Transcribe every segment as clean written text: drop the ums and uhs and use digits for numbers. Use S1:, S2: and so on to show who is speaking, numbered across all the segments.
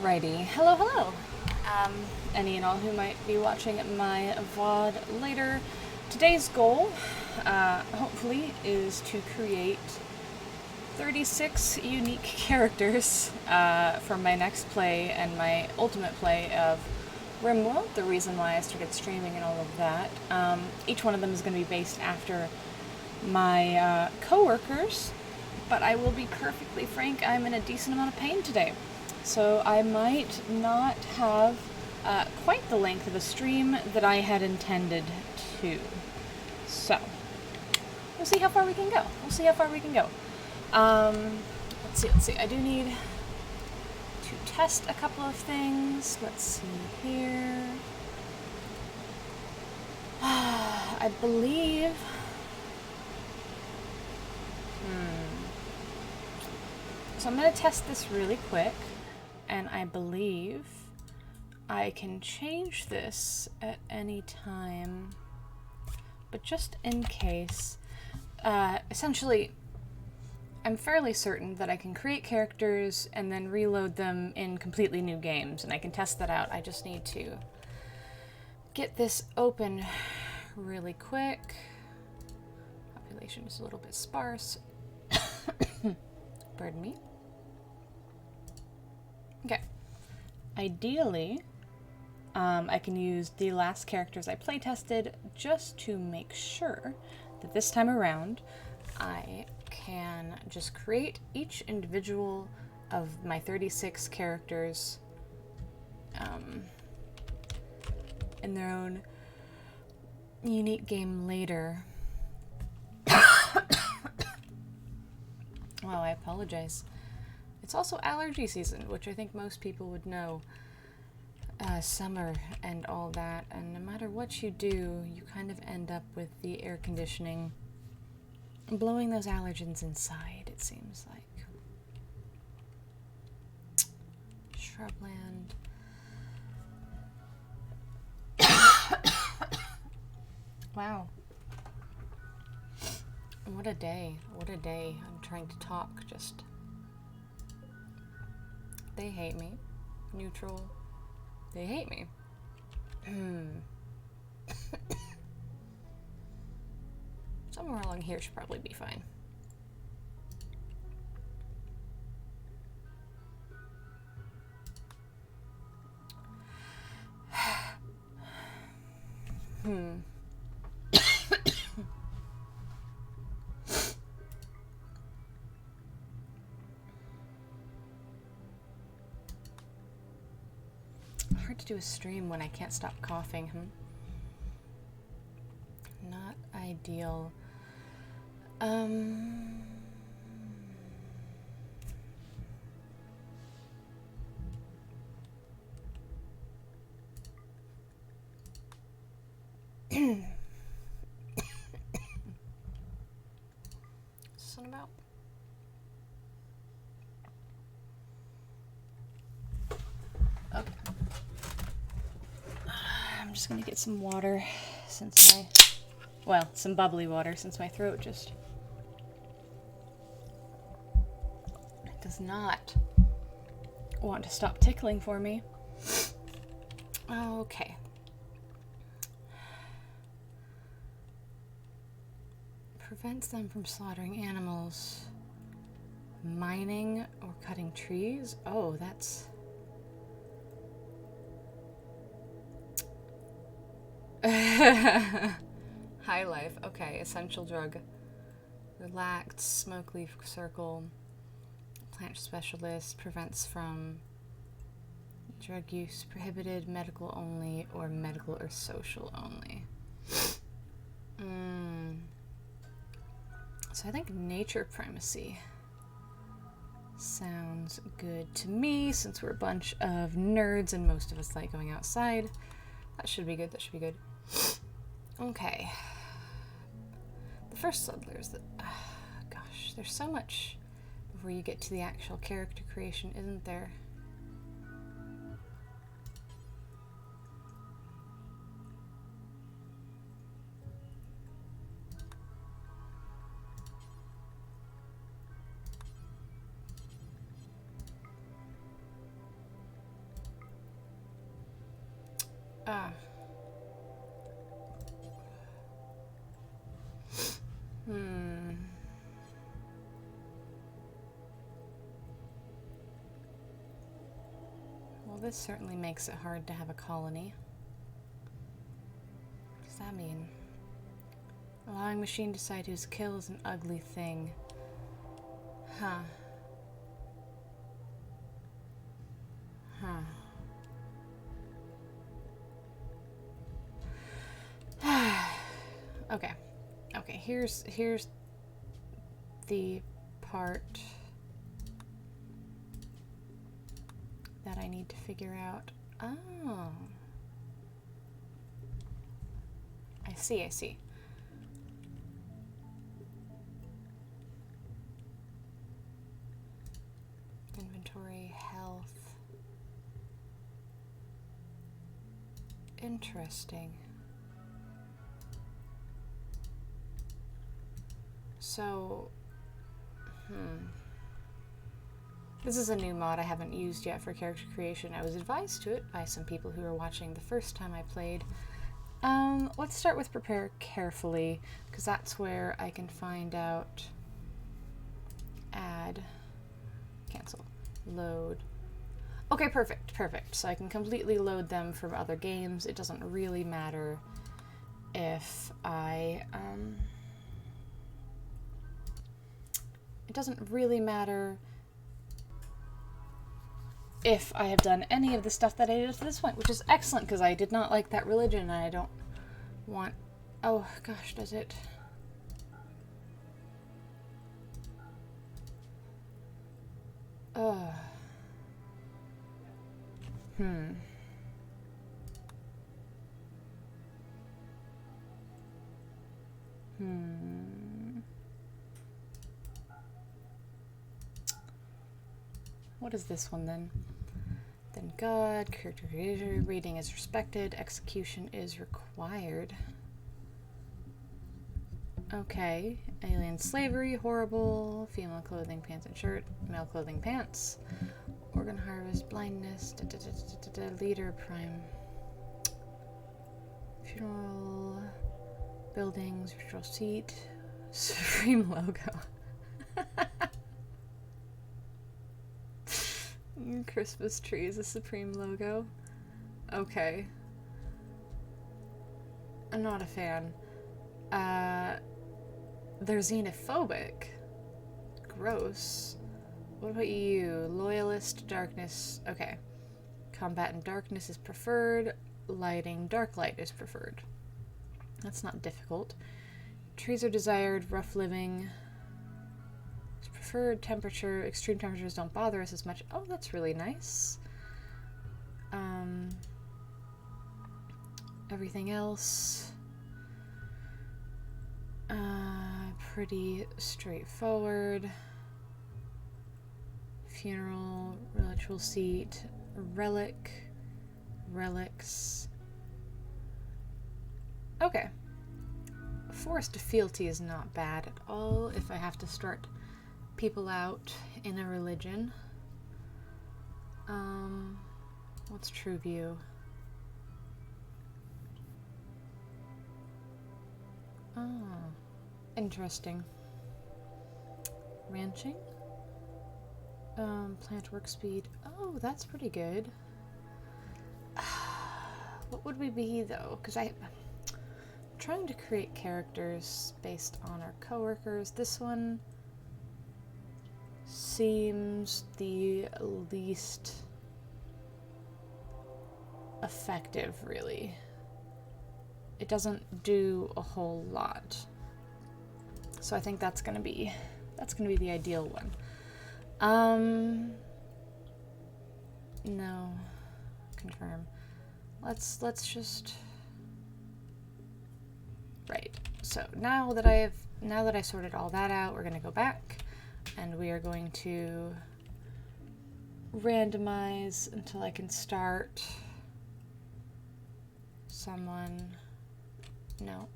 S1: Alrighty, hello, hello. Any and all who might be watching my VOD later. Today's goal, hopefully, is to create 36 unique characters for my next play and my ultimate play of RIMWORLD, the reason why I started streaming and all of that. Each one of them is going to be based after my coworkers, but I will be perfectly frank, I'm in a decent amount of pain today. So I might not have quite the length of a stream that I had intended to. So, we'll see how far we can go. Let's see. I do need to test a couple of things. Let's see here. I believe... So I'm going to test this really quick. And I believe I can change this at any time, but just in case, essentially, I'm fairly certain that I can create characters and then reload them in completely new games, and I can test that out. I just need to get this open really quick. Population is a little bit sparse. Pardon me. Okay. Ideally, I can use the last characters I playtested just to make sure that this time around I can just create each individual of my 36 characters in their own unique game later. Wow, I apologize. It's also allergy season, which I think most people would know. Summer and all that, and no matter what you do, you kind of end up with the air conditioning blowing those allergens inside, it seems like. Shrubland. Wow. What a day. I'm trying to talk, just... They hate me. Neutral. They hate me. Somewhere along here should probably be fine. Hard to do a stream when I can't stop coughing, Not ideal. Something about... Okay. I'm just gonna get some water since some bubbly water since my throat just does not want to stop tickling for me. Okay. Prevents them from slaughtering animals, mining or cutting trees. Oh, that's... High life. Okay, essential drug. Relaxed, smoke leaf circle. Plant specialist. Prevents from drug use. Prohibited, medical only, or medical or social only. So I think nature primacy sounds good to me, since we're a bunch of nerds and most of us like going outside. That should be good. Okay. The first settlers that... gosh, there's so much before you get to the actual character creation, isn't there? Ah. Well, this certainly makes it hard to have a colony. What does that mean? Allowing machine to decide whose kill is an ugly thing. Huh. Okay. Okay, here's the part that I need to figure out. Oh. I see, I see. Inventory, health. Interesting. So, this is a new mod I haven't used yet for character creation. I was advised to it by some people who were watching the first time I played. Let's start with prepare carefully, because that's where I can find out. Add, cancel, load. Okay, perfect, perfect. So I can completely load them from other games. It doesn't really matter if I, it doesn't really matter if I have done any of the stuff that I did to this point, which is excellent, because I did not like that religion, and I don't want... Oh, gosh, does it... What is this one, then? Then God, character creation, reading is respected, execution is required. Okay. Alien slavery, horrible. Female clothing, pants and shirt. Male clothing, pants. Organ harvest, blindness. Leader, prime. Funeral. Buildings, ritual seat. Supreme logo. Christmas tree is a Supreme logo. Okay. I'm not a fan. They're xenophobic. Gross. What about you? Loyalist, darkness. Okay. Combat in darkness is preferred. Lighting, dark light is preferred. That's not difficult. Trees are desired. Rough living is preferred. Temperature, extreme temperatures don't bother us as much. Oh, that's really nice. Everything else, pretty straightforward. Funeral, ritual seat, relic, relics. Okay. Forced fealty is not bad at all if I have to start people out in a religion. What's true view? Oh, interesting. Ranching? Plant work speed. Oh, that's pretty good. What would we be, though? Because I'm trying to create characters based on our coworkers. This one seems the least effective, really. It doesn't do a whole lot. So I think that's gonna be the ideal one. No. Confirm. Let's just... Right. So now that I sorted all that out, we're gonna go back and we are going to randomize until I can start someone. No.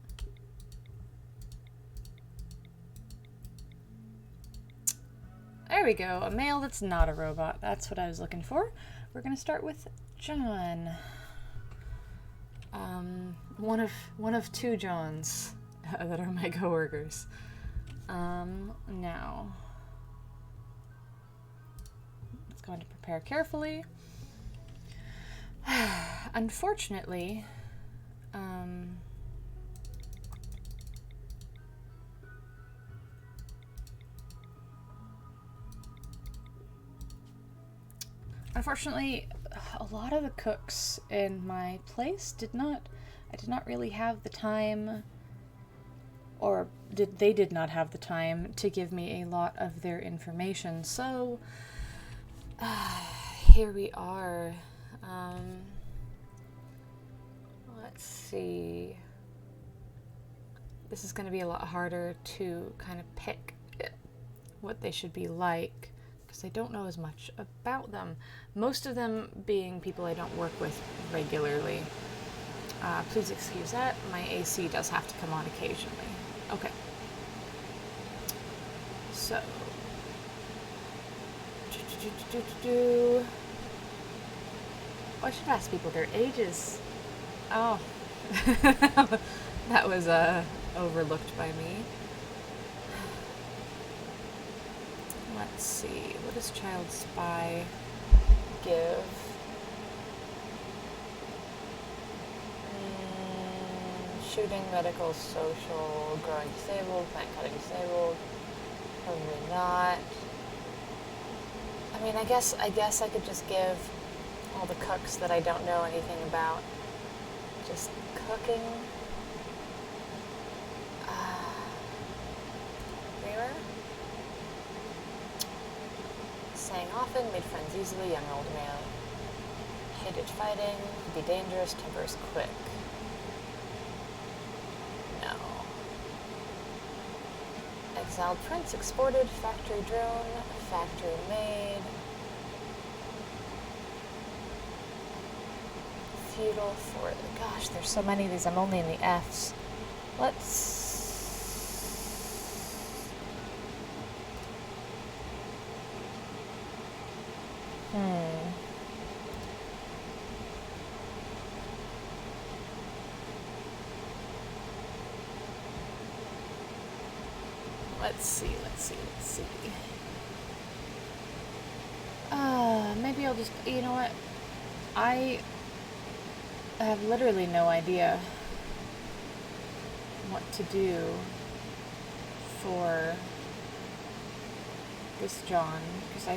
S1: There we go. A male that's not a robot. That's what I was looking for. We're going to start with John. One of two Johns that are my coworkers. Now, let's go to prepare carefully. Unfortunately, a lot of the cooks in my place I did not really have the time, or they did not have the time to give me a lot of their information. So, here we are. Let's see. This is going to be a lot harder to kind of pick what they should be like, because I don't know as much about them. Most of them being people I don't work with regularly. Please excuse that. My AC does have to come on occasionally. Okay. So. Oh, I should ask people their ages. Oh. That was overlooked by me. Let's see. What does Child Spy give? Shooting, medical, social, growing disabled, plant cutting disabled. Probably not. I mean, I guess I could just give all the cooks that I don't know anything about. Just cooking. Dreamer. Sang often, made friends easily, young old man. Hated fighting, could be dangerous, temper is quick. No. Exiled prince, exported, factory drone, factory made. Feudal for gosh, there's so many of these. I'm only in the F's. Let's let's see. Maybe I'll just, you know what? I have literally no idea what to do for this John, because I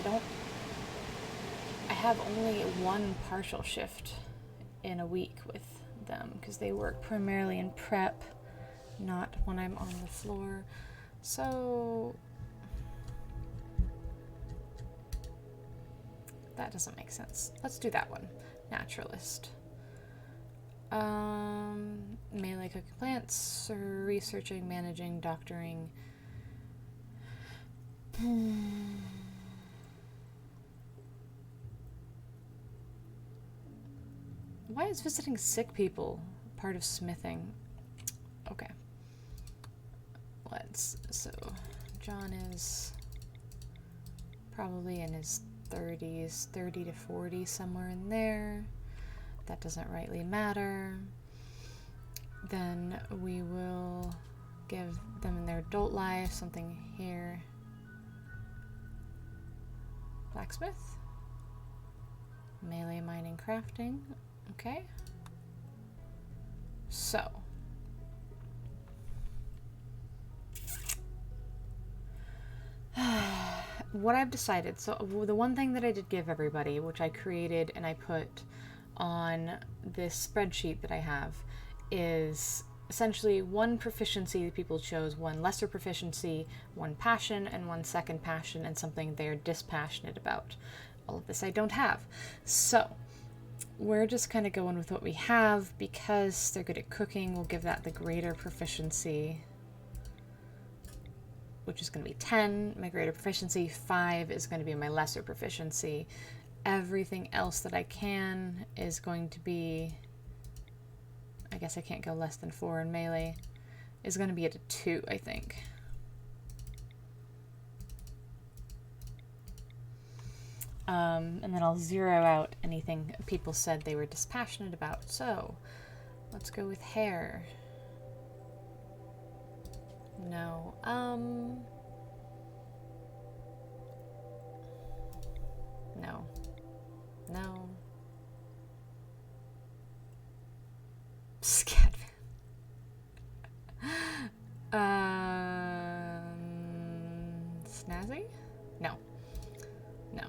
S1: have only one partial shift in a week with them, because they work primarily in prep, not when I'm on the floor. So that doesn't make sense. Let's do that one. Naturalist. Melee cooking plants, researching, managing, doctoring. Why is visiting sick people part of smithing? Okay. So John is probably in his 30s, 30 to 40, somewhere in there. That doesn't rightly matter. Then we will give them in their adult life something here. Blacksmith. Melee, mining, crafting. Okay. So. What I've decided, so the one thing that I did give everybody, which I created and I put on this spreadsheet that I have, is essentially one proficiency that people chose, one lesser proficiency, one passion, and one second passion, and something they're dispassionate about. All of this I don't have. So we're just kind of going with what we have. Because they're good at cooking, we'll give that the greater proficiency, which is going to be 10. My greater proficiency, 5 is going to be my lesser proficiency. Everything else that I can is going to be, I guess I can't go less than 4 in melee, is going to be at a 2, I think. And then I'll zero out anything people said they were dispassionate about. So Let's go with hair. No. No. No. Scat. Snazzy? No. No.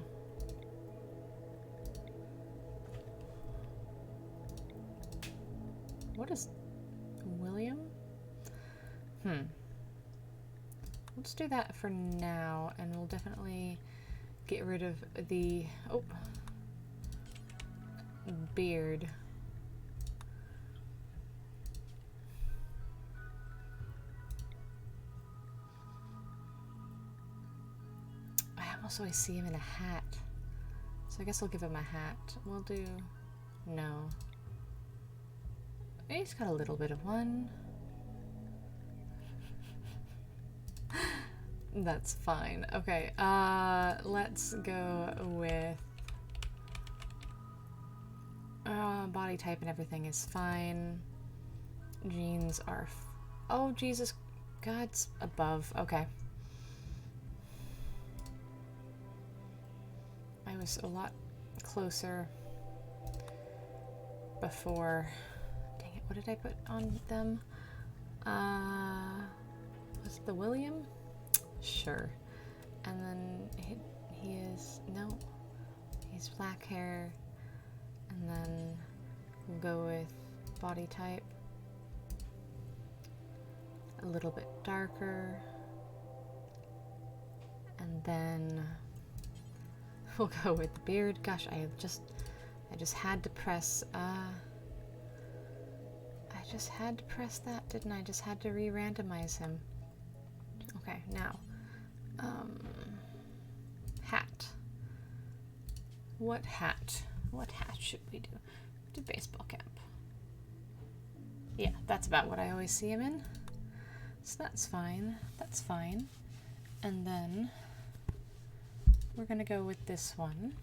S1: What is William? Let's do that for now, and we'll definitely get rid of the beard. I almost always see him in a hat, so I guess I'll give him a hat. We'll do no. He's got a little bit of one. That's fine. Okay, let's go with body type and everything is fine. Genes are oh Jesus, God's above. Okay. I was a lot closer before. Dang it, what did I put on them? Was it the William? Sure. And then he is, no, he's black hair. And then we'll go with body type. A little bit darker. And then we'll go with the beard. Gosh, I just had to press, I just had to press that, didn't I? Just had to re-randomize him. Okay, now. Hat. What hat? What hat should we do? Do baseball cap. Yeah, that's about what I always see him in. So that's fine. That's fine. And then we're gonna go with this one.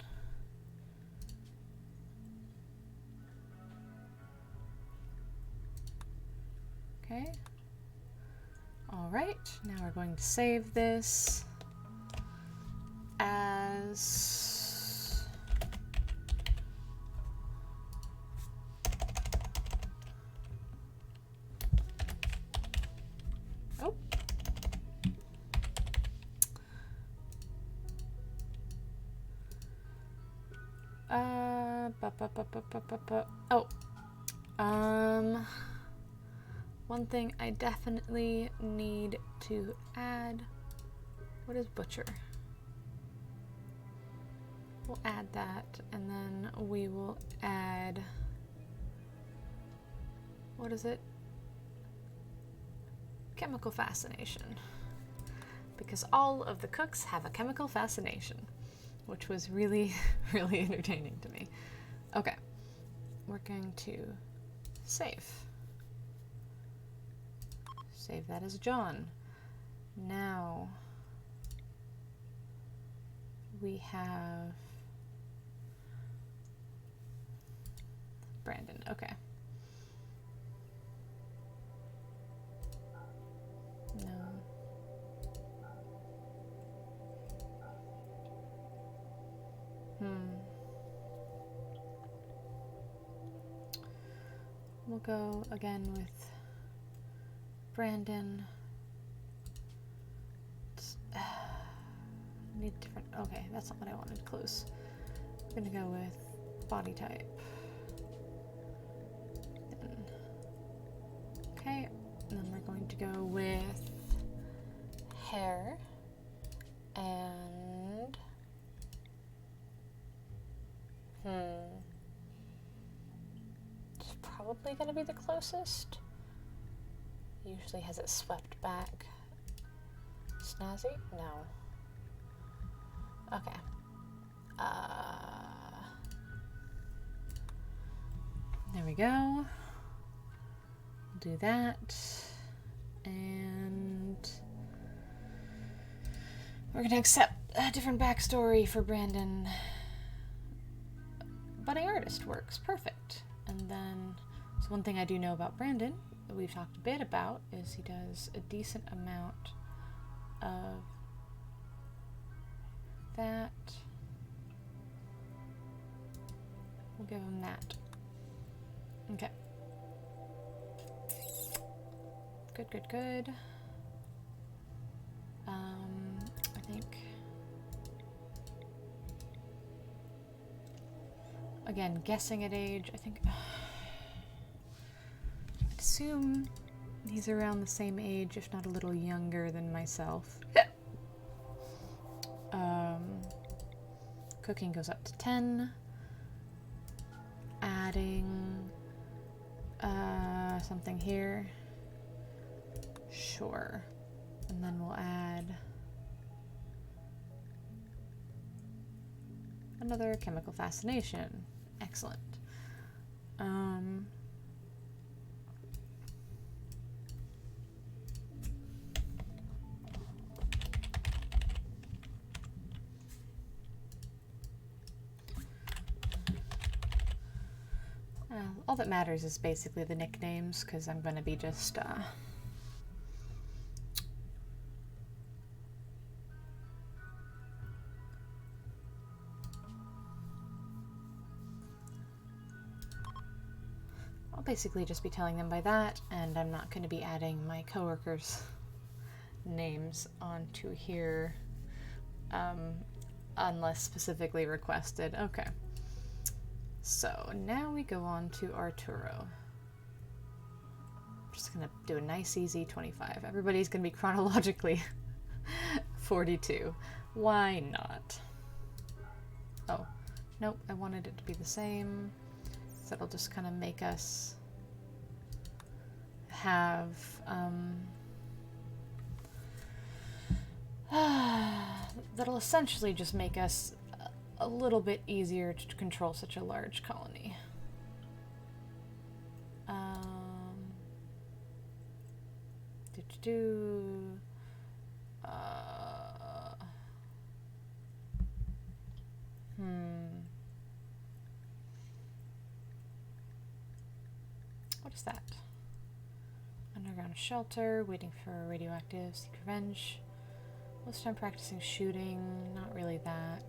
S1: Okay. All right, now we're going to save this as one thing I definitely need to add. What is butcher? We'll add that, and then we will add, what is it? Chemical fascination. Because all of the cooks have a chemical fascination, which was really, really entertaining to me. Okay, we're going to save. Save that as John. Now we have Brandon. Okay. No. We'll go again with Brandon. Need different. Okay, that's not what I wanted. Close. I'm gonna go with body type. Okay, and then we're going to go with hair and it's probably gonna be the closest. Usually has it swept back. Snazzy? No. Okay. There we go. Do that. And we're gonna accept a different backstory for Brandon. Budding artist works perfect. And then So one thing I do know about Brandon that we've talked a bit about is he does a decent amount of that. We'll give him that. Okay. Good, good, good. I think, again, guessing at age, I think, I'd assume he's around the same age, if not a little younger than myself. Cooking goes up to 10. Adding something here. Sure. And then we'll add another chemical fascination. Excellent. All that matters is basically the nicknames, because I'm going to be just I'll basically just be telling them by that, and I'm not going to be adding my coworkers' names onto here unless specifically requested. Okay. So now we go on to Arturo. I'm just gonna do a nice easy 25. Everybody's gonna be chronologically 42. Why not? Oh, nope, I wanted it to be the same. So that'll just kind of make us have that'll essentially just make us a little bit easier to control such a large colony. What is that? Underground shelter, waiting for radioactive, seek revenge. Most time practicing shooting, not really that.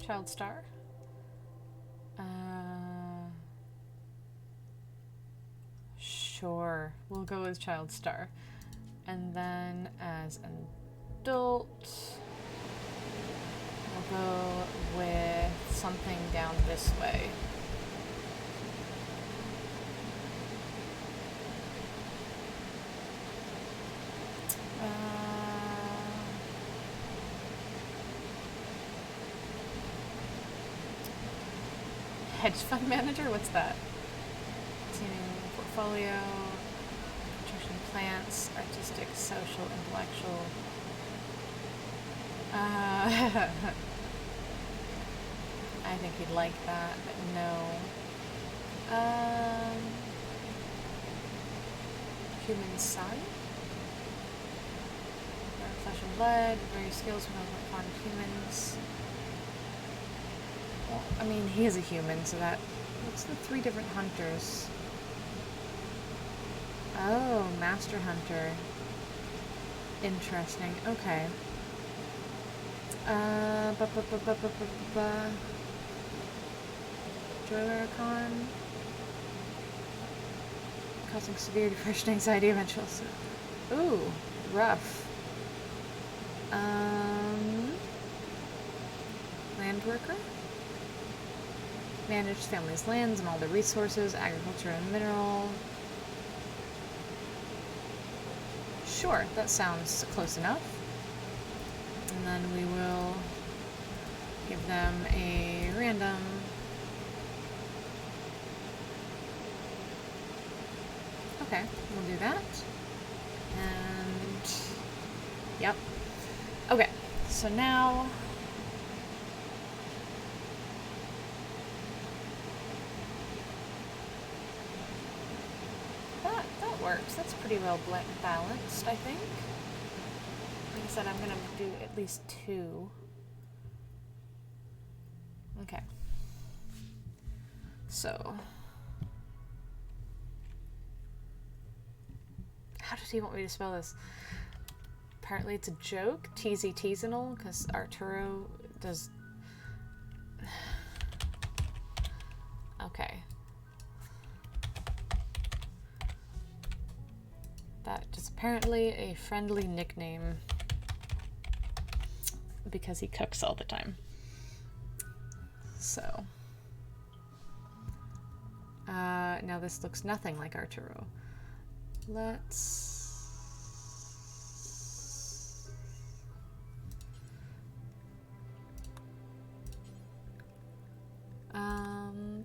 S1: Child star. Sure, we'll go with child star. And then as an adult, we'll go with something down this way. Hedge fund manager? What's that? Continuing portfolio, construction plants, artistic, social, intellectual. I think he'd like that, but no. Human son? Flesh and blood, various skills when upon humans. Well, I mean, he is a human, so that... What's the 3 different hunters? Oh, master hunter. Interesting. Okay. Joyricon. Causing severe depression, anxiety, eventual. Ooh, rough. Land worker. Managed family's lands and all the resources, agriculture and mineral. Sure, that sounds close enough. And then we will give them a random. Okay, we'll do that. And yep. Okay, so now that works. That's pretty well balanced, I think. Like I said, I'm gonna do at least 2 Okay. So, how does he want me to spell this? Apparently it's a joke, teasy teasinal, because Arturo does... Okay. That is apparently a friendly nickname because he cooks all the time. So, now this looks nothing like Arturo. Let's...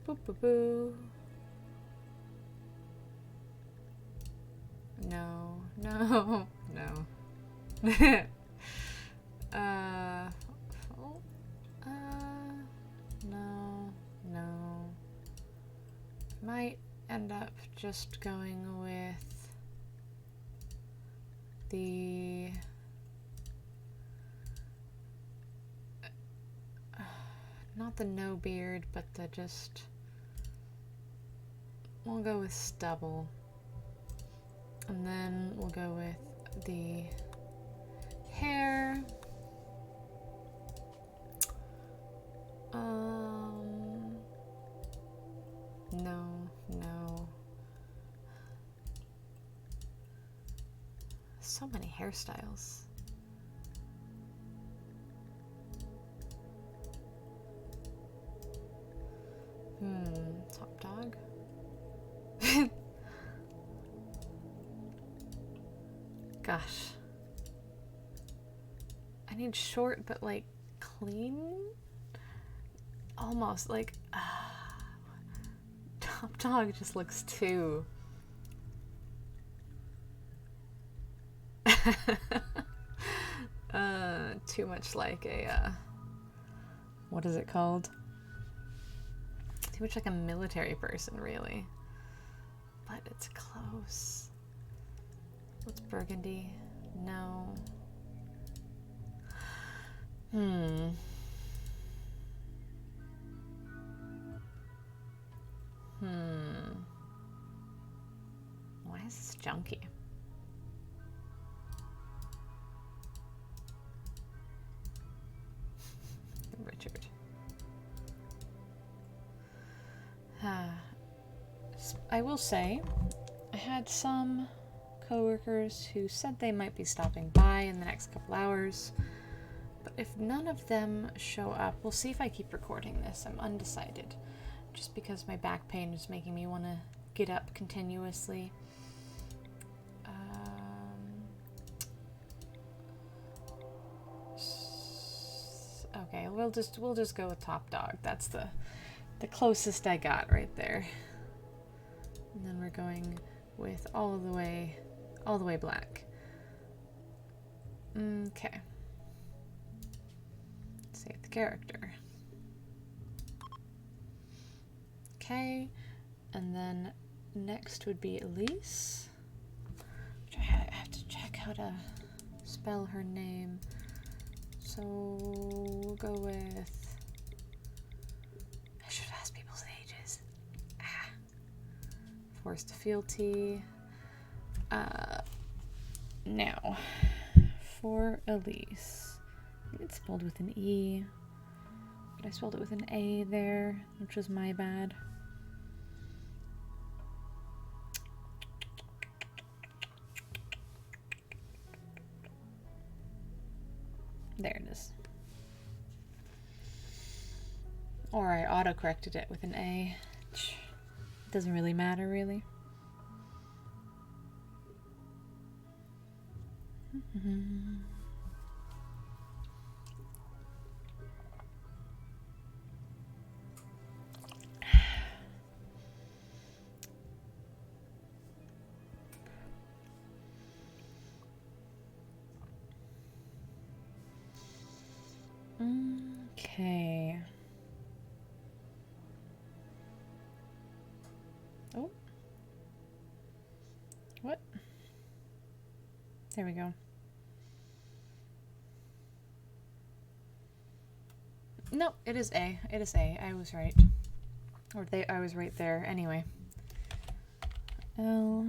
S1: Boo boo boo. No, no, no. No, no. Might end up just going with the not the no beard, but the just we'll go with stubble. And then we'll go with the hair. No, no. So many hairstyles. Top dog. Gosh. I need short, but like clean? Almost like, top dog just looks too. Too much like a, what is it called? Too much like a military person, really. But it's close. What's burgundy? No. Why is this junky? Richard. I will say, I had some coworkers who said they might be stopping by in the next couple hours, but if none of them show up, we'll see if I keep recording this. I'm undecided, just because my back pain is making me want to get up continuously. Okay, we'll just go with top dog. That's the closest I got right there. And then we're going with all the way black. Okay. Save the character. Okay, and then next would be Elise. Which I have to check how to spell her name. So we'll go with, I should have asked people's ages. Forced fealty. Now, for Elise, it's spelled with an E, but I spelled it with an A there, which was my bad. There it is. Or I auto-corrected it with an A. It doesn't really matter, really. Okay. Oh. What? There we go. No, it is A. It is A. I was right. Or I was right there. Anyway. L.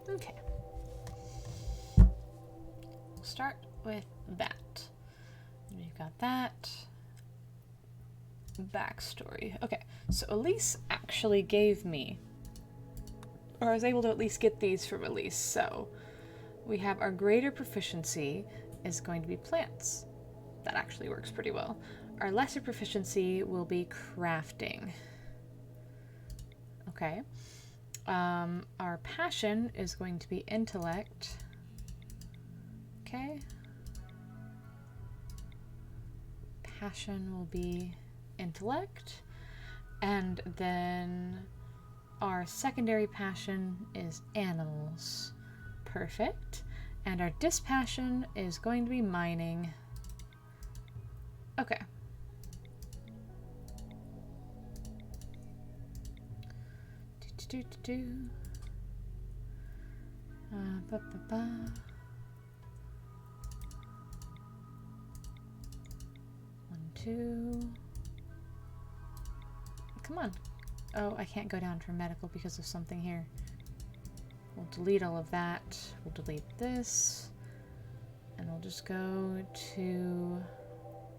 S1: Okay. We'll start with that. We've got that. Backstory. Okay, so Elise actually gave me, or I was able to at least get these from Elise. So we have our greater proficiency is going to be plants. That actually works pretty well. Our lesser proficiency will be crafting. Okay. Our passion is going to be intellect. Okay. Passion will be intellect. And then our secondary passion is animals. Perfect. And our dispassion is going to be mining. Okay. Ba, ba, ba. One, two. Come on. Oh, I can't go down for medical because of something here. We'll delete all of that. We'll delete this. And we'll just go to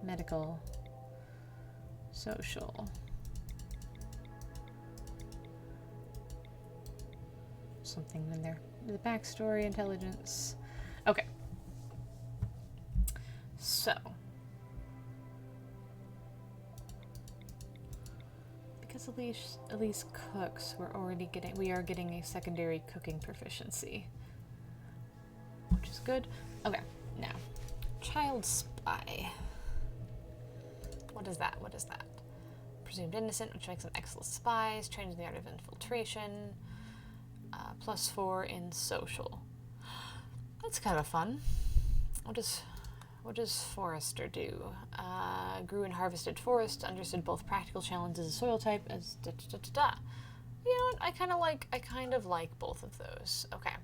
S1: medical. Social. Something in there. The backstory, intelligence. Okay. So. Because Elise cooks, we are getting a secondary cooking proficiency. Which is good. Okay, now. Child spy. What is that? What is that? Presumed innocent, which makes them excellent spies, trained in the art of infiltration. +4 in social. That's kind of fun. What does Forester do? Grew and harvested forest, understood both practical challenges of soil type as da da da da da. You know what? I kind of like both of those. Okay.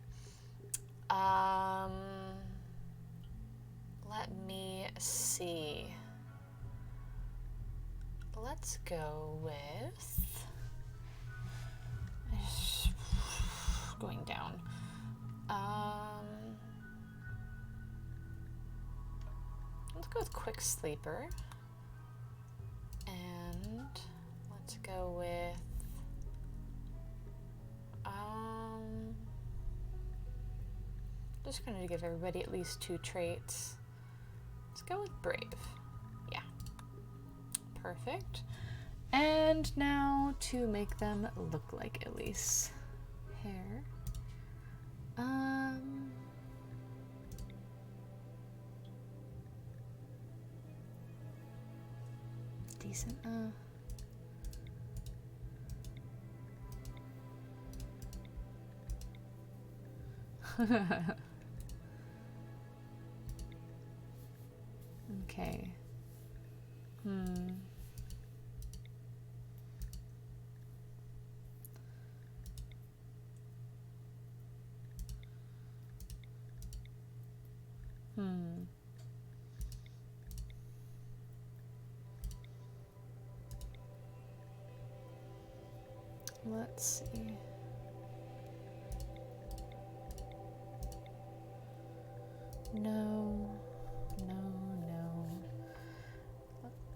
S1: Let me see. Let's go with going down. Let's go with quick sleeper. And let's go with just gonna give everybody at least 2 traits. Let's go with brave. Yeah. Perfect. And now to make them look like Elise. Hair. Decent. Okay. Let's see. No.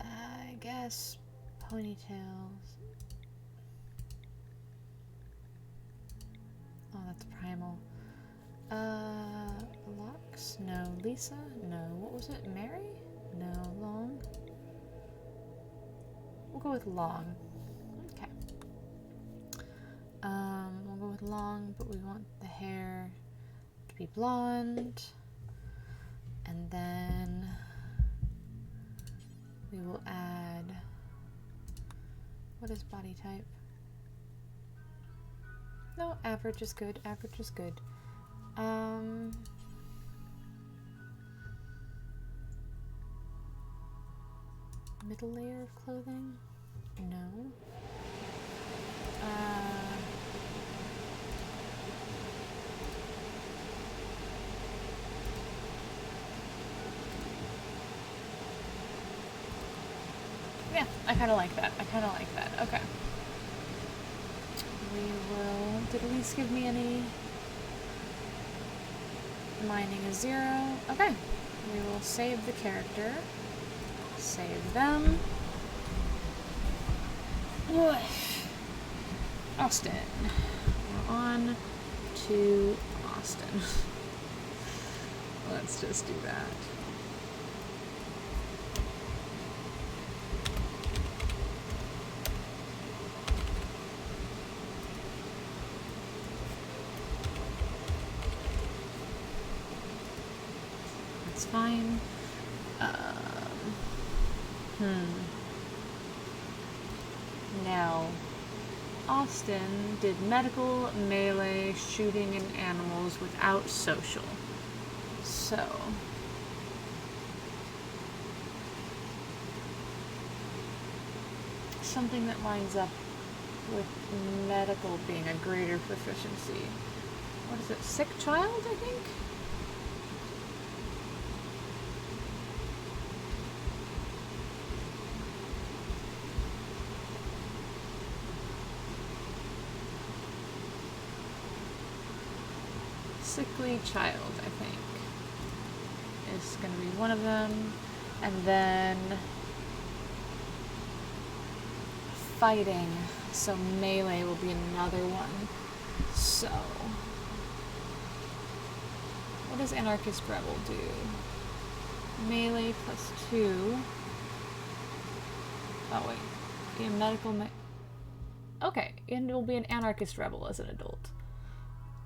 S1: I guess ponytails. Oh, that's primal. Lux? No. Lisa? No. What was it? Mary? No. Long? We'll go with long. Okay. We'll go with long, but we want the hair to be blonde. And then we will add, what is body type? No, average is good. Average is good. Middle layer of clothing? No. I kind of like that. I kind of like that. Okay. We will... Did Elise give me any... Mining is 0. Okay. We will save the character. Save them. Austin. We're on to Austin. Let's just do that. That's fine. Now, Austin did medical, melee, shooting, and animals without social. So, something that lines up with medical being a greater proficiency. What is it? Sick child, I think? Sickly child, I think, is going to be one of them. And then fighting, so melee will be another one. So, what does Anarchist Rebel do? Melee plus 2. Oh wait, be a medical okay, and it will be an Anarchist Rebel as an adult.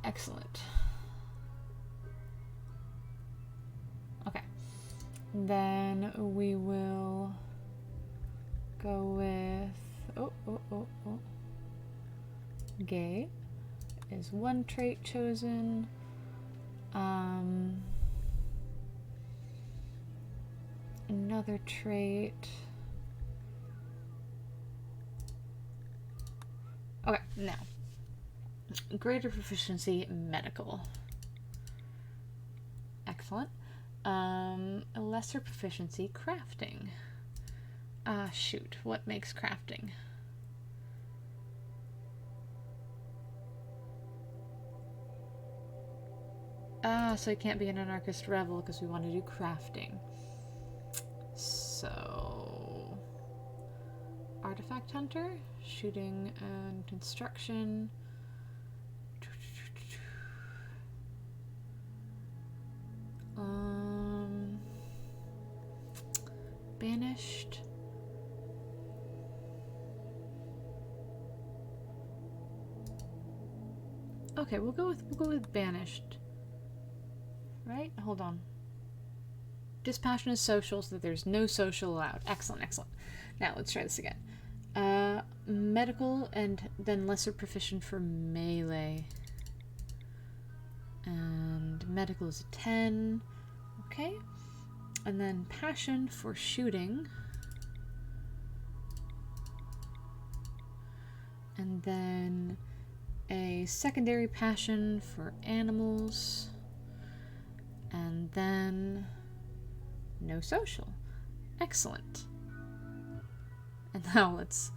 S1: Excellent. Okay, then we will go with gay is one trait chosen. Another trait. Okay, now greater proficiency medical. Excellent. A lesser proficiency crafting. Shoot, what makes crafting? So it can't be an anarchist rebel because we want to do crafting. So, artifact hunter, shooting and construction. Banished. Okay, we'll go with banished. Right? Hold on. Dispassion is social, so that there's no social allowed. Excellent, excellent. Now let's try this again. Medical and then lesser proficient for melee. And medical is a 10. Okay. And then passion for shooting. And then a secondary passion for animals. And then no social. Excellent. And now let's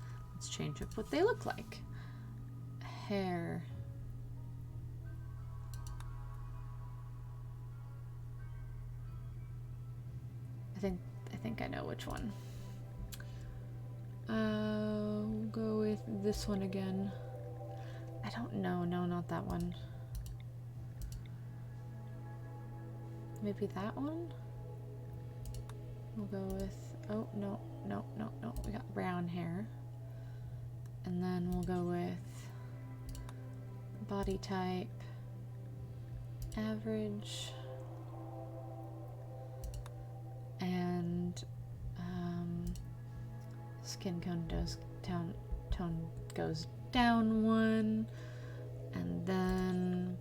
S1: change up what they look like. Hair. I think I know which one. We'll go with this one again. I don't know. No, not that one. Maybe that one? We'll go with... Oh, no. We got brown hair. And then we'll go with body type, average, and skin tone goes down 1, and then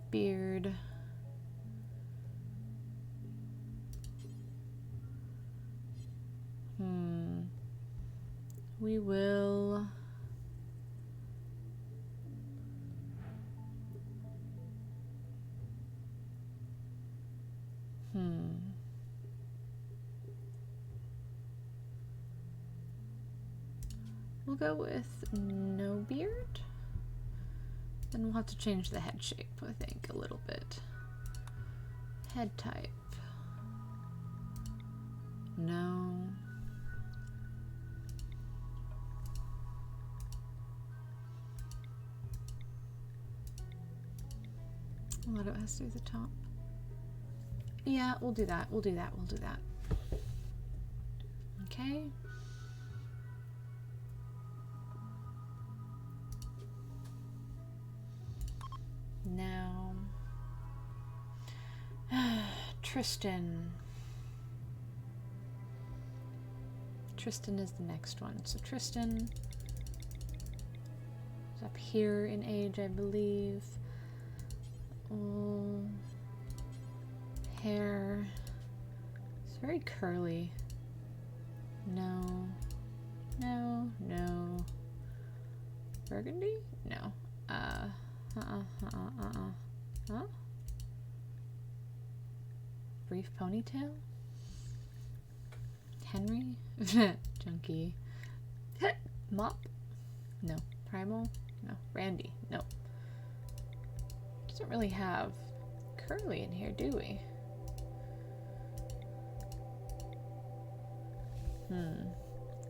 S1: beard. We will We'll go with no beard. Then we'll have to change the head shape, I think, a little bit. Head type. No. A lot of it has to do with the top. Yeah, we'll do that. We'll do that. We'll do that. Okay. Now, Tristan. Tristan is the next one. So Tristan is up here in age, I believe. Oh, hair. It's very curly. No. No. No. Burgundy? No. Huh? Brief ponytail? Henry? Junkie. Mop? No. Primal? No. Randy? No. Doesn't really have curly in here, do we?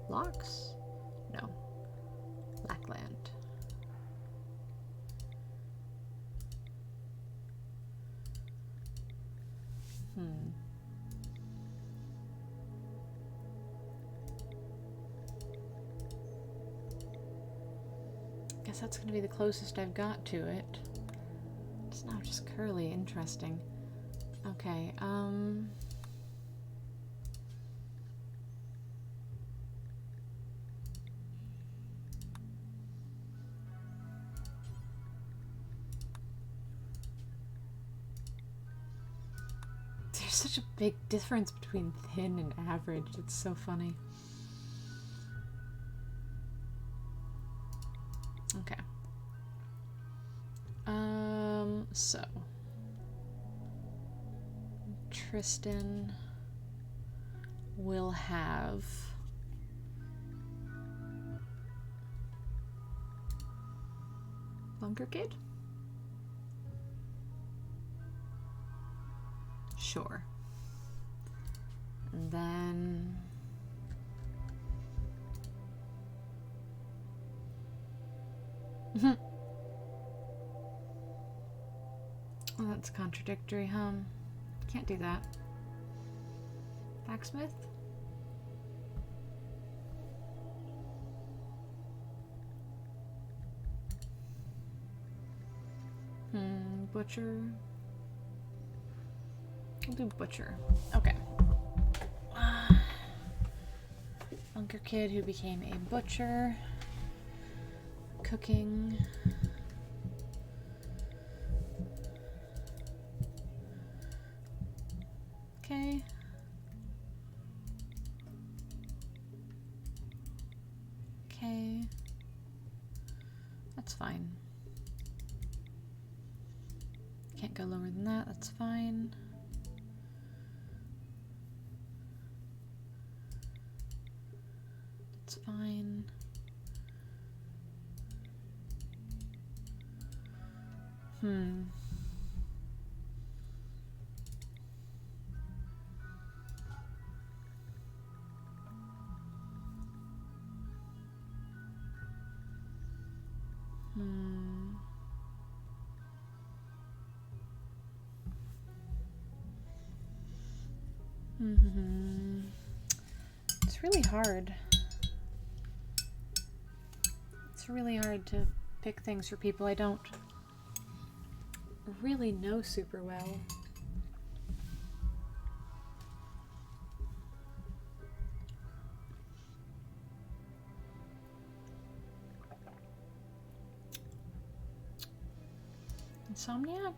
S1: Locks? No. Lackland. Guess that's gonna be the closest I've got to it. It's not just curly. Interesting. Okay, there's such a big difference between thin and average. It's so funny. Okay. So Tristan will have Bunker Kid? Sure. And then well, that's contradictory, huh? Can't do that. Blacksmith? Butcher? We'll do butcher. Okay. Bunker Kid who became a butcher. Cooking. Okay. Okay. That's fine. Can't go lower than that. That's fine. That's fine. It's really hard. It's really hard to pick things for people I don't really know super well. Insomniac?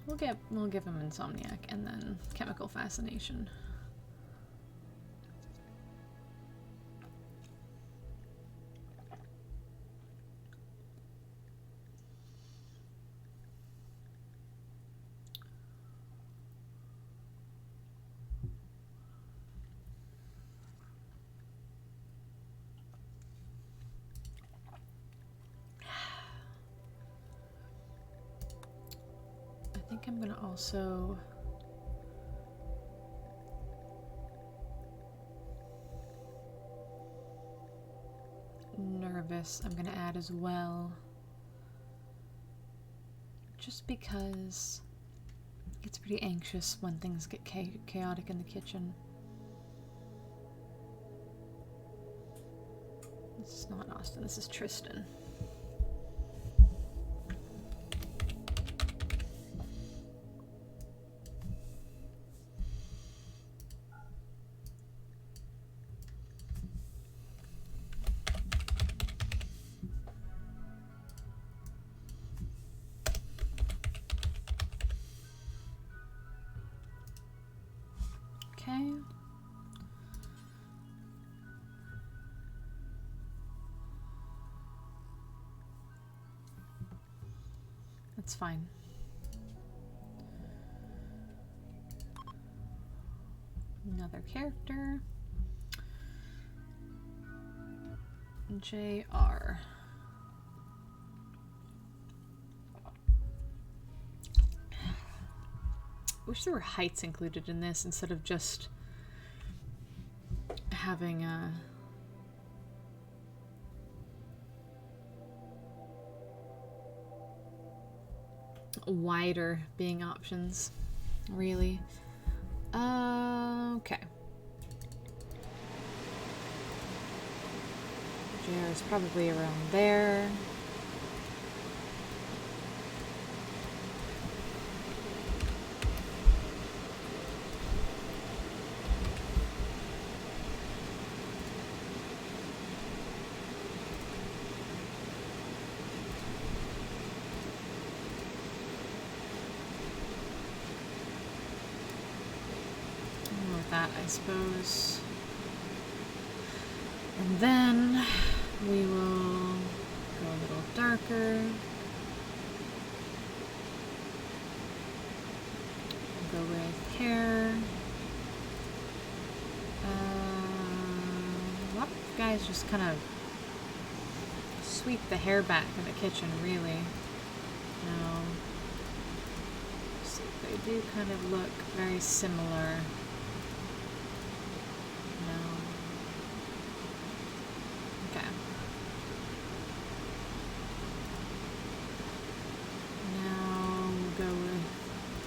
S1: We'll give him Insomniac and then Chemical Fascination. I'm gonna also nervous I'm gonna add as well, just because it gets pretty anxious when things get chaotic in the kitchen. This is not Austin, this is Tristan. Okay. That's fine. Another character. JR. Wish there were heights included in this instead of just having a wider being options, really. Okay. JR is probably around there. That, I suppose. And then we will go a little darker. Go with hair. Well, guys just kind of sweep the hair back in the kitchen, really. Now, so they do kind of look very similar.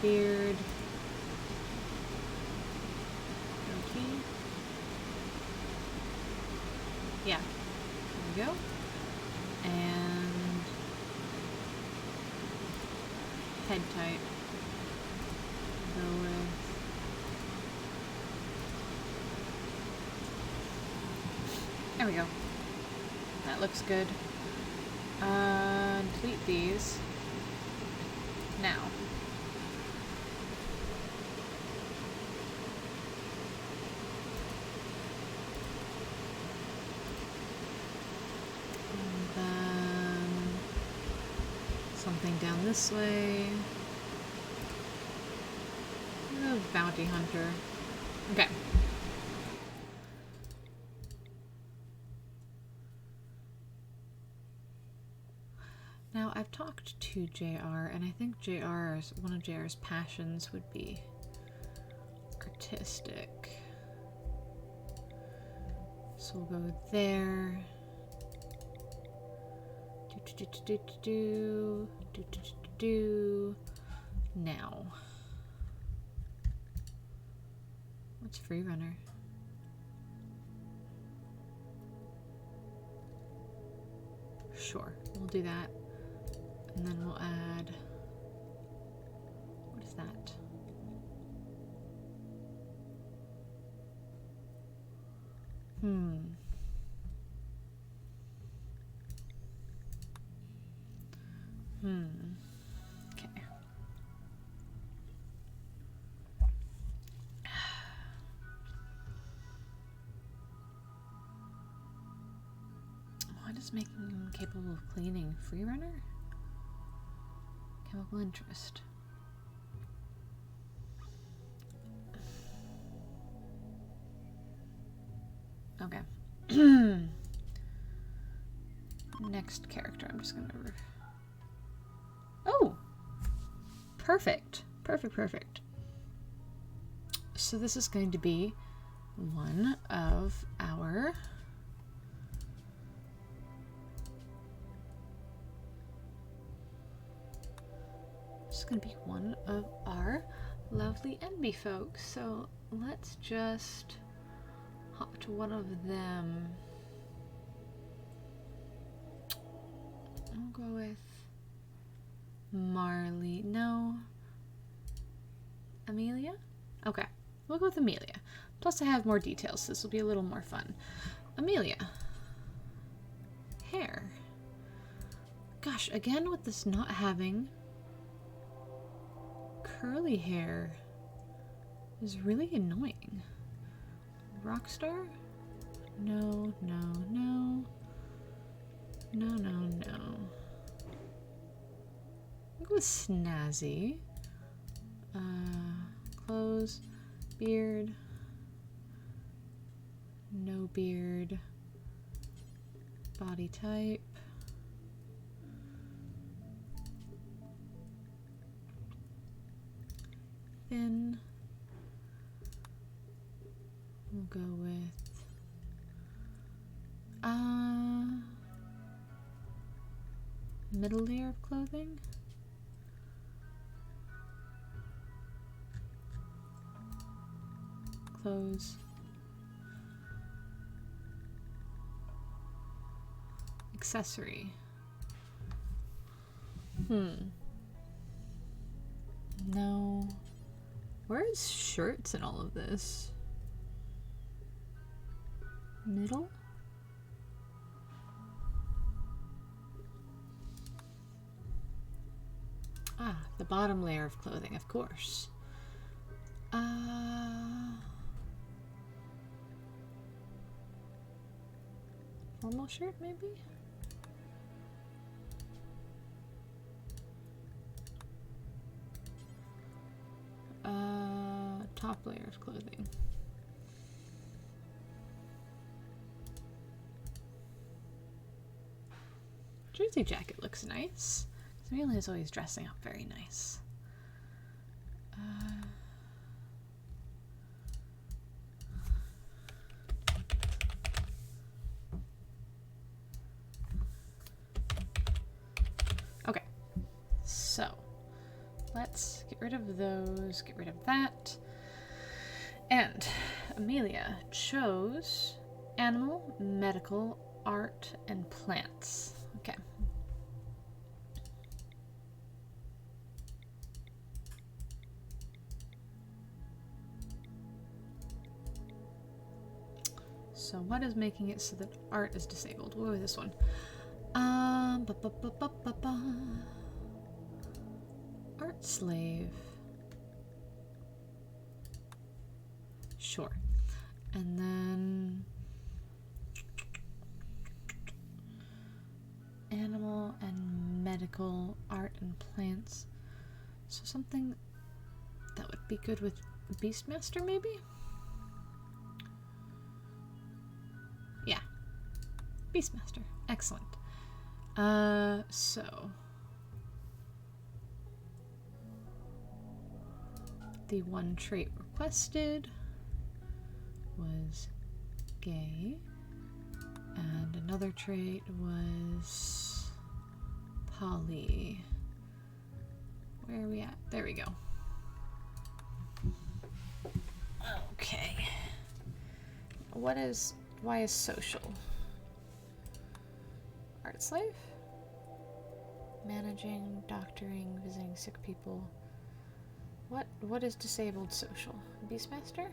S1: Beard. Okay. Yeah. There we go. And head type. Go with there we go. That looks good. Delete these. Now. Something down this way. Oh, bounty hunter. Okay. Now, I've talked to JR, and I think one of JR's passions would be artistic. So we'll go there. Now, what's free runner? Sure, we'll do that, and then we'll add. What is that? Okay. What is making him capable of cleaning? Free runner? Chemical interest. Okay. Next character, I'm just gonna... Oh! Perfect. Perfect, perfect. So this is going to be one of our lovely NB folks. So let's just hop to one of them. I'll go with Marley. No. Amelia? Okay, we'll go with Amelia. Plus I have more details, so this will be a little more fun. Amelia. Hair. Gosh, again with this not having curly hair is really annoying. Rockstar? No, no, no. No, no, no. I'll go with Snazzy. Clothes, beard, no beard, body type. Thin. We'll go with middle layer of clothing. Clothes. Accessory. No. Where's shirts in all of this? Middle? Ah, the bottom layer of clothing, of course. Formal shirt, maybe? Top layer of clothing. Jersey jacket looks nice. Amelia is always dressing up very nice. Okay, so let's get rid of those, get rid of that. And Amelia chose animal, medical, art, and plants. Okay. So what is making it so that art is disabled? We'll go with this one. Art slave. Sure. And then animal and medical, art and plants. So something that would be good with Beastmaster, maybe? Yeah. Beastmaster. Excellent. So the one trait requested was gay, and another trait was poly. Where are we at? There we go. Okay. Why is social? Art slave? Managing, doctoring, visiting sick people. What is disabled social? Beastmaster?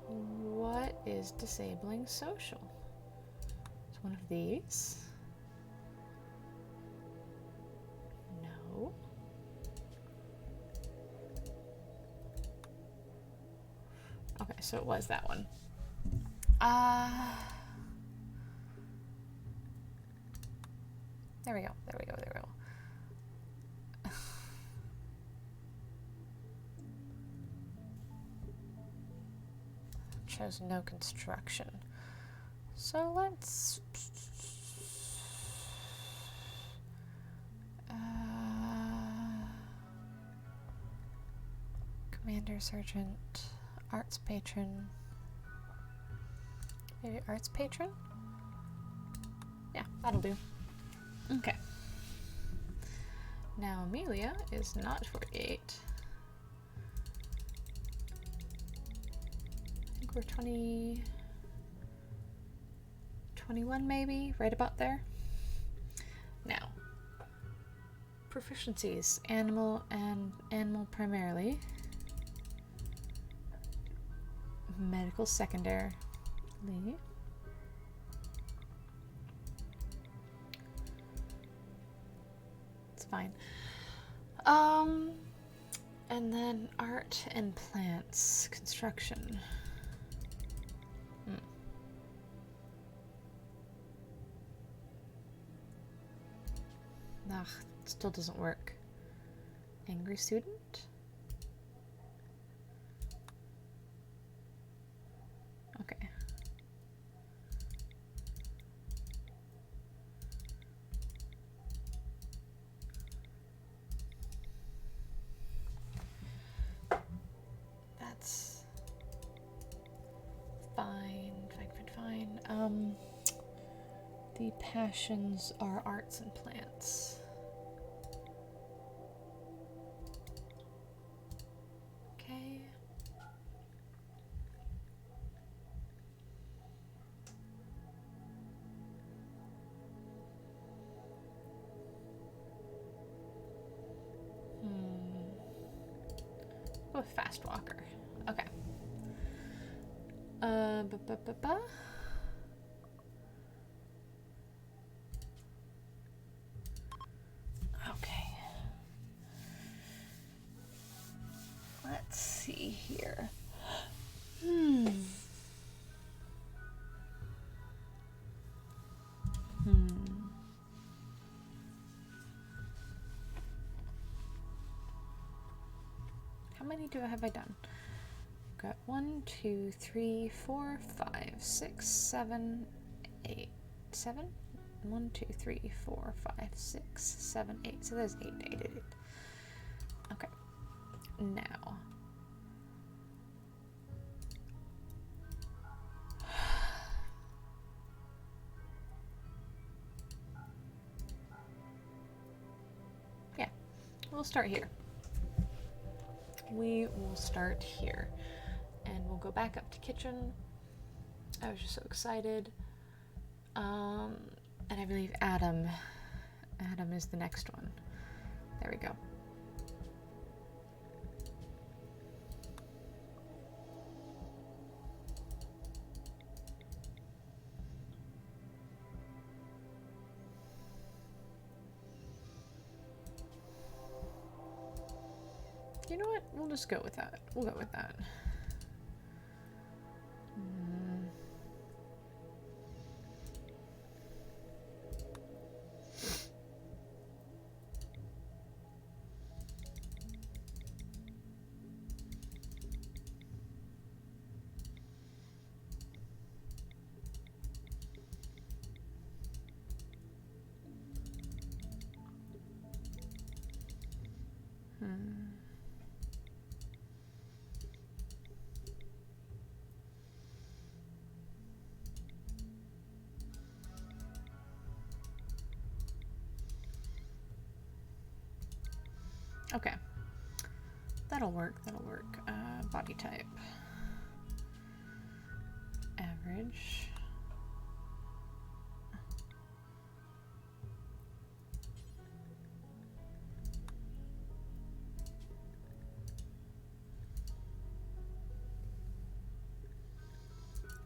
S1: What is disabling social? It's one of these. No. Okay, so it was that one. There we go, there we go, there we go. shows no construction. So let's Commander, Sergeant, Arts Patron. Maybe Arts Patron? Yeah, that'll do. Okay. Now Amelia is not 48. I think we're 20, 21 maybe, right about there. Now, proficiencies, animal and animal primarily. Medical secondarily. It's fine. And then art and plants, construction. Ugh, still doesn't work. Angry student? Okay. That's fine, fine. The passions are arts and plants. Okay. Go with fast walker. Okay. Okay. Let's see here. How many have I done? Got 1, 2, 3, 4, 5, 6, 7, 8. 7? 1, 2, 3, 4, 5, 6, 7, 8. So there's 8. Okay. Now. Yeah. We'll start here. We will start here. And we'll go back up to kitchen. I was just so excited. And I believe Adam is the next one. There we go. You know what? We'll just go with that. We'll go with that. Okay. That'll work. Body type. Average.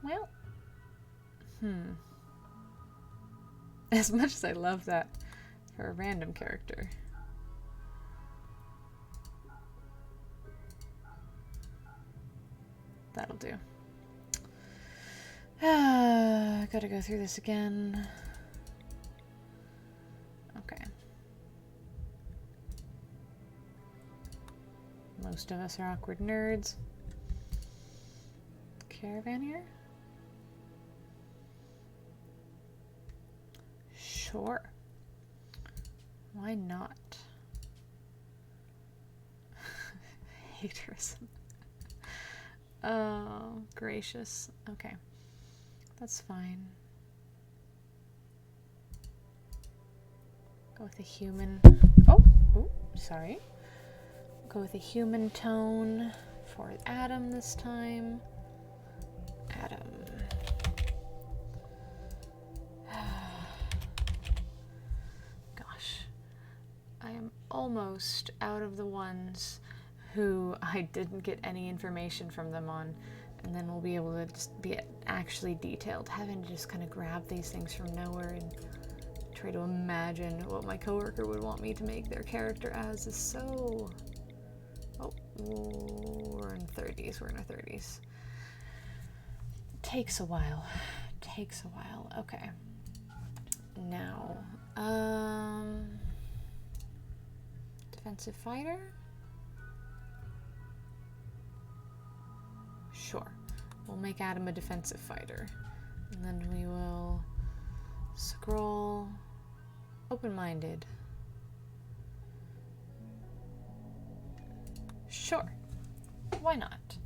S1: Well, as much as I love that for a random character. That'll do. Gotta go through this again. Okay. Most of us are awkward nerds. caravan here? Sure. Why not? Haterism. Oh, gracious. Okay. That's fine. Go with a human. Oh, sorry. Go with a human tone for Adam this time. Adam. Gosh. I am almost out of the ones who I didn't get any information from them on, and then we'll be able to just be actually detailed. Having to just kind of grab these things from nowhere and try to imagine what my coworker would want me to make their character as is so... Oh, we're in 30s. We're in our 30s. Takes a while. Takes a while. Okay. Now, defensive fighter? Sure. We'll make Adam a defensive fighter. And then we will scroll open-minded. Sure. Why not?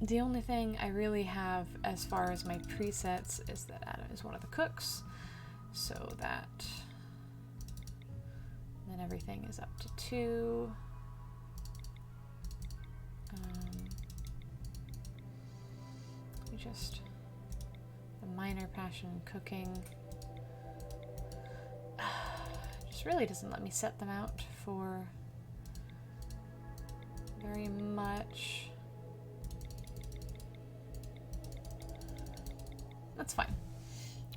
S1: The only thing I really have as far as my presets is that Adam is one of the cooks, so that then everything is up to 2. Just a minor passion in cooking. Just really doesn't let me set them out for very much. That's fine.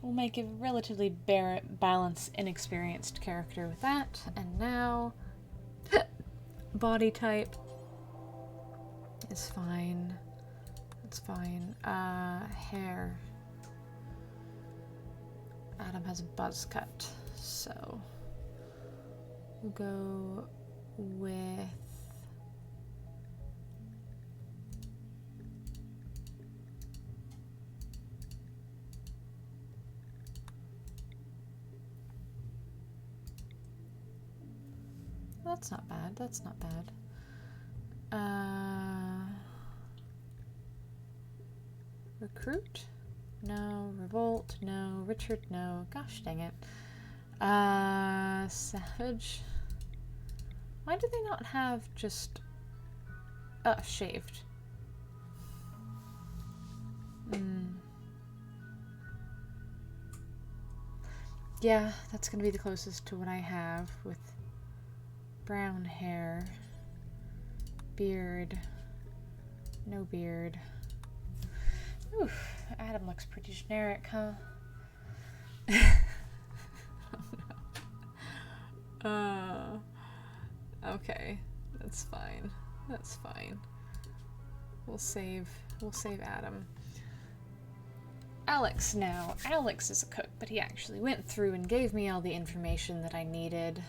S1: We'll make a relatively balanced, inexperienced character with that. And now, body type is fine. It's fine. Hair. Adam has a buzz cut, so we'll go with that's not bad. That's not bad. Recruit? No. Revolt? No. Richard? No. Gosh dang it. Savage? Why do they not have just... shaved. Yeah, that's gonna be the closest to what I have with brown hair. Beard. No beard. Oof, Adam looks pretty generic, huh? Oh, no. Okay, that's fine. That's fine. We'll save Adam. Alex now. Alex is a cook, but he actually went through and gave me all the information that I needed.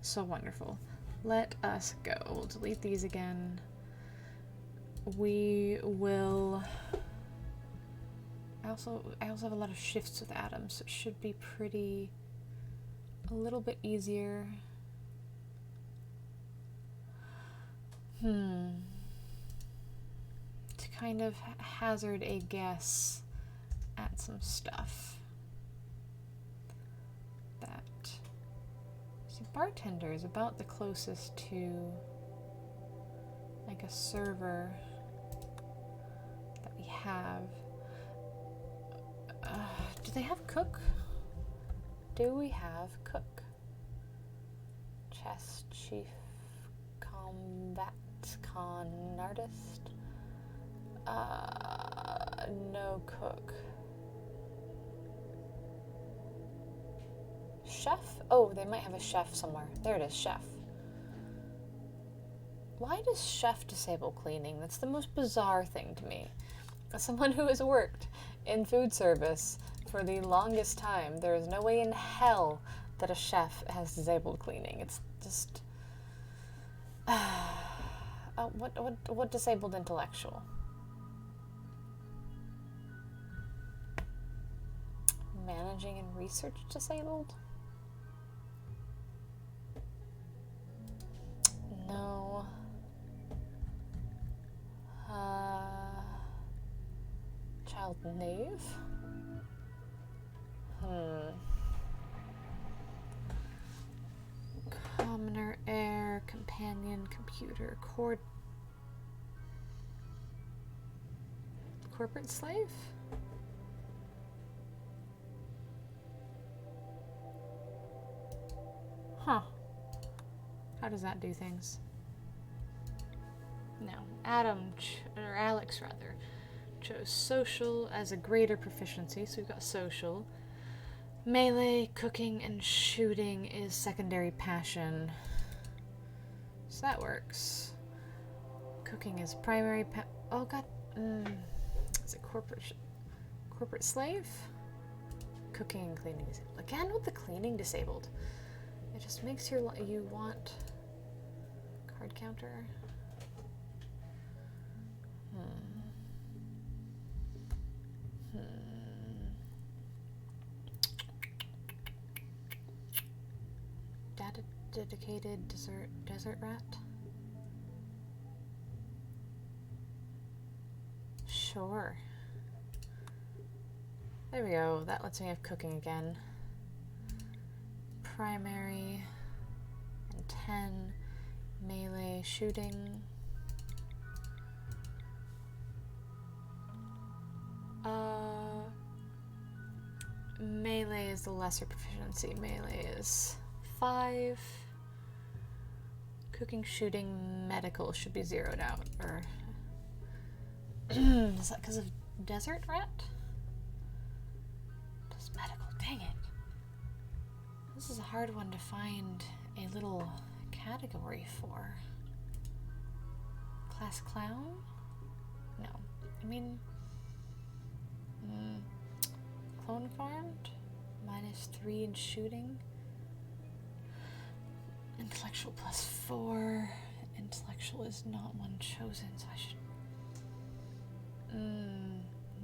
S1: So wonderful. Let us go. We'll delete these again. We will... I also have a lot of shifts with Adam, so it should be a little bit easier. To kind of hazard a guess at some stuff. Bartender is about the closest to like a server that we have. Do they have cook? Do we have cook? Chess chief, combat con artist. No cook. Chef? Oh, they might have a chef somewhere. There it is, chef. Why does chef disable cleaning? That's the most bizarre thing to me. As someone who has worked in food service for the longest time, there is no way in hell that a chef has disabled cleaning. It's just... What disabled intellectual? Managing and research disabled? No. Child knave? Commoner, heir, companion, computer, corporate slave? Huh. How does that do things? No. Or Alex rather, chose social as a greater proficiency, so we've got social. Melee, cooking, and shooting is secondary passion. So that works. Cooking is primary oh god. Is it corporate slave? Cooking and cleaning disabled. Again with the cleaning disabled. It just makes you want card counter. Dedicated desert rat. Sure. There we go. That lets me have cooking again. Primary and 10. Melee shooting. Melee is the lesser proficiency. Melee is 5. Cooking, shooting, medical should be zeroed out. Or is that because of desert rat? Just medical. Dang it. This is a hard one to find a little category for. Class clown? No. I mean, clone farmed? -3 in shooting. Intellectual +4. Intellectual is not one chosen, so I should...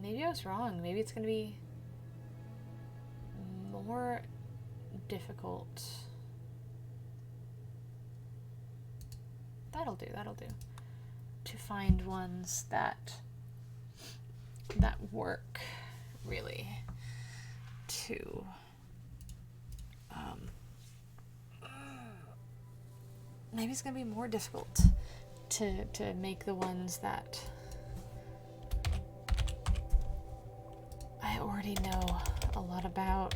S1: maybe I was wrong. Maybe it's going to be more difficult. That'll do. To find ones that work, really, to... maybe it's going to be more difficult to make the ones that I already know a lot about.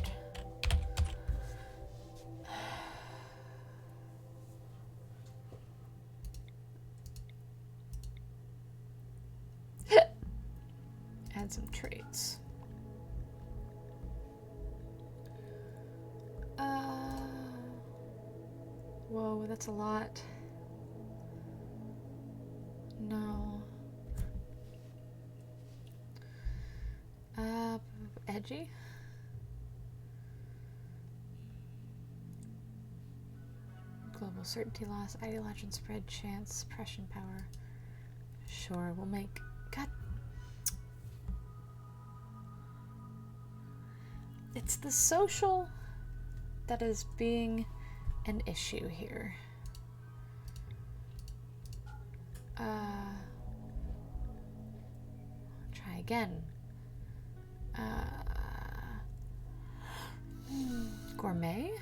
S1: Add some traits. Whoa, that's a lot. No. Edgy? Global certainty loss, ideology and spread chance, suppression power. Sure, we'll make... God. It's the social that is being an issue here. Try again. Gourmet?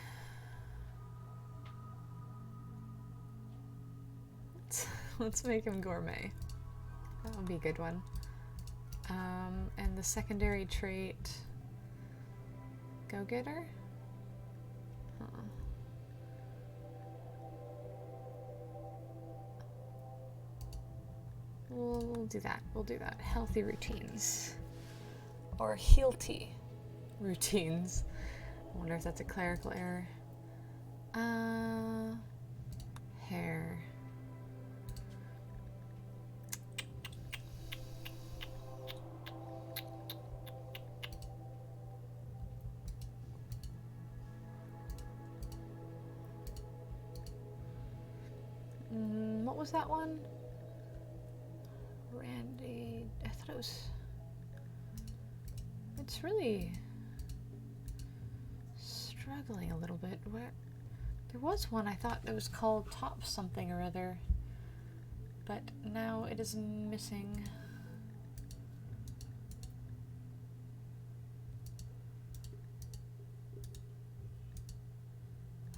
S1: Let's make him gourmet. That would be a good one. And the secondary trait, go-getter? We'll do that. We'll do that. Healthy routines. Or healthy routines. I wonder if that's a clerical error. Hair. What was that one? those. It's really struggling a little bit. Where there was one I thought that was called top something or other, but now it is missing.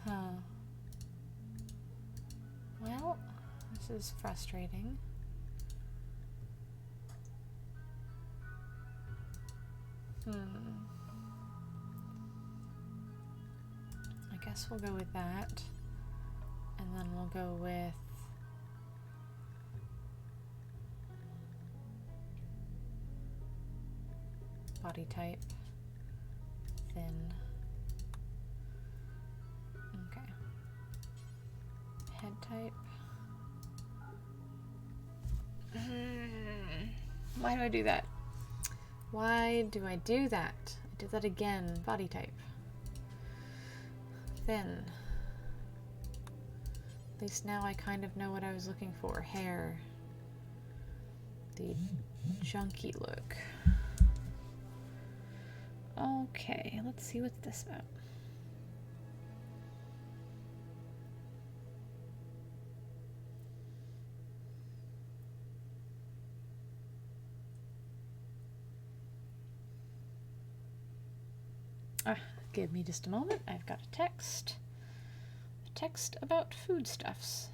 S1: Huh. Well, this is frustrating. I guess we'll go with that. And then we'll go with body type, thin. Okay. Head type. Why do I do that? Why do I do that? I did that again. Body type. Thin. At least now I kind of know what I was looking for. Hair. The junky look. Okay, let's see what's this about. Give me just a moment. I've got a text. A text about foodstuffs.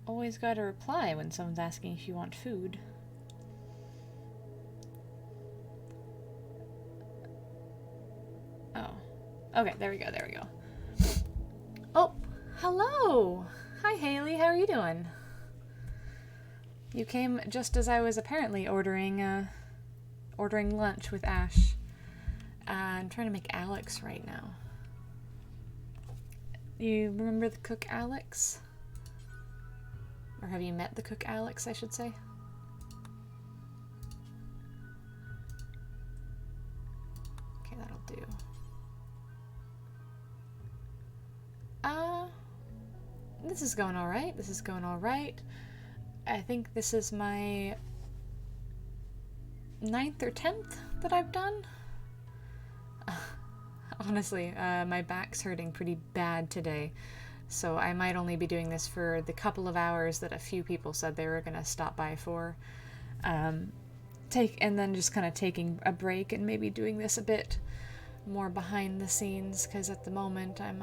S1: Always gotta reply when someone's asking if you want food. Oh. Okay, there we go, there we go. Oh, hello! Hi, Haley, how are you doing? You came just as I was apparently ordering lunch with Ash. I'm trying to make Alex right now. You remember the cook Alex? Or have you met the cook Alex, I should say? Okay, that'll do. This is going alright. This is going alright. I think this is my 9th or 10th that I've done. Honestly, my back's hurting pretty bad today. So I might only be doing this for the couple of hours that a few people said they were going to stop by for. And then just kind of taking a break and maybe doing this a bit more behind the scenes, because at the moment I'm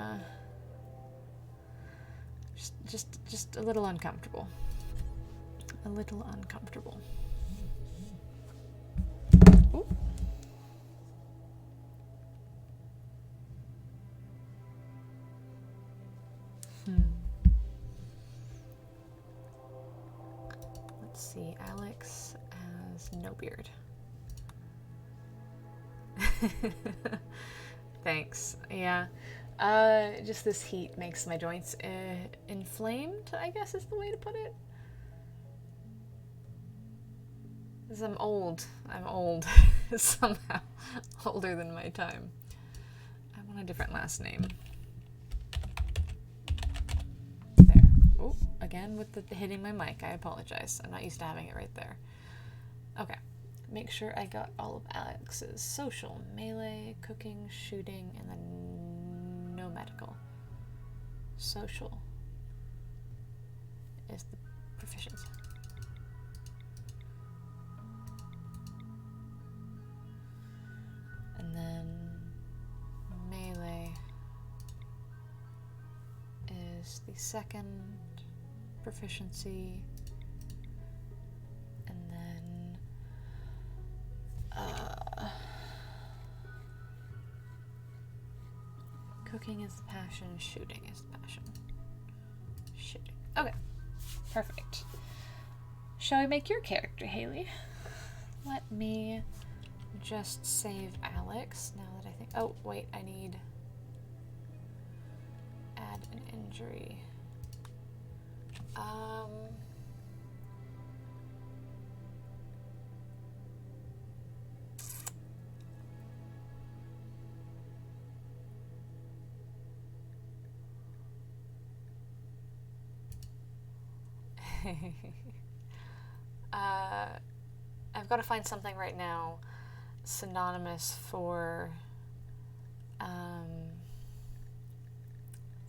S1: just a little uncomfortable. A little uncomfortable. Ooh. Let's see, Alex has no beard. Thanks. Yeah. Just this heat makes my joints inflamed, I guess is the way to put it. Because I'm old. I'm old. Somehow. Older than my time. I want a different last name. There. Oh, again with the hitting my mic. I apologize. I'm not used to having it right there. Okay. Make sure I got all of Alex's: social, melee, cooking, shooting, and then no medical. Social is the proficiency. And then melee is the second proficiency. And then cooking is the passion, shooting is the passion. Shooting. Okay, perfect. Shall we make your character, Haley? Let me just save Alex now that I think. Oh, wait, I need Add an injury. I've got to find something right now synonymous for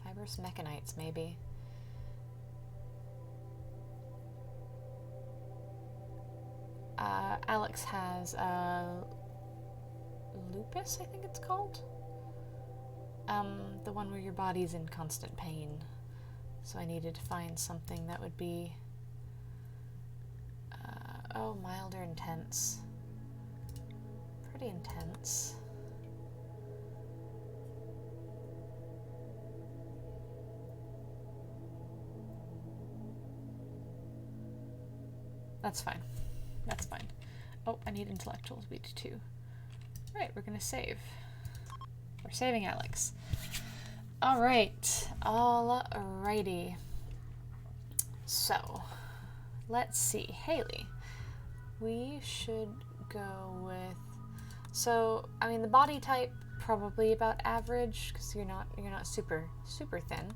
S1: fibrous mechanites, maybe. Alex has lupus, I think it's called. The one where your body's in constant pain. So I needed to find something that would be mild or intense. Pretty intense. That's fine. That's fine. Oh, I need intellectual speed too. Right, we're gonna save. We're saving Alex. Alright. Alrighty. So, let's see. Haley. We should go with... So, I mean, the body type, probably about average, because you're not super thin.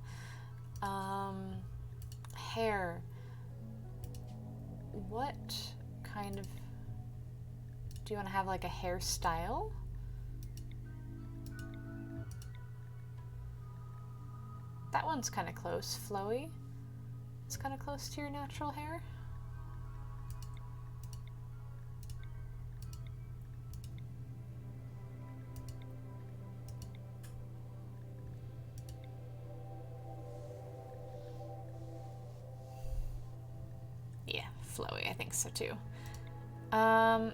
S1: Hair. What kind of... Do you want to have like a hairstyle? That one's kind of close. Flowy. It's kind of close to your natural hair. Yeah, flowy. I think so too.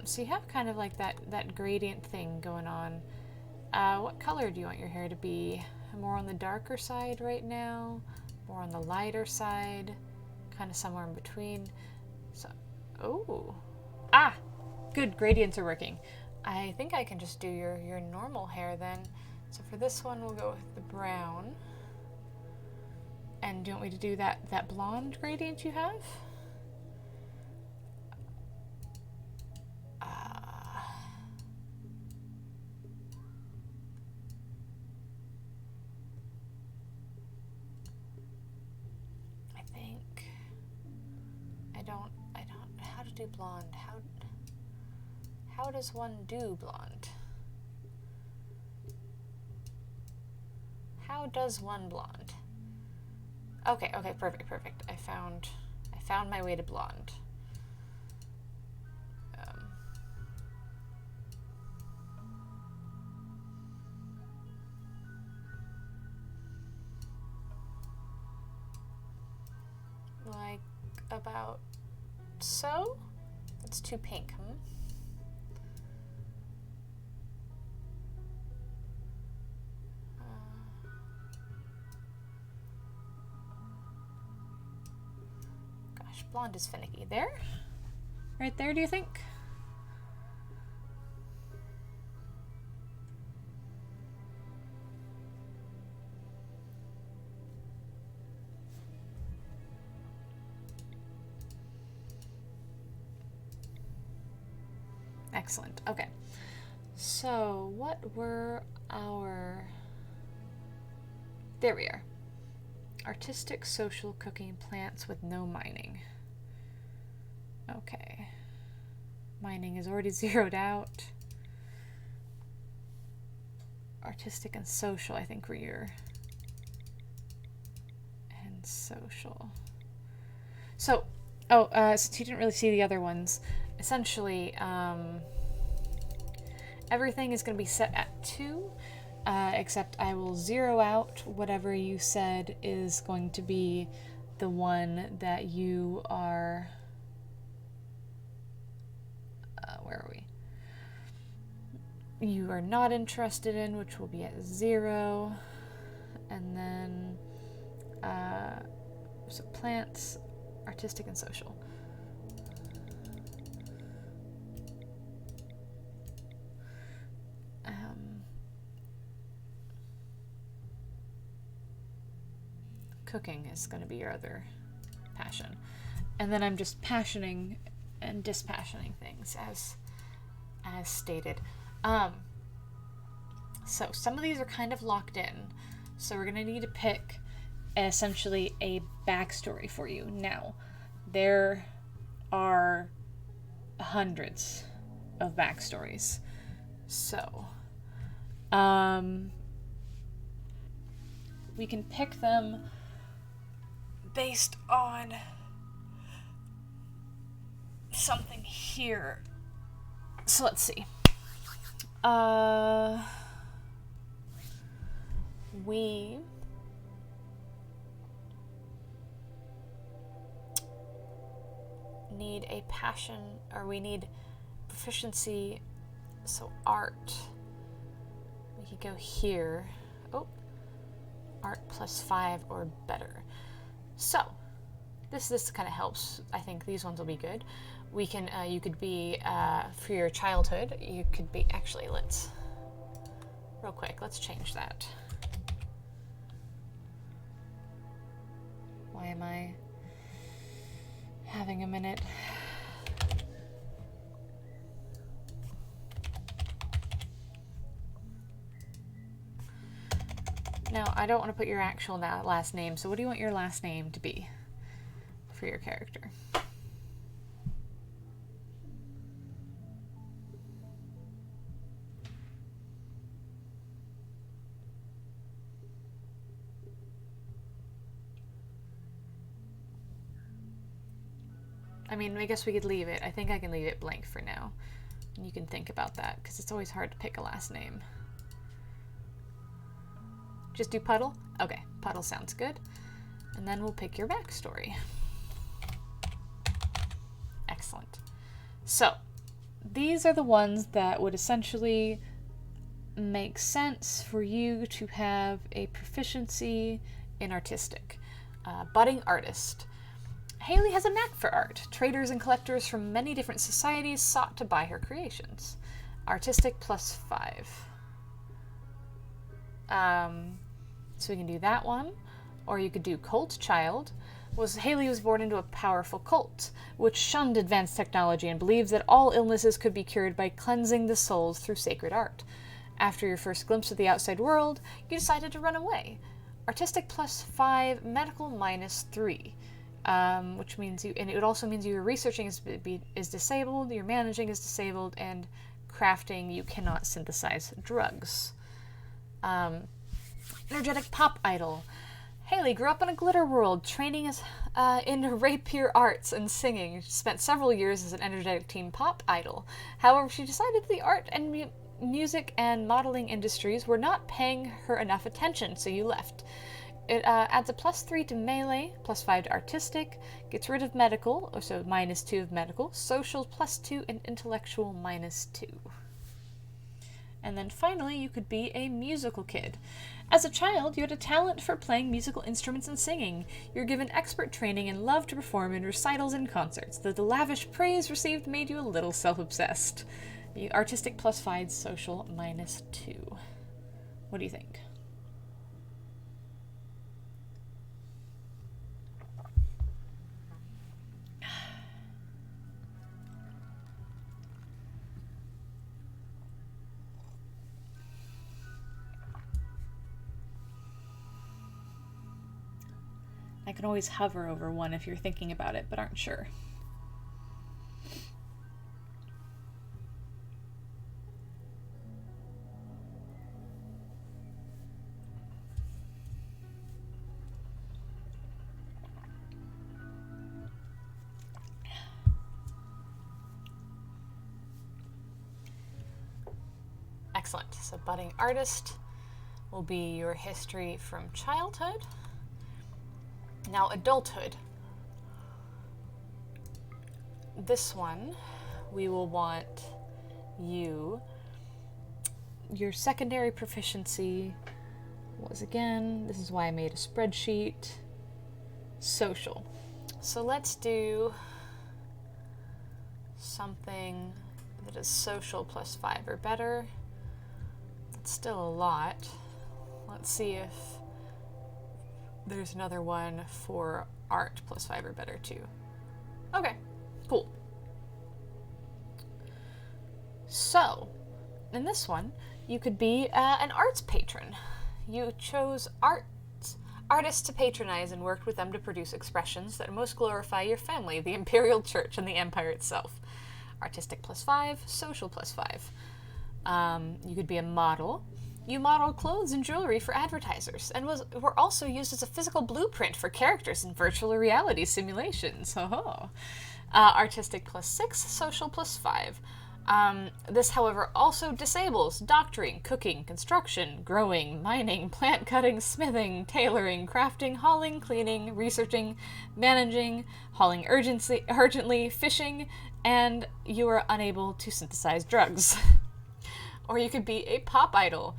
S1: So you have kind of like that gradient thing going on. What color do you want your hair to be? More on the darker side right now? More on the lighter side? Kind of somewhere in between? So, oh. Ah! Good, gradients are working. I think I can just do your normal hair then. So for this one, we'll go with the brown. And do you want me to do that blonde gradient you have? How to do blonde? How does one do blonde? How does one blonde? Okay, perfect. I found my way to blonde. Like about so? That's too pink, huh? Gosh, blonde is finicky. There? Right there, do you think? Excellent. Okay. So, what were our... There we are. Artistic, social, cooking, plants with no mining. Okay. Mining is already zeroed out. Artistic and social, I think, were your... And social. So, since you didn't really see the other ones, essentially, everything is going to be set at 2, except I will zero out whatever you said is going to be the one that you are... where are we? You are not interested in, which will be at 0. And then, so plants, artistic, and social. cooking is going to be your other passion. And then I'm just passioning and dispassioning things as stated. So some of these are kind of locked in. So we're going to need to pick essentially a backstory for you. Now, there are hundreds of backstories. So, we can pick them based on something here. So let's see. We need a passion, or we need proficiency, so art. We could go here. Oh, art +5 or better. So this kind of helps. I think these ones will be good. We can you could be for your childhood, you could be, actually let's real quick, let's change that. Why am I having a minute? Now, I don't want to put your actual last name, so what do you want your last name to be for your character? I mean, I guess we could leave it. I think I can leave it blank for now. And you can think about that, because it's always hard to pick a last name. Just do Puddle? Okay, Puddle sounds good. And then we'll pick your backstory. Excellent. So, these are the ones that would essentially make sense for you to have a proficiency in artistic. Budding artist. Haley has a knack for art. Traders and collectors from many different societies sought to buy her creations. Artistic +5. So we can do that one, or you could do cult child. Haley was born into a powerful cult, which shunned advanced technology and believed that all illnesses could be cured by cleansing the souls through sacred art. After your first glimpse of the outside world, you decided to run away. Artistic +5, medical -3, which means and it also means your researching is disabled, your managing is disabled, and crafting, you cannot synthesize drugs. Energetic pop idol. Haley grew up in a glitter world, training in rapier arts and singing. She spent several years as an energetic teen pop idol. However, she decided the art and music and modeling industries were not paying her enough attention, so you left. It adds a +3 to melee, +5 to artistic, gets rid of medical, so -2 of medical, social +2, and intellectual -2. And then finally, you could be a musical kid. As a child, you had a talent for playing musical instruments and singing. You're given expert training and loved to perform in recitals and concerts. The lavish praise received made you a little self-obsessed. The artistic +5, social -2. What do you think? I can always hover over one if you're thinking about it, but aren't sure. Excellent. So budding artist will be your history from childhood. Now, adulthood. This one, we will want your secondary proficiency was, again, this is why I made a spreadsheet, social. So let's do something that is social +5 or better. It's still a lot. Let's see if there's another one for art +5 or better too. Okay, cool. So, in this one, you could be an arts patron. You chose artists to patronize and worked with them to produce expressions that most glorify your family, the imperial church, and the empire itself. Artistic +5, social +5. You could be a model. You modeled clothes and jewelry for advertisers, and were also used as a physical blueprint for characters in virtual reality simulations. Artistic +6, social +5. This, however, also disables doctoring, cooking, construction, growing, mining, plant cutting, smithing, tailoring, crafting, hauling, cleaning, researching, managing, hauling urgently, fishing, and you are unable to synthesize drugs. Or you could be a pop idol.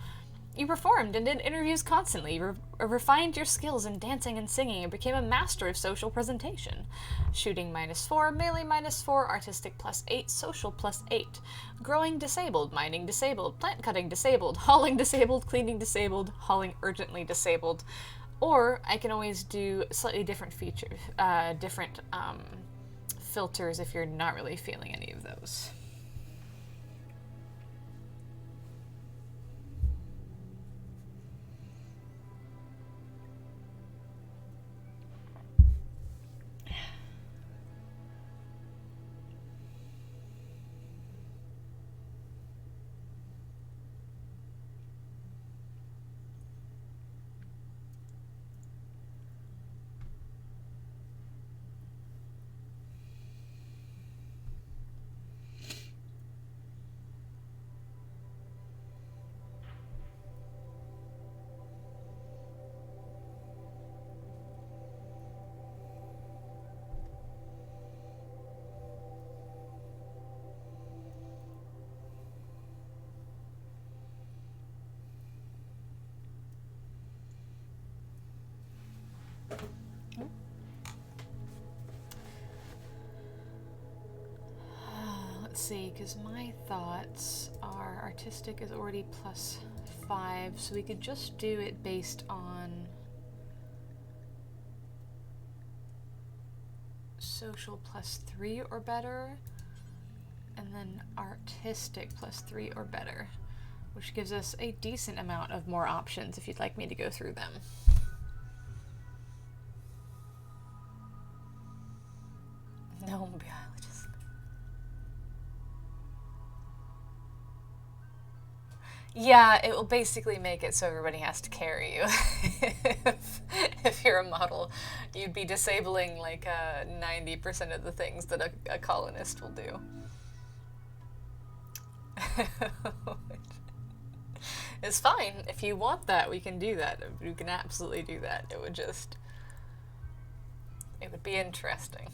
S1: You performed and did interviews constantly, refined your skills in dancing and singing, and became a master of social presentation. Shooting -4, melee -4, artistic +8, social +8. Growing disabled, mining disabled, plant cutting disabled, hauling disabled, cleaning disabled, hauling urgently disabled. Or I can always do slightly different features, different filters if you're not really feeling any of those. Let's see, because my thoughts are artistic is already +5, so we could just do it based on social +3 or better, and then artistic +3 or better, which gives us a decent amount of more options if you'd like me to go through them. No, biologist. Yeah, it will basically make it so everybody has to carry you. if you're a model, you'd be disabling like 90% of the things that a colonist will do. It's fine. If you want that, we can do that. We can absolutely do that. It would be interesting.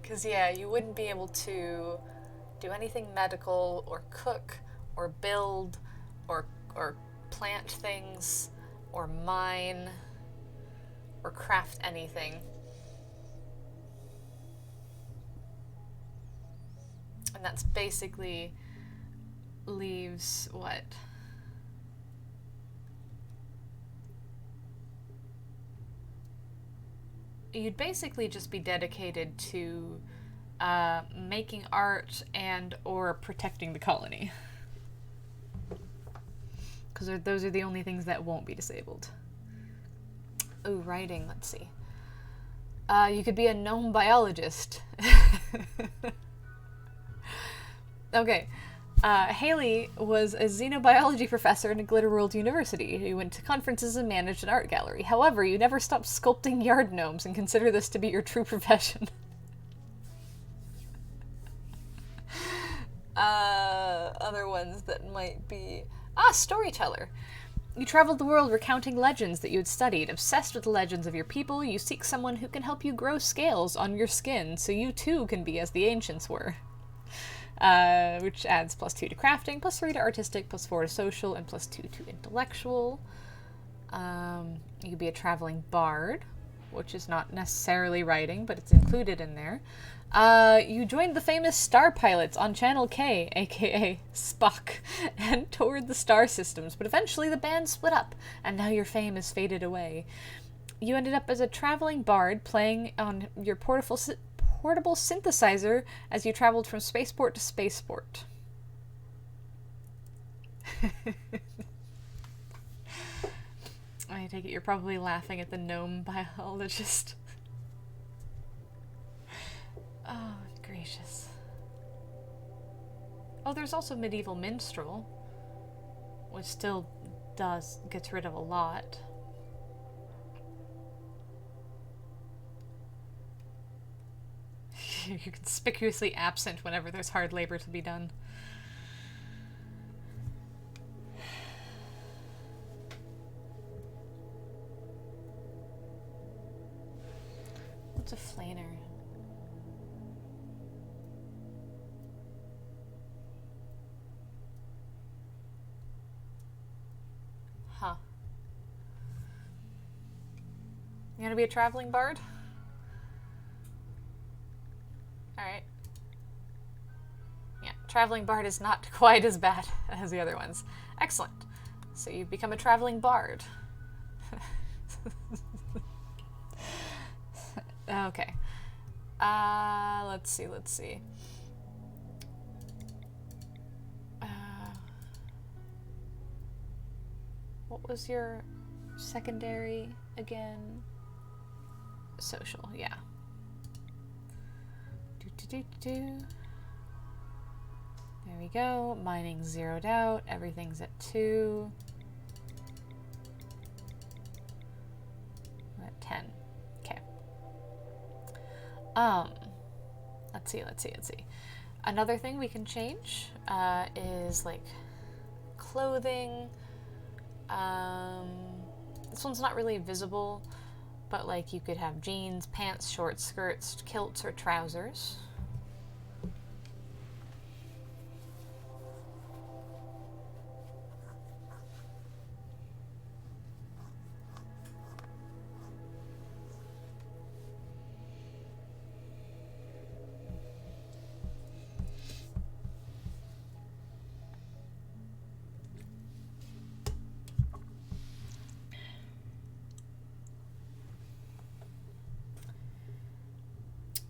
S1: Because, yeah, you wouldn't be able to do anything medical or cook or build or plant things or mine or craft anything. And that's basically leaves what? You'd basically just be dedicated to making art and or protecting the colony. Because those are the only things that won't be disabled. Oh, writing, let's see. You could be a gnome biologist. Okay. Haley was a xenobiology professor in Glitterworld University. He went to conferences and managed an art gallery. However, you never stopped sculpting yard gnomes and consider this to be your true profession. Other ones that might be... storyteller. You traveled the world recounting legends that you had studied. Obsessed with the legends of your people, you seek someone who can help you grow scales on your skin so you too can be as the ancients were. Which adds +2 to crafting, +3 to artistic, +4 to social, and +2 to intellectual. You could be a traveling bard, which is not necessarily writing, but it's included in there. You joined the famous star pilots on Channel K, aka Spock, and toured the star systems, but eventually the band split up, and now your fame has faded away. You ended up as a traveling bard playing on your portable synthesizer as you traveled from spaceport to spaceport. I take it you're probably laughing at the gnome biologist. Oh, gracious. Oh, there's also medieval minstrel, which still gets rid of a lot. You're conspicuously absent whenever there's hard labor to be done. What's a flaner? Huh. You gonna be a traveling bard? Alright. Yeah, traveling bard is not quite as bad as the other ones. Excellent. So you've become a traveling bard. Okay. Let's see. What was your secondary again? Social, yeah. There we go. Mining zeroed out. Everything's at 2. We're at 10. Okay. Let's see. Another thing we can change is like clothing. This one's not really visible, but like you could have jeans, pants, shorts, skirts, kilts, or trousers.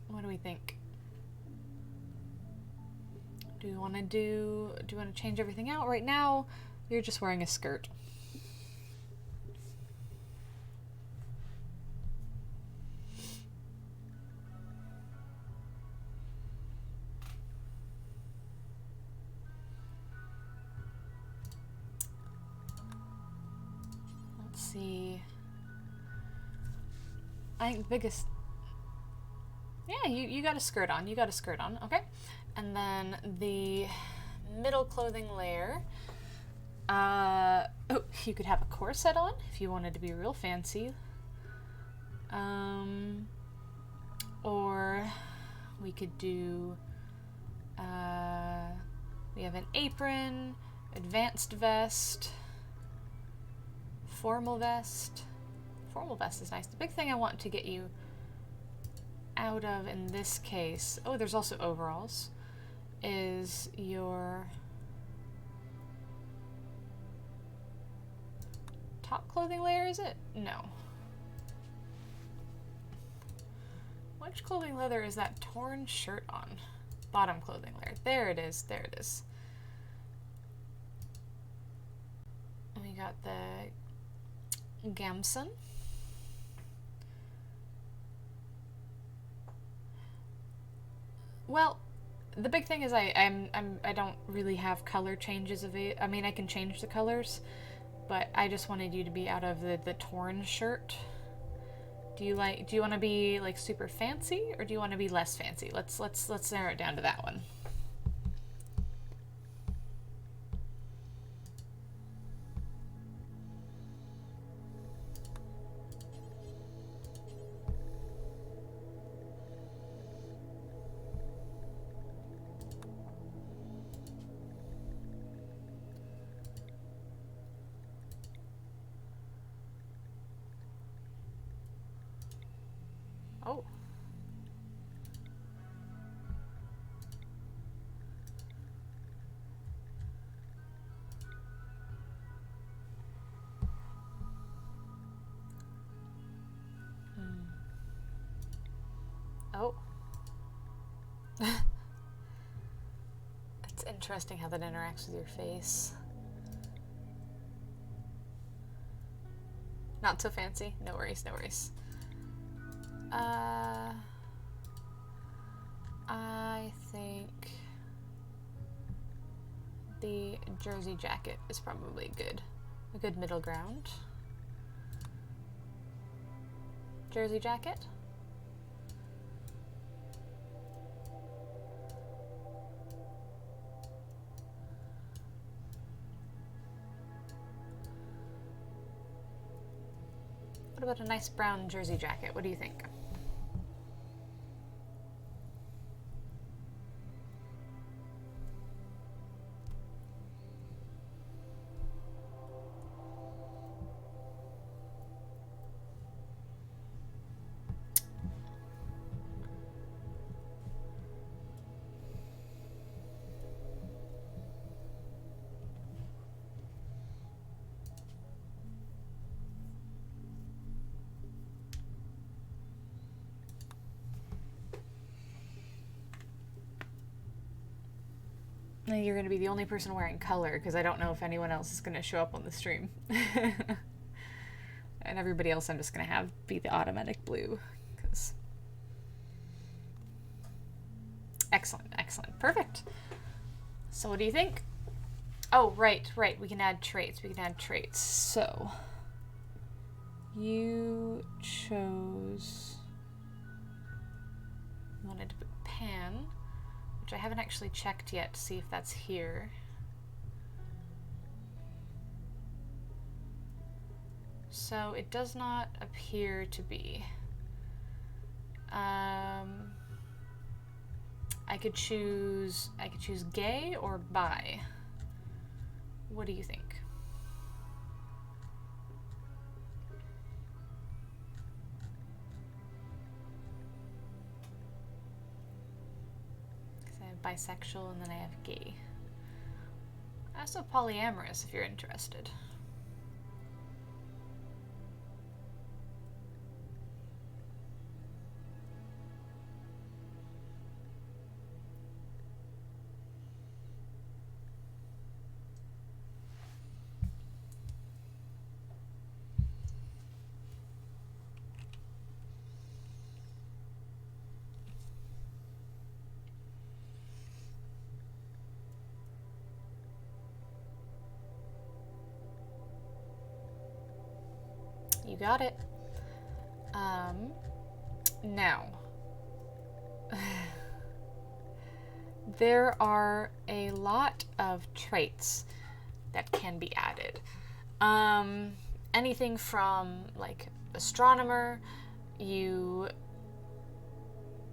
S1: What do we think? Do you want to change everything out? Right now, you're just wearing a skirt. Let's see. I think the biggest... Yeah, you got a skirt on. You got a skirt on. Okay. And then the middle clothing layer. Oh, you could have a corset on if you wanted to be real fancy. Or we could do... we have an apron, advanced vest, formal vest. Formal vest is nice. The big thing I want to get you out of in this case, oh, there's also overalls, is your top clothing layer, is it? No. Which clothing layer is that torn shirt on? Bottom clothing layer. There it is. There it is. And we got the gamson. Well, the big thing is I don't really have color changes of it. I mean, I can change the colors, but I just wanted you to be out of the torn shirt. Do you want to be like super fancy, or do you want to be less fancy? Let's narrow it down to that one. Oh. Oh. It's interesting how that interacts with your face. Not so fancy? No worries, no worries. I think the jersey jacket is probably a good middle ground. Jersey jacket? What about a nice brown jersey jacket? What do you think? You're going to be the only person wearing color because I don't know if anyone else is going to show up on the stream. And everybody else I'm just going to have be the automatic blue. Excellent, excellent. Perfect. So what do you think? Oh, right. We can add traits. So you chose... You wanted to put pan, which I haven't actually checked yet to see if that's here. So it does not appear to be. I could choose gay or bi. What do you think? I have bisexual and then I have gay. Also polyamorous if you're interested. You got it. Now, there are a lot of traits that can be added. Anything from like astronomer, you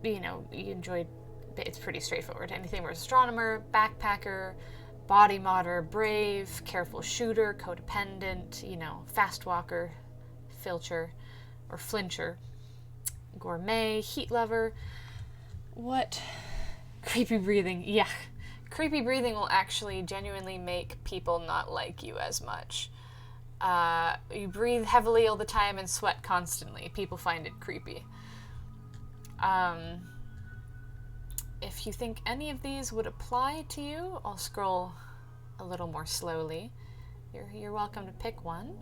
S1: enjoyed, it's pretty straightforward. Anything from astronomer, backpacker, body modder, brave, careful shooter, codependent, fast walker, filcher or flincher, gourmet, heat lover. What? Creepy breathing. Yeah. Creepy breathing will actually genuinely make people not like you as much. You breathe heavily all the time and sweat constantly. People find it creepy. If you think any of these would apply to you, I'll scroll a little more slowly. You're welcome to pick one.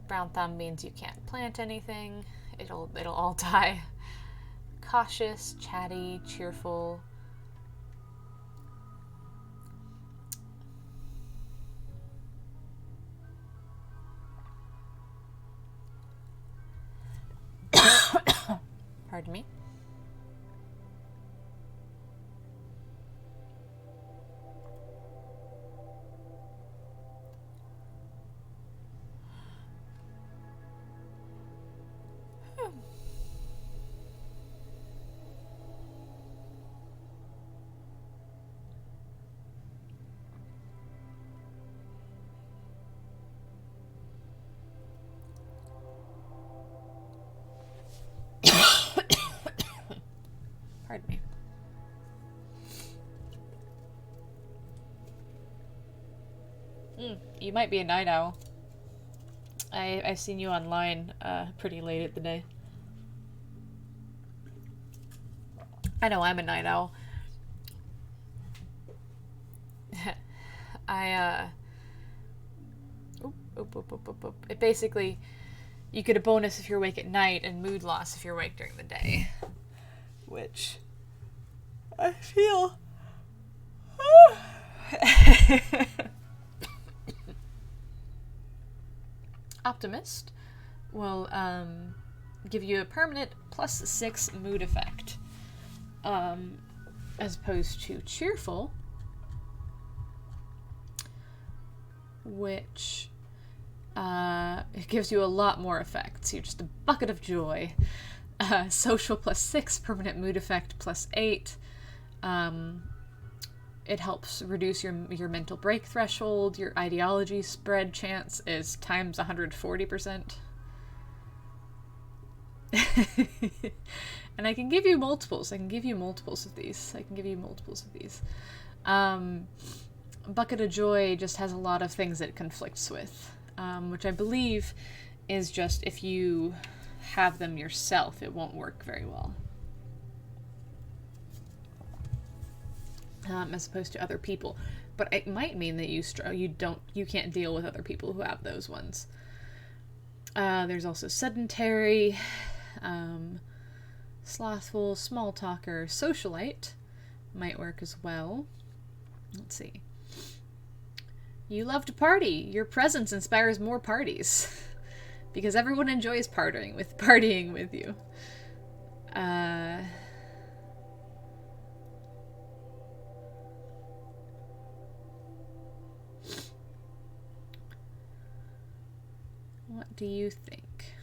S1: Brown thumb means you can't plant anything. It'll all die. Cautious, chatty, cheerful. Pardon me. You might be a night owl. I've seen you online pretty late at the day. I know I'm a night owl. It basically, you get a bonus if you're awake at night and mood loss if you're awake during the day. Which I feel Optimist will give you a permanent +6 mood effect, as opposed to Cheerful, which it gives you a lot more effects. You're just a bucket of joy. Social +6, permanent mood effect +8. It helps reduce your mental break threshold. Your ideology spread chance is times 140%. And I can give you multiples. I can give you multiples of these. Bucket of Joy just has a lot of things that it conflicts with, which I believe is just if you have them yourself, it won't work very well. As opposed to other people, but it might mean that you can't deal with other people who have those ones. There's also sedentary, slothful, small talker, socialite might work as well. Let's see. You love to party. Your presence inspires more parties because everyone enjoys partying with you. What do you think?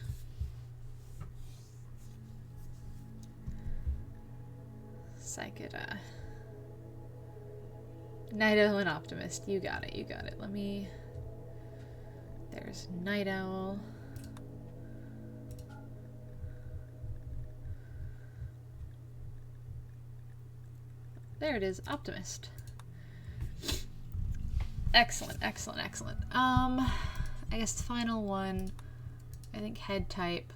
S1: Psychic, Night Owl and Optimist. You got it. There's Night Owl. There it is, Optimist. Excellent. I guess the final one, I think head type.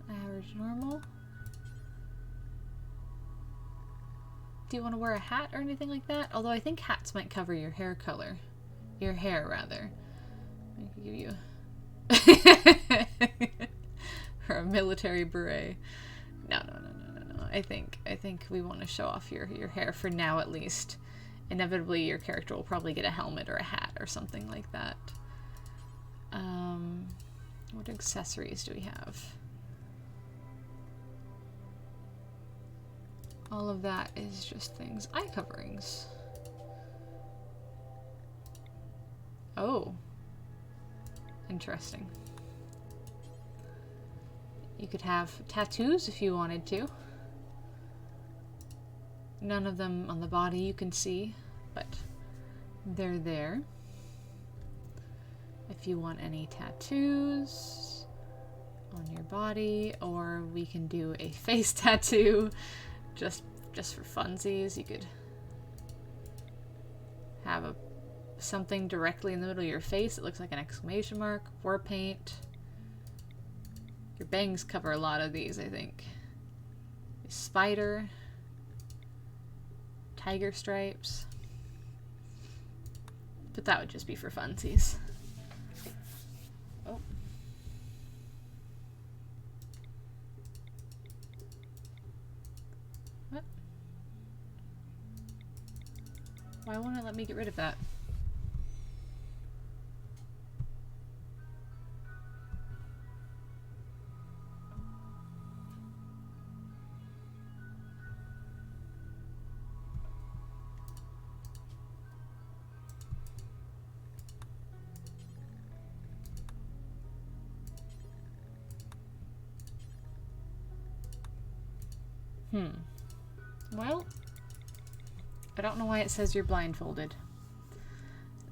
S1: Average, normal. Do you want to wear a hat or anything like that? Although I think hats might cover your hair color. Your hair, rather. I could give you or a military beret. No. I think we want to show off your hair for now, at least. Inevitably, your character will probably get a helmet or a hat or something like that. What accessories do we have? All of that is just things. Eye coverings. Oh. Interesting. You could have tattoos if you wanted to. None of them on the body you can see, but they're there. If you want any tattoos on your body, or we can do a face tattoo just for funsies. You could have something directly in the middle of your face. It looks like an exclamation mark, war paint. Your bangs cover a lot of these, I think. A spider. Tiger stripes. But that would just be for funsies. Oh. What? Why won't it let me get rid of that? Well, I don't know why it says you're blindfolded.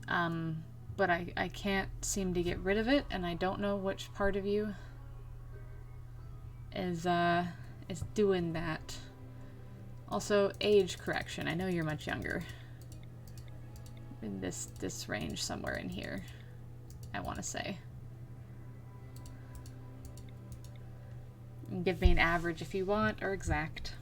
S1: But I can't seem to get rid of it, and I don't know which part of you is doing that. Also, age correction. I know you're much younger. In this range somewhere in here, I want to say. Give me an average if you want, or exact.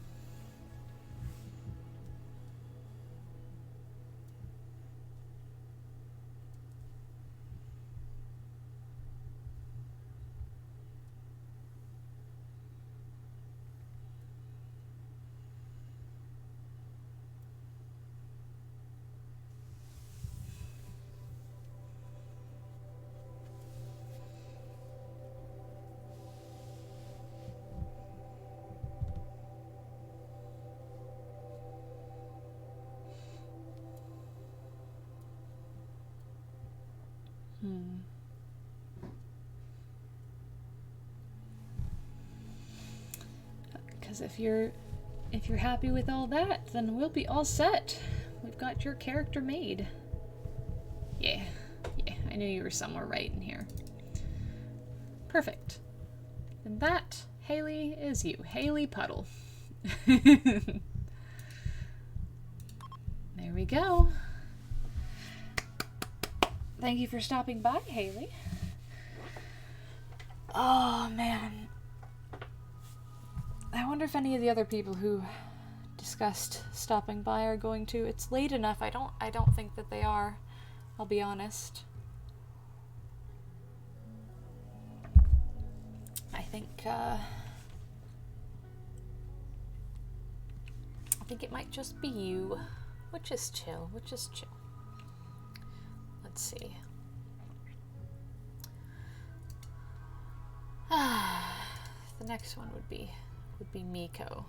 S1: Because if you're happy with all that, then we'll be all set. We've got your character made. Yeah, I knew you were somewhere right in here. Perfect. And that, Haley, is you. Haley Puddle. There we go. Thank you for stopping by, Haley. Oh, man. I wonder if any of the other people who discussed stopping by are going to. It's late enough. I don't think that they are. I'll be honest. I think it might just be you, which is chill. Let's see. The next one would be Miko.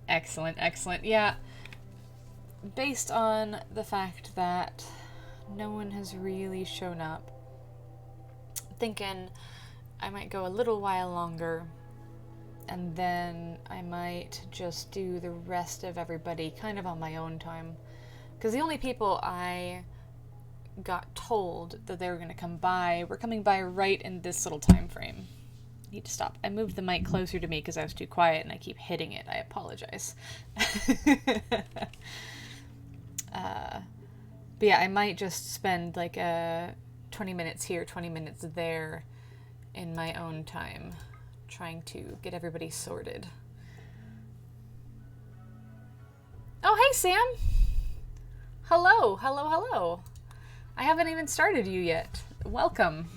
S1: Excellent. Yeah. Based on the fact that no one has really shown up, thinking I might go a little while longer, and then I might just do the rest of everybody kind of on my own time. Because the only people I got told that they were going to come by were coming by right in this little time frame. Need to stop. I moved the mic closer to me because I was too quiet and I keep hitting it. I apologize. But yeah, I might just spend like 20 minutes here, 20 minutes there in my own time, trying to get everybody sorted. Oh, hey, Sam. Hello. I haven't even started you yet. Welcome.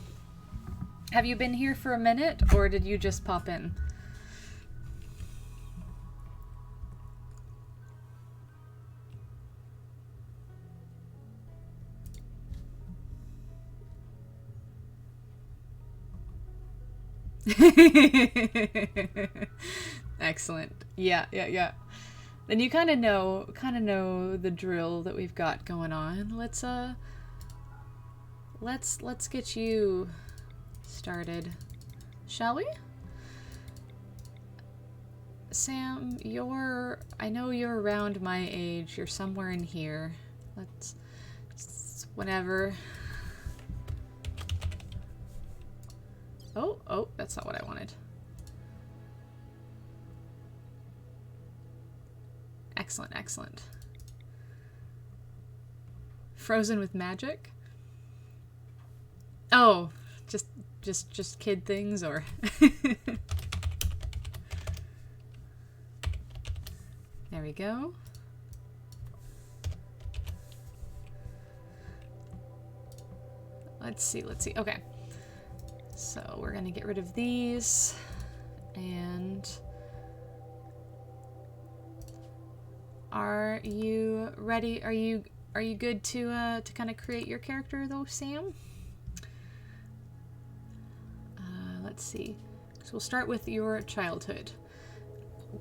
S1: Have you been here for a minute, or did you just pop in? Excellent. Yeah. Then you kind of know the drill that we've got going on. Let's get you started, shall we? Sam, I know you're around my age. You're somewhere in here. Whenever. Oh, that's not what I wanted. Excellent. Frozen with magic? Oh, just kid things, or there we go. Let's see. Okay. So we're gonna get rid of these, and are you ready? Are you good to kind of create your character though, Sam? Let's see. So we'll start with your childhood.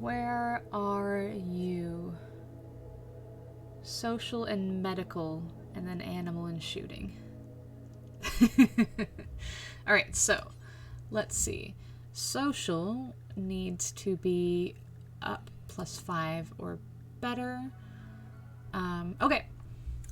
S1: Where are you? Social and medical, and then animal and shooting. Alright, so let's see. Social needs to be up +5 or better. Okay,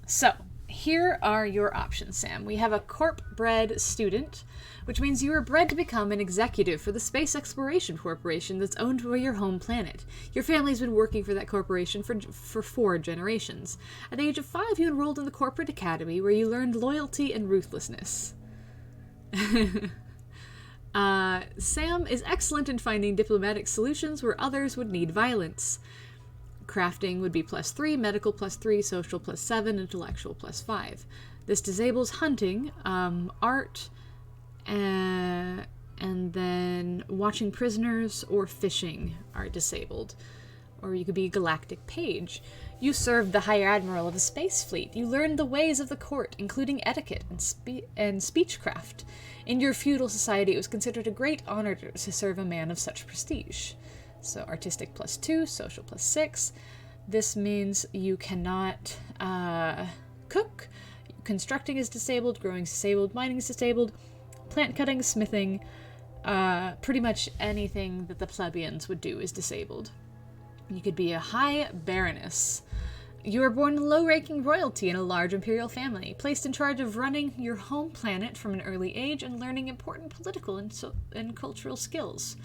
S1: so here are your options, Sam. We have a corp-bred student, which means you were bred to become an executive for the Space Exploration Corporation that's owned by your home planet. Your family's been working for that corporation for 4 generations. At the age of 5, you enrolled in the corporate academy where you learned loyalty and ruthlessness. Sam is excellent in finding diplomatic solutions where others would need violence. Crafting would be +3, medical +3, social +7, intellectual +5. This disables hunting, art, and then watching prisoners or fishing are disabled. Or you could be a galactic page. You served the Higher Admiral of the Space Fleet. You learned the ways of the court, including etiquette and speechcraft. In your feudal society, it was considered a great honor to serve a man of such prestige. So artistic +2, social +6. This means you cannot cook. Constructing is disabled, growing is disabled, mining is disabled, plant cutting, smithing, pretty much anything that the plebeians would do is disabled. You could be a high baroness. You were born in low-ranking royalty in a large imperial family, placed in charge of running your home planet from an early age and learning important political and cultural skills.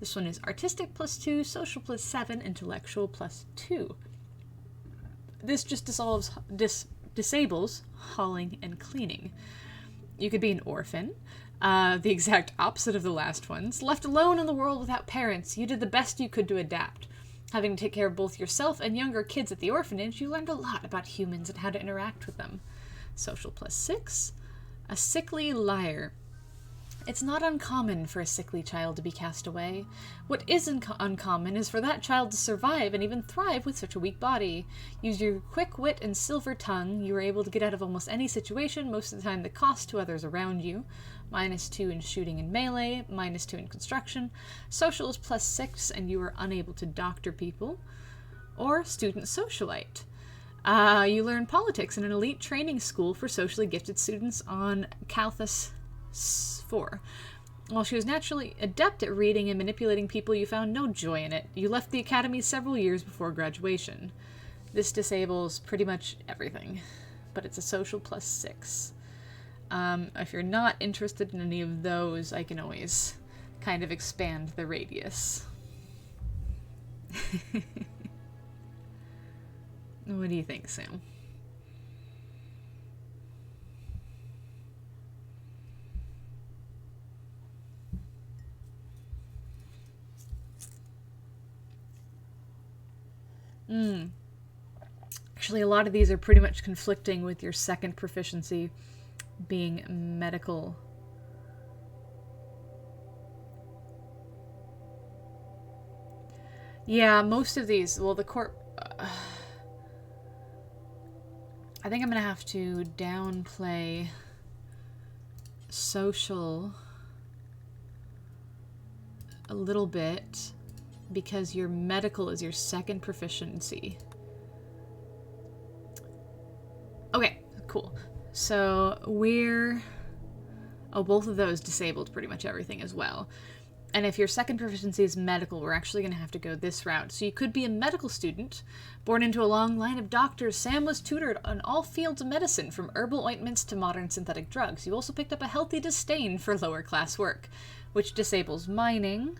S1: This one is artistic +2, social +7, intellectual +2. This just disables hauling and cleaning. You could be an orphan, the exact opposite of the last ones. Left alone in the world without parents, you did the best you could to adapt. Having to take care of both yourself and younger kids at the orphanage, you learned a lot about humans and how to interact with them. Social +6. A sickly liar. It's not uncommon for a sickly child to be cast away. What is uncommon is for that child to survive and even thrive with such a weak body. Use your quick wit and silver tongue. You were able to get out of almost any situation, most of the time the cost to others around you. -2 in shooting and melee, -2 in construction. Social is +6, and you were unable to doctor people. Or student socialite. You learn politics in an elite training school for socially gifted students on Calthus 4. While she was naturally adept at reading and manipulating people, you found no joy in it. You left the academy several years before graduation. This disables pretty much everything, but it's a social +6. If you're not interested in any of those, I can always kind of expand the radius. What do you think, Sam? Actually, a lot of these are pretty much conflicting with your second proficiency being medical. Yeah, most of these, well, the corp... I think I'm going to have to downplay social a little bit because your medical is your second proficiency. Okay, cool. So we're... Oh, both of those disabled pretty much everything as well. And if your second proficiency is medical, we're actually going to have to go this route. So you could be a medical student, born into a long line of doctors. Sam was tutored on all fields of medicine, from herbal ointments to modern synthetic drugs. You also picked up a healthy disdain for lower class work, which disables mining.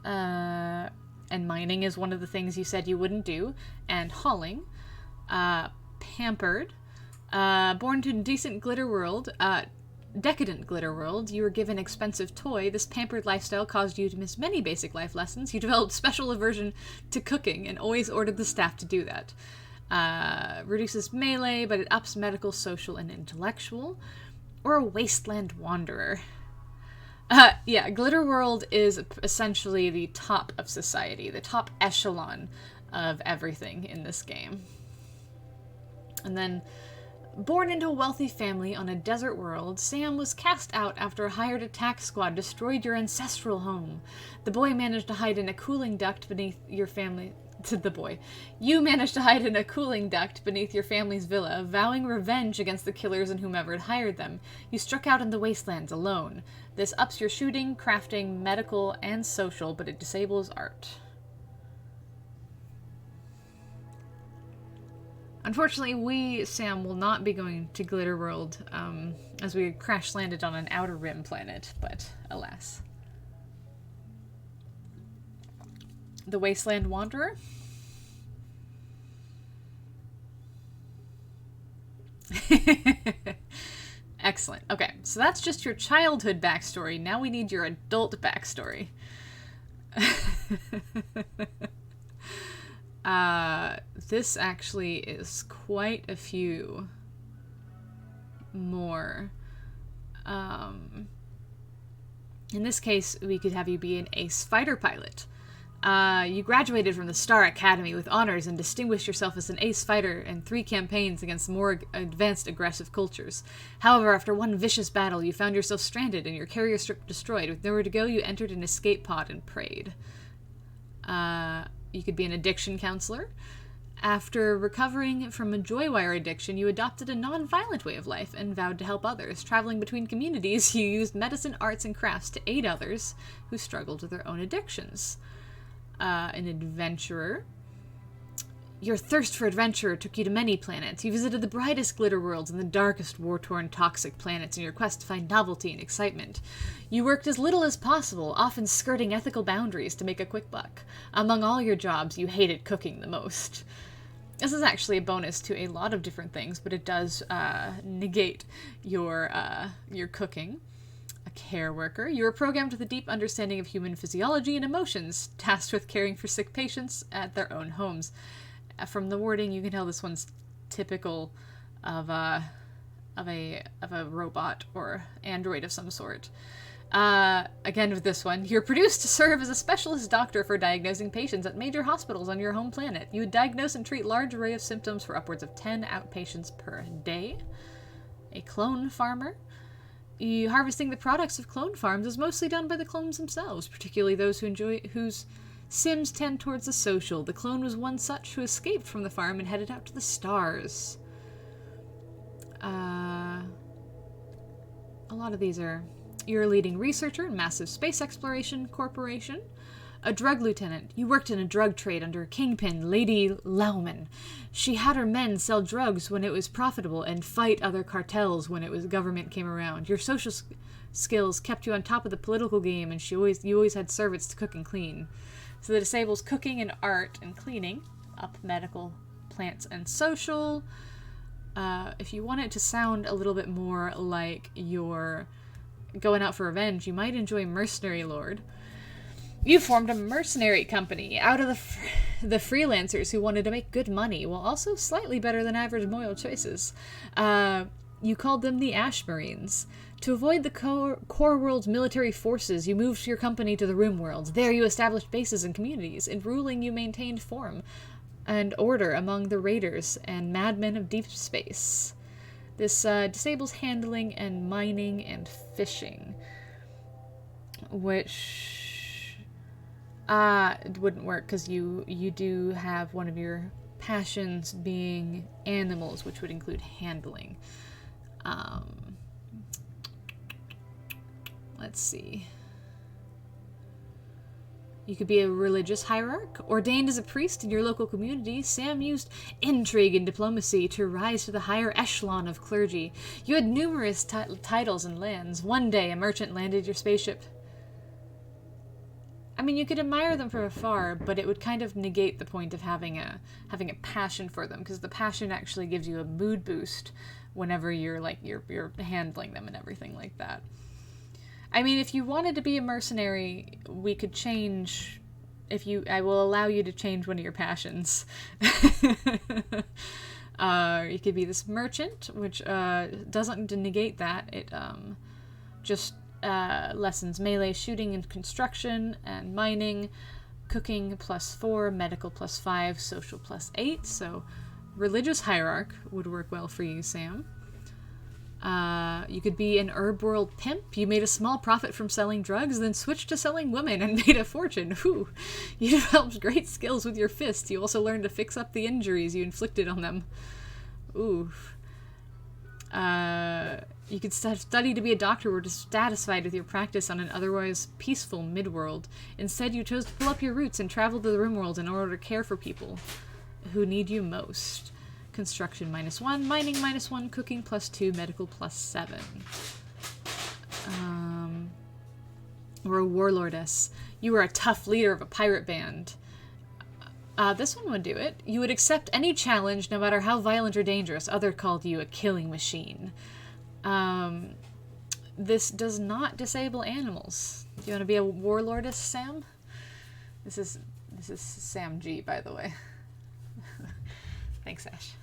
S1: And mining is one of the things you said you wouldn't do. And hauling. Pampered. Born to a decent glitter world. Decadent glitter world. You were given expensive toy. This pampered lifestyle caused you to miss many basic life lessons. You developed special aversion to cooking and always ordered the staff to do that. Reduces melee, but it ups medical, social, and intellectual. Or a wasteland wanderer. Yeah, glitter world is essentially the top of society, the top echelon of everything in this game. And then, born into a wealthy family on a desert world, Sam was cast out after a hired attack squad destroyed your ancestral home. The boy managed to hide in a cooling duct beneath your family said the boy. You managed to hide in a cooling duct beneath your family's villa, vowing revenge against the killers and whomever had hired them. You struck out in the wastelands alone. This ups your shooting, crafting, medical, and social, but it disables art. Unfortunately, we, Sam, will not be going to Glitter World, as we crash-landed on an outer rim planet, but alas. The Wasteland Wanderer? Excellent. Okay, so that's just your childhood backstory. Now we need your adult backstory. This actually is quite a few more. In this case, we could have you be an ace fighter pilot. You graduated from the Star Academy with honors and distinguished yourself as an ace fighter in 3 campaigns against more advanced aggressive cultures. However, after one vicious battle, you found yourself stranded and your carrier strip destroyed. With nowhere to go, you entered an escape pod and prayed. You could be an addiction counselor. After recovering from a joywire addiction, you adopted a non-violent way of life and vowed to help others. Traveling between communities, you used medicine, arts, and crafts to aid others who struggled with their own addictions. An adventurer. Your thirst for adventure took you to many planets. You visited the brightest glitter worlds and the darkest war-torn toxic planets in your quest to find novelty and excitement. You worked as little as possible, often skirting ethical boundaries to make a quick buck. Among all your jobs, you hated cooking the most. This is actually a bonus to a lot of different things, but it does negate your cooking. A care worker. You were programmed with a deep understanding of human physiology and emotions, tasked with caring for sick patients at their own homes. From the wording, you can tell this one's typical of a robot or android of some sort. Again with this one, you're produced to serve as a specialist doctor for diagnosing patients at major hospitals on your home planet. You would diagnose and treat large array of symptoms for upwards of 10 outpatients per day. A clone farmer. Harvesting the products of clone farms is mostly done by the clones themselves, particularly those whose sims tend towards the social. The clone was one such who escaped from the farm and headed out to the stars. A lot of these are... You're a leading researcher in massive space exploration corporation. A drug lieutenant. You worked in a drug trade under a kingpin, Lady Lauman. She had her men sell drugs when it was profitable and fight other cartels when government came around. Your social skills kept you on top of the political game, and you always had servants to cook and clean. So that disables cooking and art and cleaning. Up medical, plants, and social. If you want it to sound a little bit more like you're going out for revenge, you might enjoy Mercenary Lord. You formed a mercenary company out of the freelancers who wanted to make good money, while also slightly better than average moral choices. You called them the Ash Marines. To avoid the core world's military forces, you moved your company to the RIMWORLD. There you established bases and communities. In ruling, you maintained form and order among the raiders and madmen of deep space. This disables handling and mining and fishing, which... it wouldn't work because you do have one of your passions being animals, which would include handling. Let's see. You could be a religious hierarch. Ordained as a priest in your local community, Sam used intrigue and diplomacy to rise to the higher echelon of clergy. You had numerous titles and lands. One day, a merchant landed your spaceship. I mean, you could admire them from afar, but it would kind of negate the point of having a passion for them, because the passion actually gives you a mood boost whenever you're handling them and everything like that. I mean, if you wanted to be a mercenary, we could change. I will allow you to change one of your passions. You could be this merchant, which doesn't negate that. It just lessons melee, shooting, and construction, and mining, cooking +4, medical +5, social +8. So religious hierarch would work well for you, Sam. You could be an herb world pimp. You made a small profit from selling drugs, then switched to selling women and made a fortune. Whew. You developed great skills with your fists. You also learned to fix up the injuries you inflicted on them. Oof. You could study to be a doctor, were dissatisfied with your practice on an otherwise peaceful midworld. Instead, you chose to pull up your roots and travel to the RIMWORLD in order to care for people who need you most. Construction -1, mining -1, cooking +2, medical +7. We're a warlordess. You were a tough leader of a pirate band. This one would do it. You would accept any challenge, no matter how violent or dangerous. Others called you a killing machine. This does not disable animals. Do you want to be a warlordess, Sam? This is Sam G, by the way. Thanks, Ash.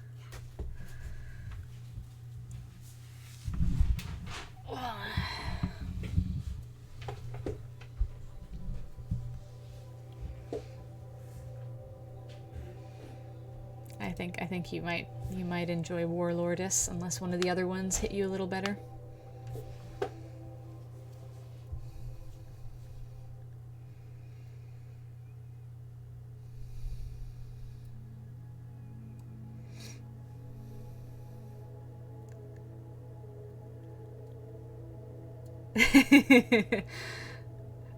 S1: I think you might enjoy Warlordess, unless one of the other ones hit you a little better.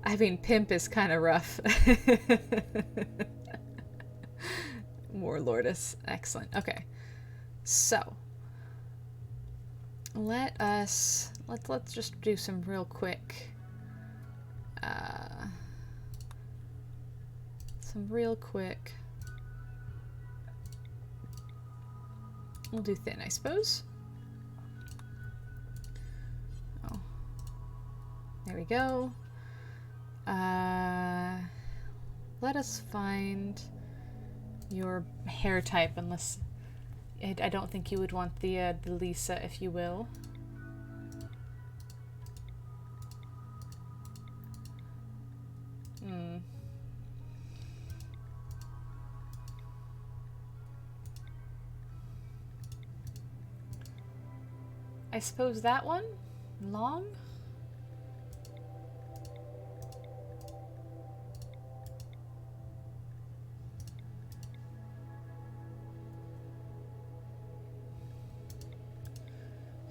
S1: I mean, pimp is kind of rough. Warlordess. Excellent. Okay. So, let's just do some real quick we'll do thin, I suppose. Oh. There we go. Let us find your hair type, unless I don't think you would want the Lisa, if you will. I suppose that one? Long?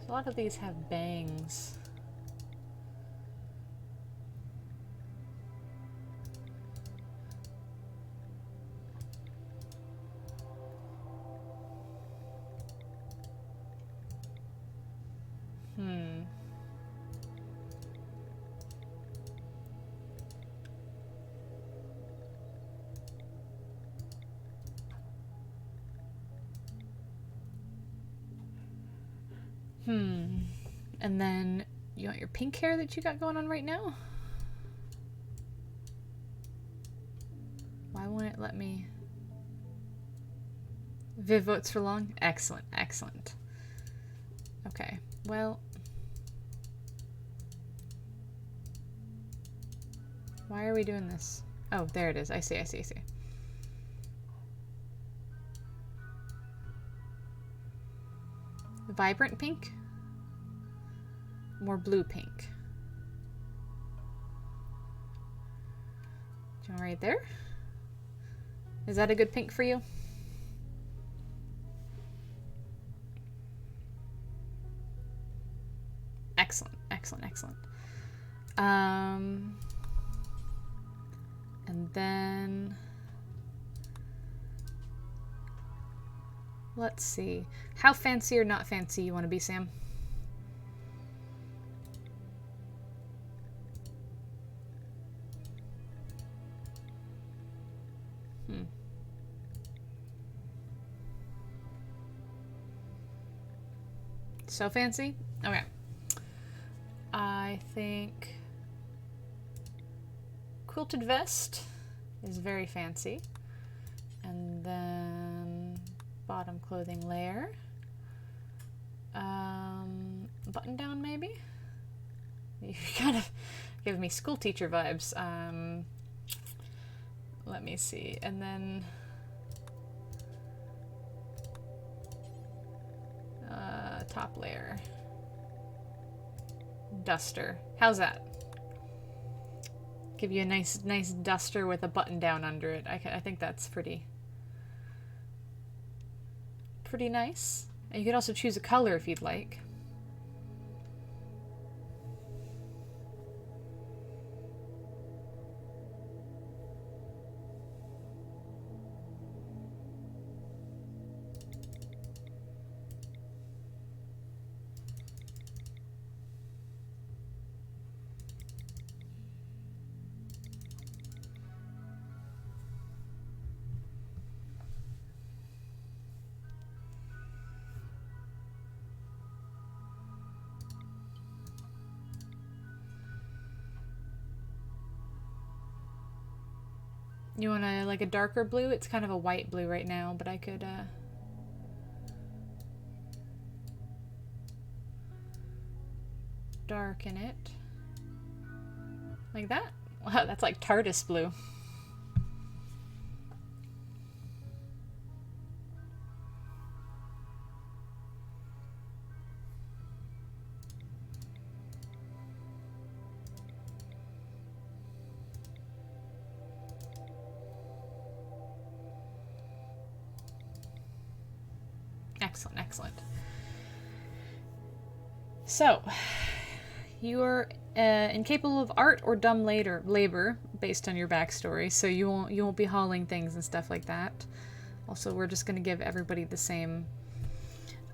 S1: A lot of these have bangs. And then, you want your pink hair that you got going on right now? Why won't it let me? Viv votes for long? Excellent, excellent. Okay, well. Why are we doing this? Oh, there it is. I see. Vibrant pink? More blue pink. Do you want right there? Is that a good pink for you? Excellent, excellent, excellent. And then let's see. How fancy or not fancy you want to be, Sam? So fancy? Okay. I think quilted vest is very fancy. And then bottom clothing layer. Button down maybe? You kind of give me school teacher vibes. Let me see. And then top layer. duster. How's that? Give you a nice duster with a button down under it. I think that's pretty nice. And you could also choose a color if you'd like. You want like a darker blue? It's kind of a white blue right now, but I could darken it. Like that? Wow, that's like TARDIS blue. Excellent, excellent. So, you are incapable of art or dumb labor based on your backstory, so you won't be hauling things and stuff like that. Also, we're just going to give everybody the same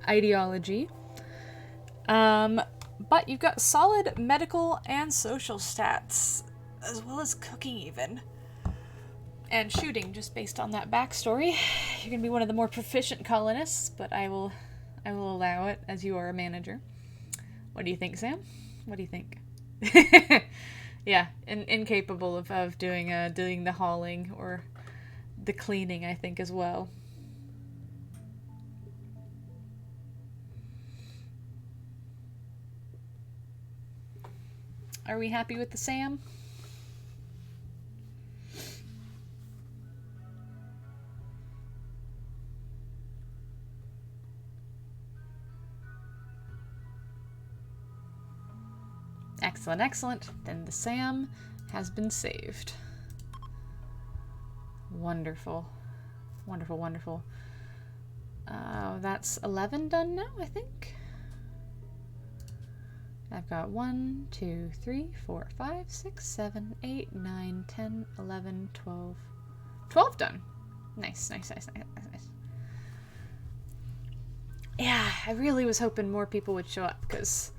S1: ideology. But you've got solid medical and social stats, as well as cooking even. And shooting, just based on that backstory. You're going to be one of the more proficient colonists, but I will allow it, as you are a manager. What do you think, Sam? What do you think? Yeah, incapable of doing the hauling or the cleaning, I think, as well. Are we happy with the Sam? Excellent, excellent. Then the Sam has been saved. Wonderful. Wonderful, wonderful. That's 11 done now, I think. I've got 1, 2, 3, 4, 5, 6, 7, 8, 9, 10, 11, 12. 12 done. Nice, nice, nice, nice, nice. Yeah, I really was hoping more people would show up, because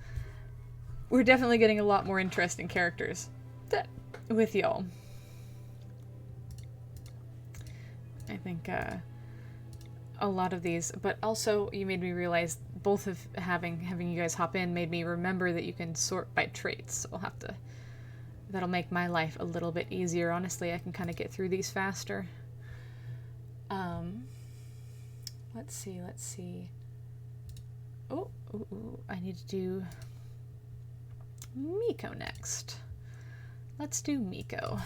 S1: we're definitely getting a lot more interesting characters with y'all. I think a lot of these, but also you made me realize both of having you guys hop in made me remember that you can sort by traits. So that'll make my life a little bit easier. Honestly, I can kind of get through these faster. Let's see. Oh, I need to do Miko next. Let's do Miko.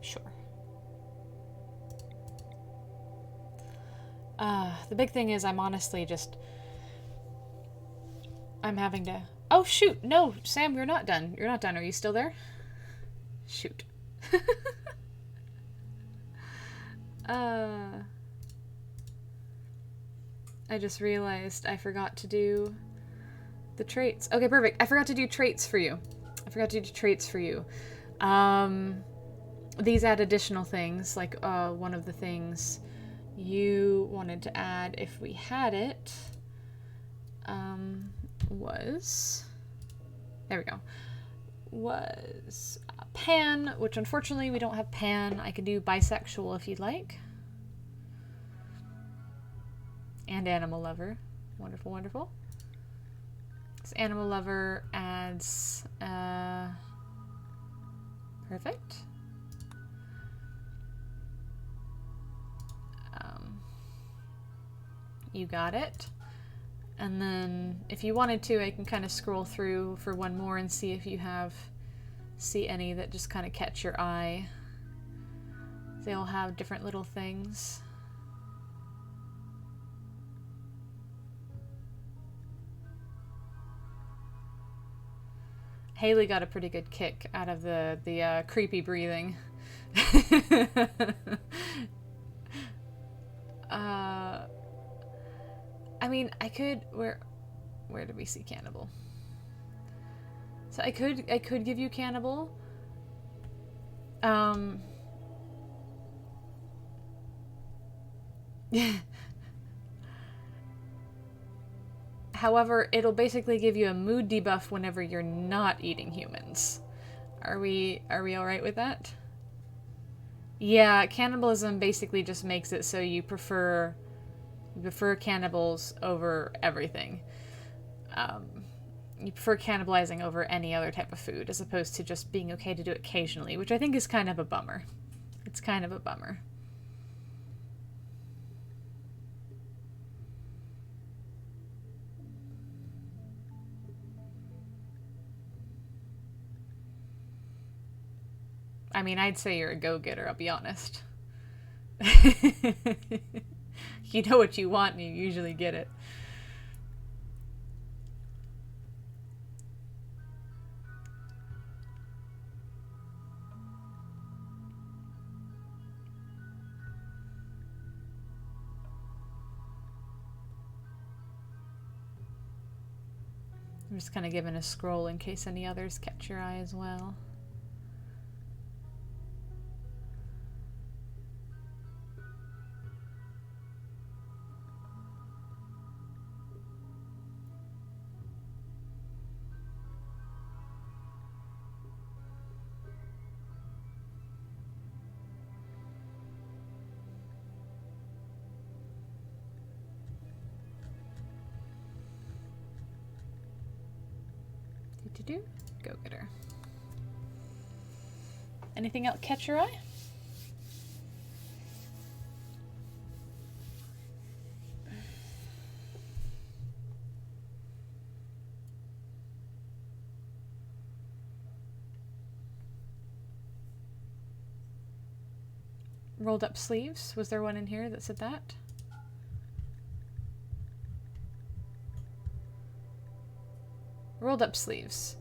S1: Sure. The big thing is I'm honestly I'm having to... Oh, shoot! No, Sam, you're not done. You're not done. Are you still there? Shoot. I just realized I forgot to do the traits. Okay, perfect. I forgot to do traits for you. These add additional things, like one of the things you wanted to add if we had it was... There we go. Was pan, which unfortunately we don't have pan. I could do bisexual if you'd like. And animal lover. Wonderful, wonderful. This animal lover adds... perfect. You got it. And then if you wanted to, I can kind of scroll through for one more and see if you see any that just kind of catch your eye. They all have different little things. Haley got a pretty good kick out of the creepy breathing. I mean, I could... Where did we see cannibal? So I could give you cannibal. However, it'll basically give you a mood debuff whenever you're not eating humans. Are we all right with that? Yeah, cannibalism basically just makes it so you prefer cannibals over everything. You prefer cannibalizing over any other type of food, as opposed to just being okay to do it occasionally, which I think is kind of a bummer. It's kind of a bummer. I mean, I'd say you're a go-getter, I'll be honest. You know what you want and you usually get it. I'm just kind of giving a scroll in case any others catch your eye as well. Go getter. Anything else catch your eye? Rolled up sleeves. Was there one in here that said that? Rolled up sleeves.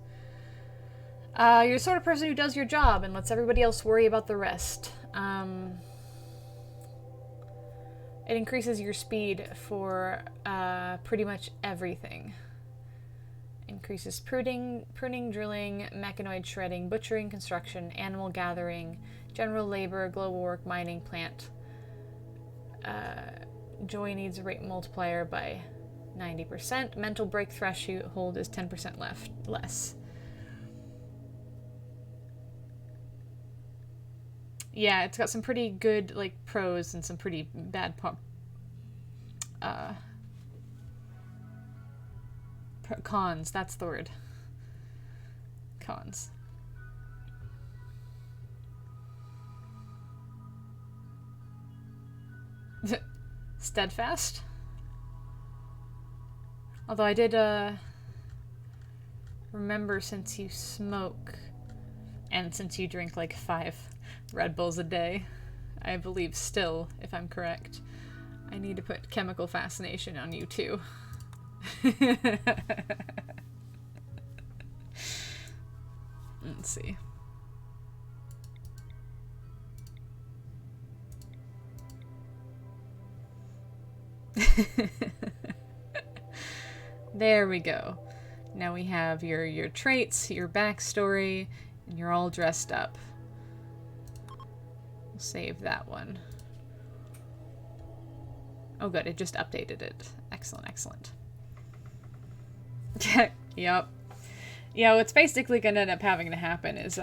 S1: You're the sort of person who does your job and lets everybody else worry about the rest. It increases your speed for pretty much everything. Increases pruning, drilling, mechanoid shredding, butchering, construction, animal gathering, general labor, global work, mining, plant. Joy needs a rate multiplier by 90%. Mental break threshold is 10% less. Yeah, it's got some pretty good like pros and some pretty bad cons. That's the word. Cons. Steadfast. Although I did remember, since you smoke and since you drink like 5 Red Bulls a day, I believe still, if I'm correct, I need to put chemical fascination on you too. Let's see. There we go. Now we have your traits, your backstory, and you're all dressed up. We'll save that one. Oh good, it just updated it. Excellent, excellent. Yep. Yeah, what's basically gonna end up having to happen is,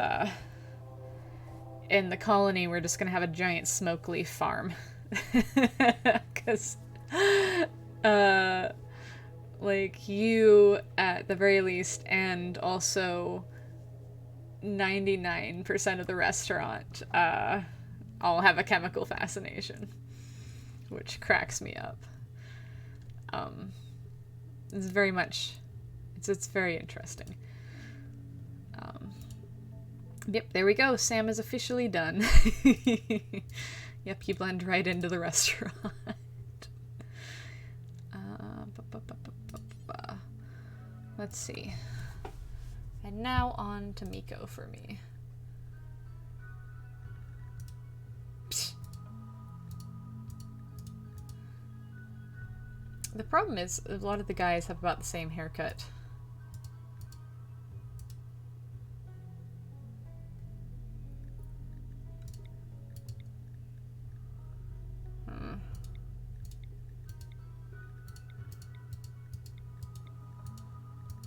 S1: in the colony, we're just gonna have a giant smoke leaf farm. Because, like, you, at the very least, and also 99% of the restaurant, all have a chemical fascination, which cracks me up. It's very much, it's very interesting. Yep, there we go. Sam is officially done. Yep, you blend right into the restaurant. Let's see. And now on to Miko for me. Psst. The problem is a lot of the guys have about the same haircut.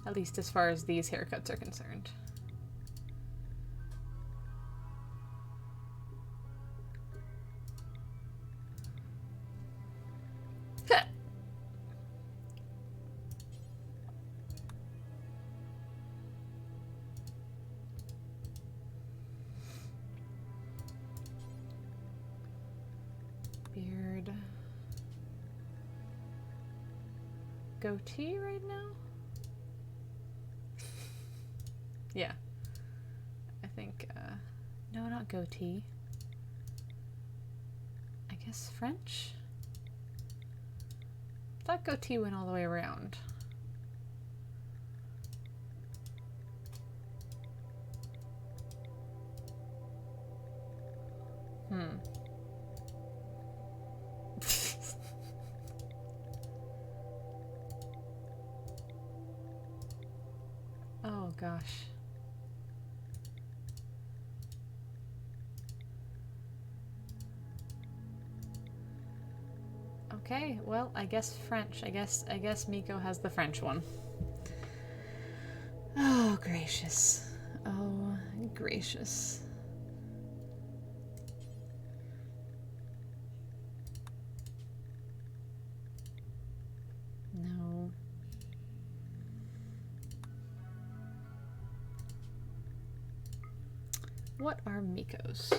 S1: At least as far as these haircuts are concerned. Beard. Goatee right now? Yeah. I think, no, not goatee. I guess French? I thought goatee went all the way around. Oh gosh. Okay, well, I guess French. I guess Miko has the French one. Oh, gracious. Oh, gracious. No. What are Miko's?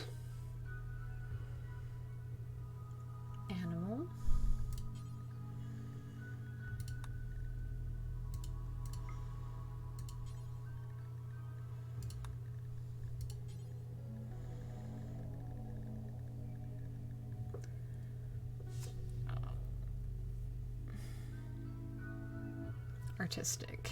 S1: Animal. Artistic.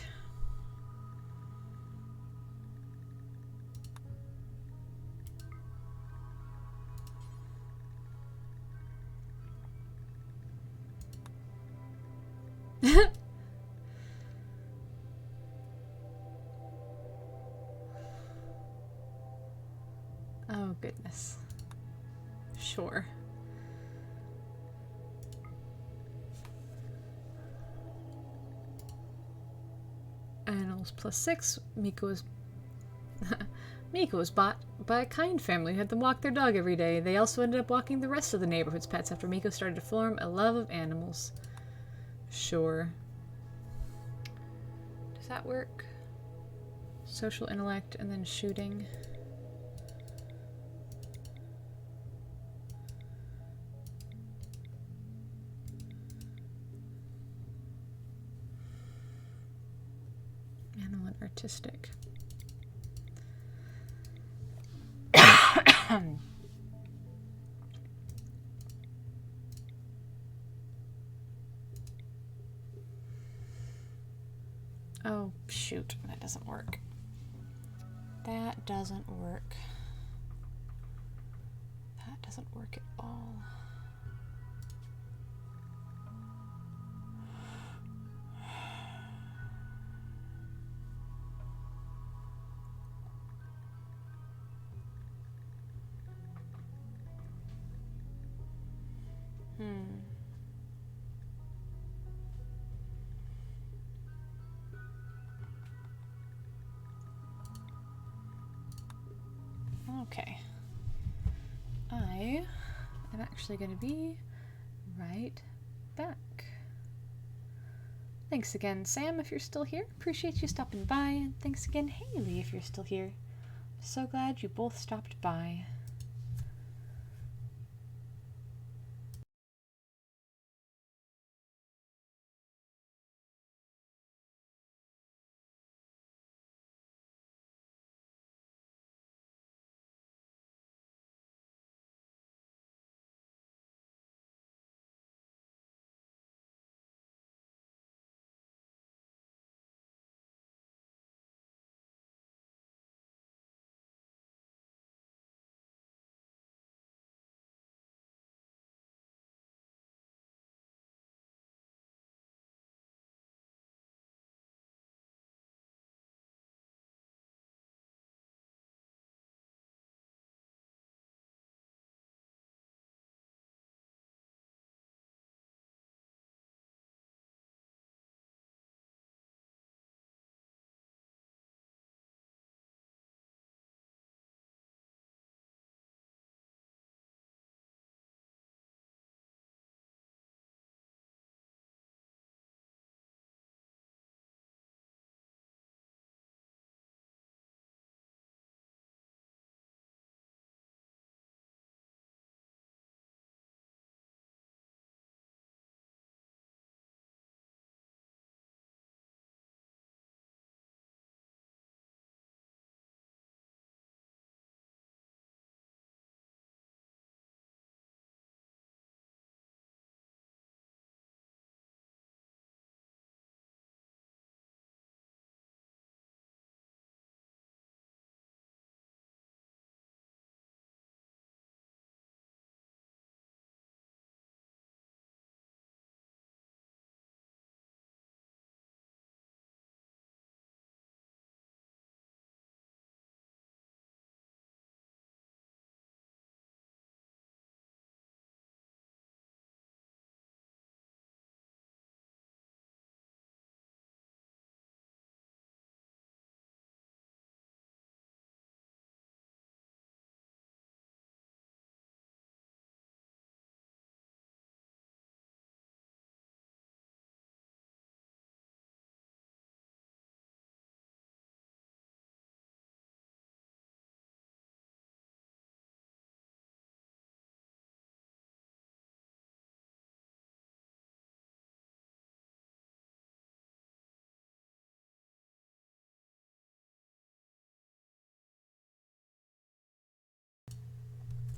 S1: Oh goodness. Sure. Animals +6. Miko was bought by a kind family who had them walk their dog every day. They also ended up walking the rest of the neighborhood's pets after Miko started to form a love of animals. Sure. Does that work? Social intellect and then shooting. Animal and artistic. Oh, shoot. That doesn't work. That doesn't work. That doesn't work at all. Okay. I am actually going to be right back. Thanks again, Sam, if you're still here. Appreciate you stopping by. And thanks again, Haley, if you're still here. So glad you both stopped by.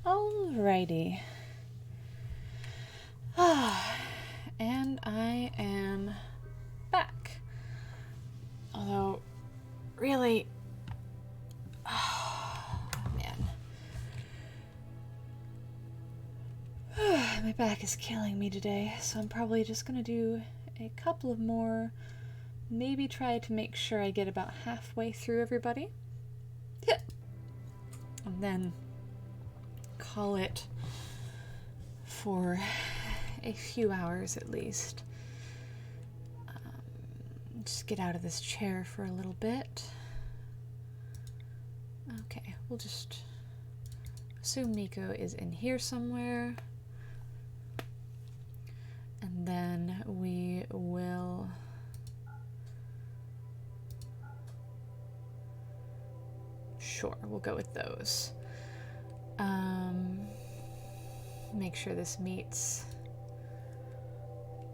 S1: Alrighty. And I am back. Although, really, man. My back is killing me today, so I'm probably just gonna do a couple of more, maybe try to make sure I get about halfway through everybody. And then call it for a few hours at least. Just get out of this chair for a little bit. Okay, we'll just assume Miko is in here somewhere. And then we will sure, we'll go with those. Make sure this meets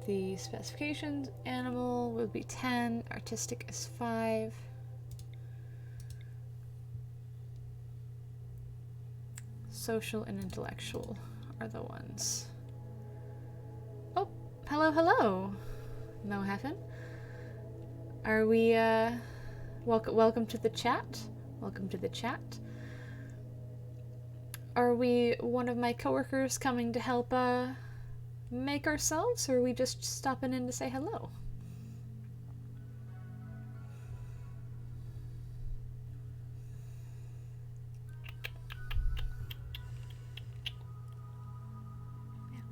S1: the specifications. Animal would be 10, artistic is 5. Social and intellectual are the ones. Oh, hello, hello, Mohaffen. Are we, welcome to the chat. Welcome to the chat. Are we one of my coworkers coming to help, make ourselves, or are we just stopping in to say hello?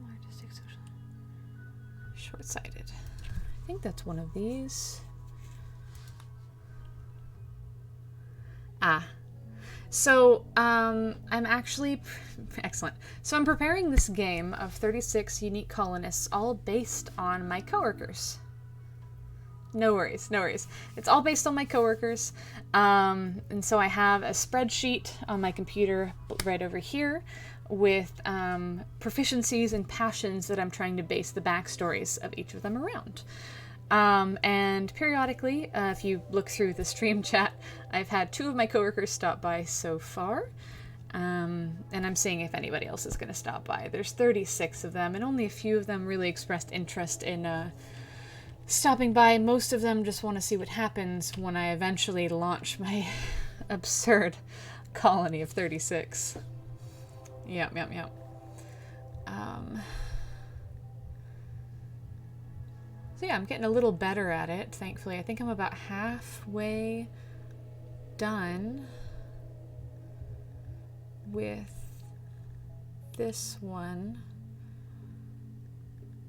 S1: Artistic, social. Short-sighted. I think that's one of these. So, I'm actually, excellent. So I'm preparing this game of 36 unique colonists, all based on my coworkers. No worries, no worries. It's all based on my coworkers. And so I have a spreadsheet on my computer right over here with proficiencies and passions that I'm trying to base the backstories of each of them around. And periodically, if you look through the stream chat, I've had 2 of my coworkers stop by so far, and I'm seeing if anybody else is going to stop by. There's 36 of them, and only a few of them really expressed interest in stopping by. Most of them just want to see what happens when I eventually launch my absurd colony of 36. Yep. So yeah, I'm getting a little better at it, thankfully. I think I'm about halfway done with this one.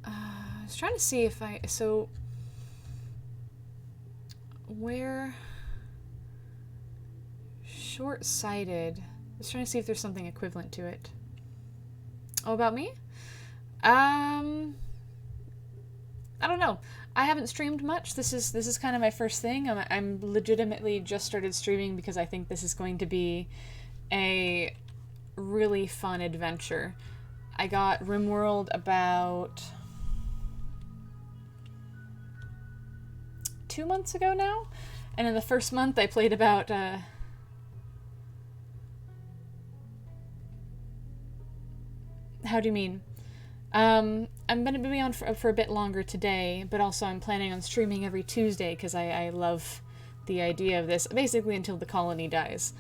S1: I was trying to see if where short-sighted, I was trying to see if there's something equivalent to it. Oh, about me? I don't know. I haven't streamed much. This is kind of my first thing. I'm legitimately just started streaming because I think this is going to be a really fun adventure. I got RIMWORLD about 2 months ago now, and in the first month I played about how do you mean? I'm going to be on for a bit longer today, but also I'm planning on streaming every Tuesday because I love the idea of this, basically until the colony dies.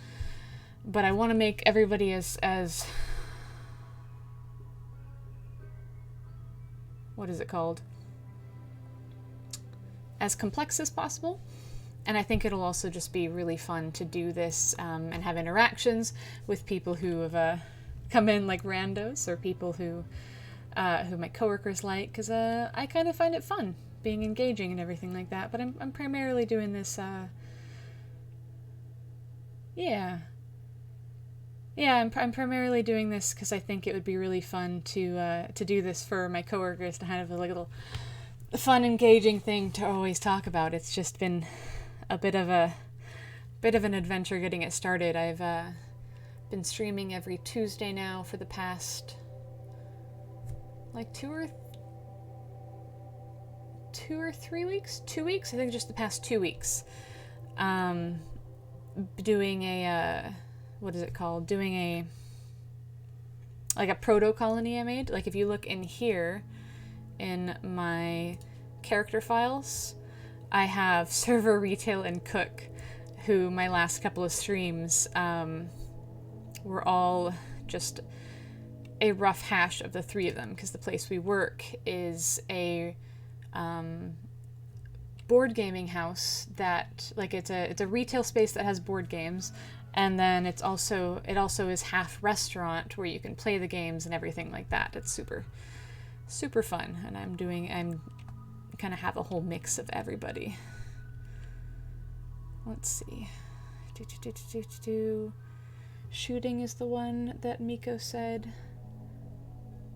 S1: But I want to make everybody as what is it called? As complex as possible. And I think it'll also just be really fun to do this and have interactions with people who have come in like randos, or people who my coworkers like, because I kind of find it fun being engaging and everything like that. But I'm primarily doing this. I'm primarily doing this because I think it would be really fun to do this for my coworkers, to have a little fun, engaging thing to always talk about. It's just been a bit of an adventure getting it started. I've been streaming every Tuesday now for the past like 2 or 3 weeks? 2 weeks? I think just the past 2 weeks. Doing a, what is it called? Doing like a proto colony I made. Like if you look in here in my character files, I have server, retail, and cook, who my last couple of streams were all just a rough hash of the three of them, because the place we work is a board gaming house that, like, it's a retail space that has board games, and then it also is half restaurant where you can play the games and everything like that. It's super fun, and I'm kind of have a whole mix of everybody. Let's see. Shooting is the one that Miko said.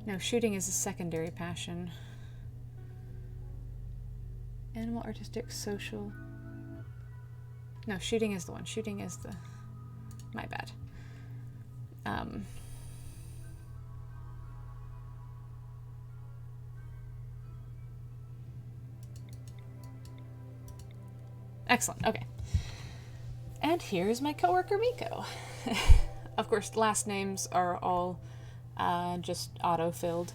S1: No, shooting is a secondary passion. Animal, artistic, social. No, shooting is the one. Shooting is the... My bad. Excellent, okay. And here's my coworker Miko. Of course, last names are all just auto-filled.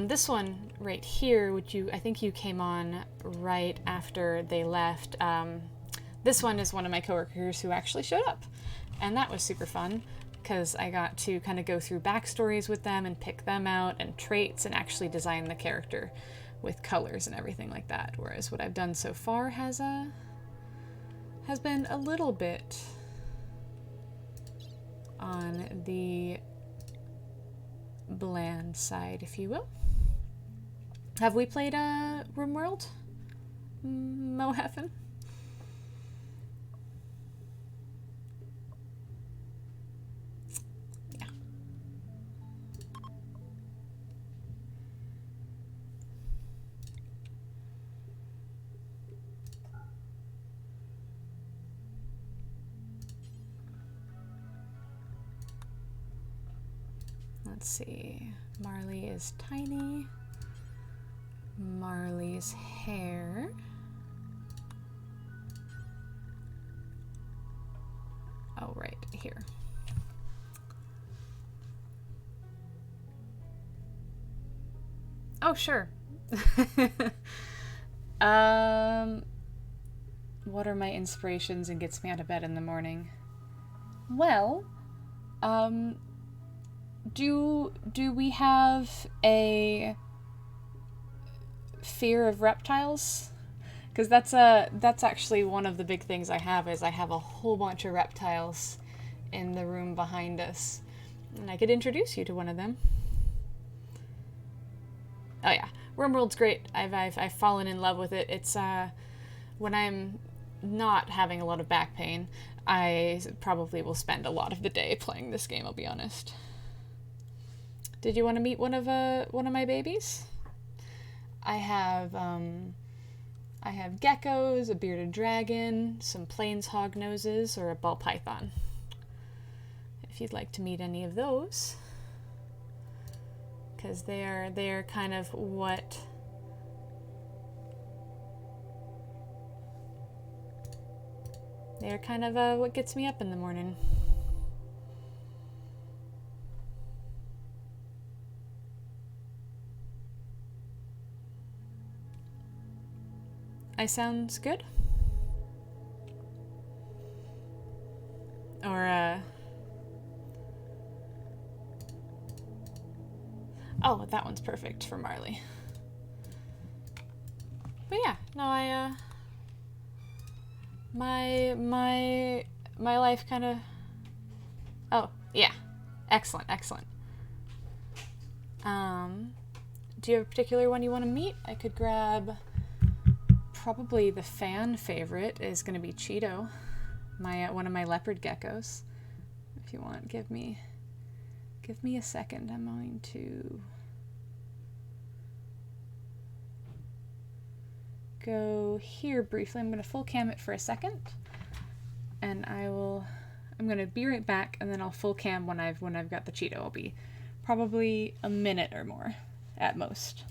S1: This one right here, which I think you came on right after they left. This one is one of my coworkers who actually showed up, and that was super fun because I got to kind of go through backstories with them and pick them out and traits and actually design the character with colors and everything like that. Whereas what I've done so far has been a little bit on the bland side, if you will. Have we played RIMWORLD? Moheffen? Yeah. Let's see. Marley is tiny. Marley's hair. Oh, right here. Oh, sure. What are my inspirations and gets me out of bed in the morning? Well, do we have a fear of reptiles? Because that's actually one of the big things I have, is I have a whole bunch of reptiles in the room behind us, and I could introduce you to one of them. Oh yeah, RIMWORLD's great. I've fallen in love with it. It's when I'm not having a lot of back pain, I probably will spend a lot of the day playing this game, I'll be honest. Did you want to meet one of my babies? I have geckos, a bearded dragon, some plains hog noses, or a ball python. If you'd like to meet any of those, because they're kind of what what gets me up in the morning. I sounds good? Or, oh, that one's perfect for Marley. But yeah, no, my life kind of... Oh, yeah. Excellent. Do you have a particular one you want to meet? I could grab... Probably the fan favorite is going to be Cheeto, one of my leopard geckos. If you want, give me a second. I'm going to go here briefly. I'm going to full cam it for a second, and I'm going to be right back, and then I'll full cam when I've got the Cheeto. I'll be probably a minute or more at most.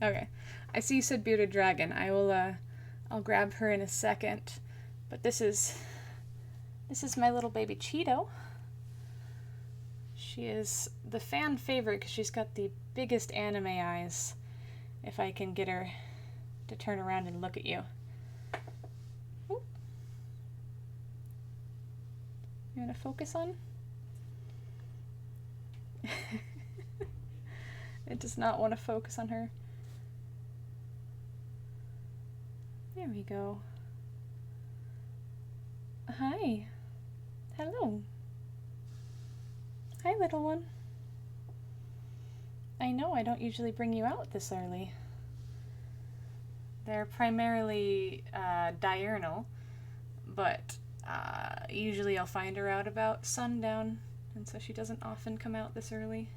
S1: Okay. I see you said bearded dragon. I'll grab her in a second. But this is my little baby Cheeto. She is the fan favorite because she's got the biggest anime eyes. If I can get her to turn around and look at you. Ooh. You want to focus on? It does not want to focus on her. There we go. Hi. Hello. Hi, little one. I know I don't usually bring you out this early. They're primarily diurnal, but usually I'll find her out about sundown, and so she doesn't often come out this early.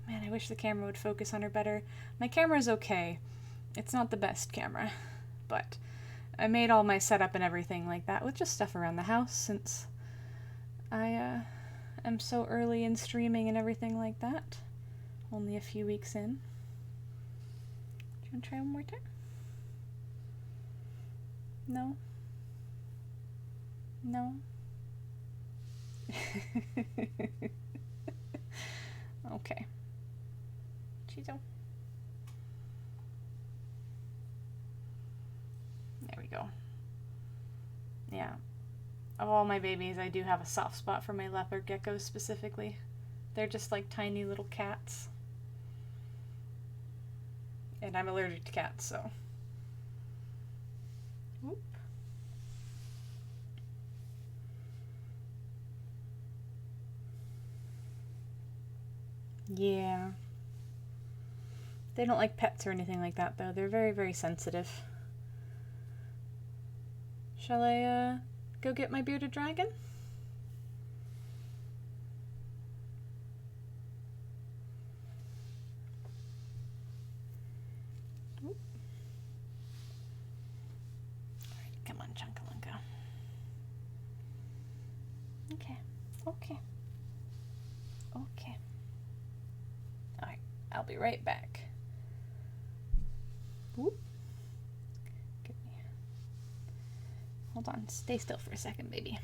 S1: Man, I wish the camera would focus on her better. My camera's okay. It's not the best camera, but I made all my setup and everything like that with just stuff around the house since I am so early in streaming and everything like that. Only a few weeks in. Do you want to try one more time? No? No? Okay. Cheeto. There we go. Yeah. Of all my babies, I do have a soft spot for my leopard geckos specifically. They're just like tiny little cats. And I'm allergic to cats, so. Oop. Yeah. They don't like pets or anything like that, though. They're very, very sensitive. Shall I, go get my bearded dragon? Oop. Alright, come on, Chunkalunka. Okay. Okay. Okay. Alright, I'll be right back. Whoop. Get me. Hold on, stay still for a second, baby.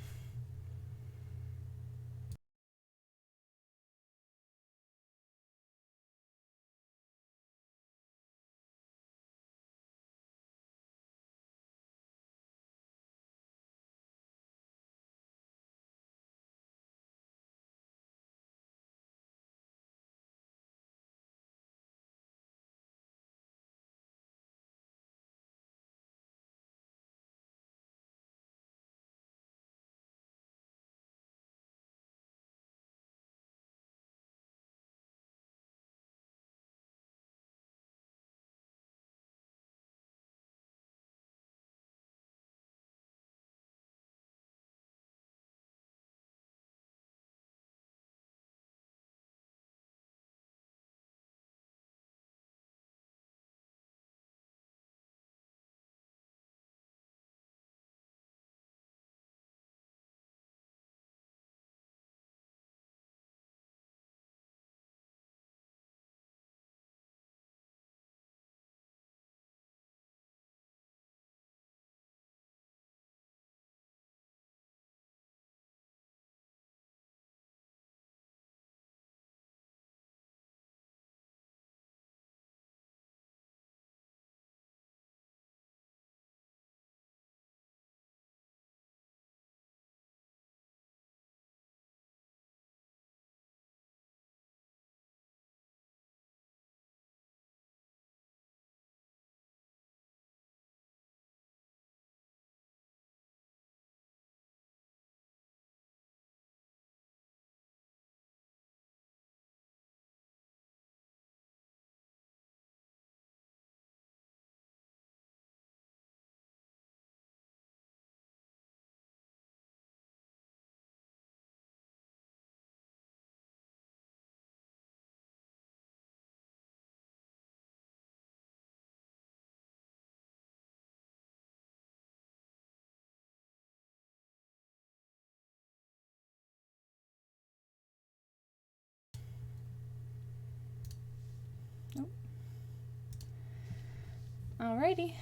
S1: Alrighty.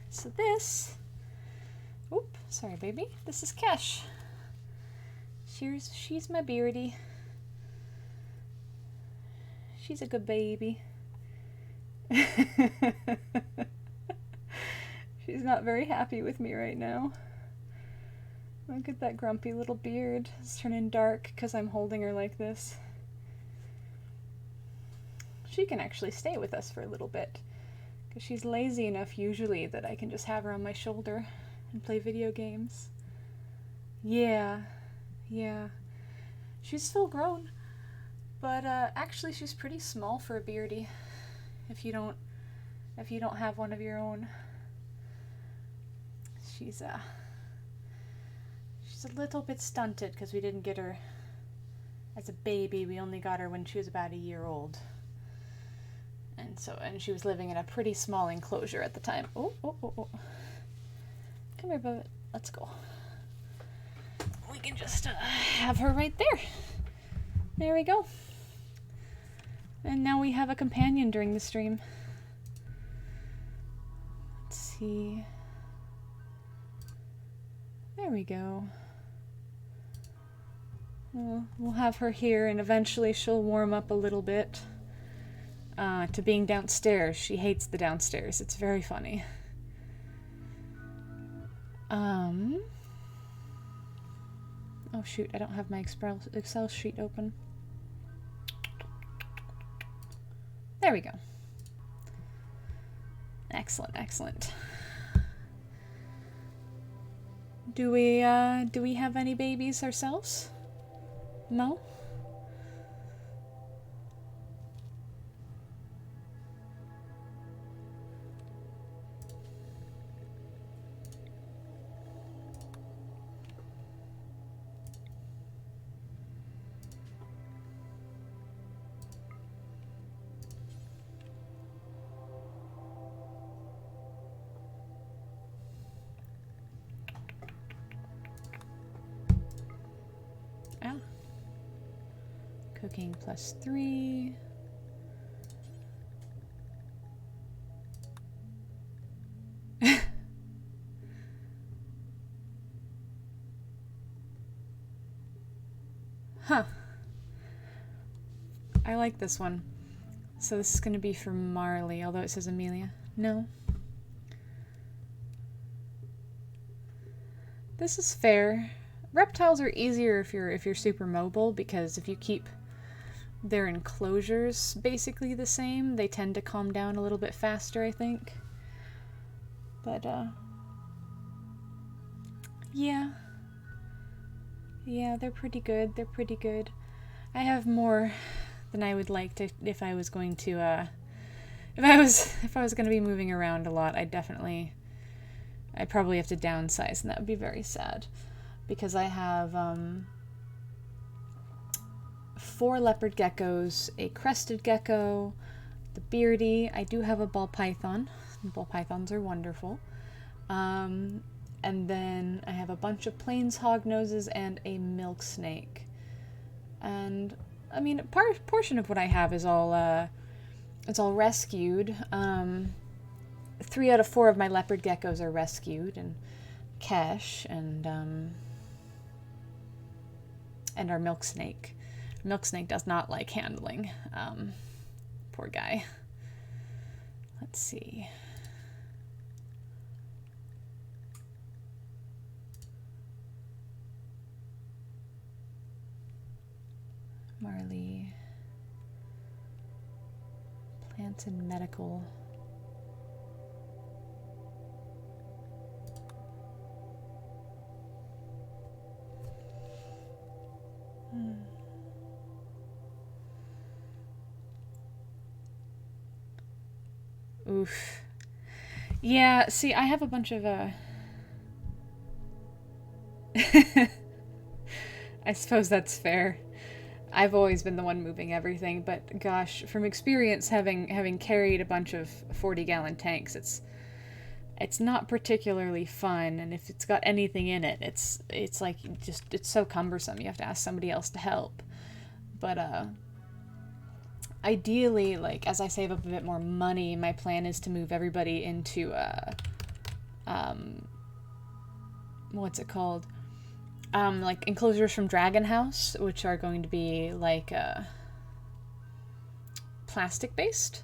S1: So this... Oop, sorry baby. This is Kesh. She's my beardy. She's a good baby. She's not very happy with me right now. Look at that grumpy little beard. It's turning dark because I'm holding her like this. She can actually stay with us for a little bit because she's lazy enough usually that I can just have her on my shoulder and play video games. Yeah. She's still grown, but actually she's pretty small for a beardy if you don't have one of your own. She's a little bit stunted because we didn't get her as a baby. We only got her when she was about a year old. And she was living in a pretty small enclosure at the time. Oh. Come here, Bubba. Let's go. We can just have her right there. There we go. And now we have a companion during the stream. Let's see. There we go. We'll have her here, and eventually she'll warm up a little bit to being downstairs. She hates the downstairs. It's very funny. Oh shoot, I don't have my Excel sheet open. There we go. Excellent. Do we have any babies ourselves? No? Cooking +3. Huh. I like this one. So this is going to be for Marley, although it says Amelia. No. This is fair. Reptiles are easier if you're super mobile, because if you keep their enclosures basically the same, they tend to calm down a little bit faster, I think. But yeah, they're pretty good. I have more than I would like to if I was going to if I was going to be moving around a lot. I'd probably have to downsize, and that would be very sad, because I have 4 leopard geckos, a crested gecko, the beardy. I do have a ball python. Ball pythons are wonderful. And then I have a bunch of plains hognoses and a milk snake. And I mean, portion of what I have is all it's all rescued. 3 out of 4 of my leopard geckos are rescued, and Kesh and our milk snake. Milk snake does not like handling. Poor guy. Let's see. Marley. Plants and medical. Oof. Yeah, see, I have a bunch of, I suppose that's fair. I've always been the one moving everything, but gosh, from experience, having carried a bunch of 40-gallon tanks, it's not particularly fun, and if it's got anything in it, it's like it's so cumbersome. You have to ask somebody else to help. But ideally, like, as I save up a bit more money, my plan is to move everybody into, what's it called? Like, enclosures from Dragon House, which are going to be, like, plastic-based.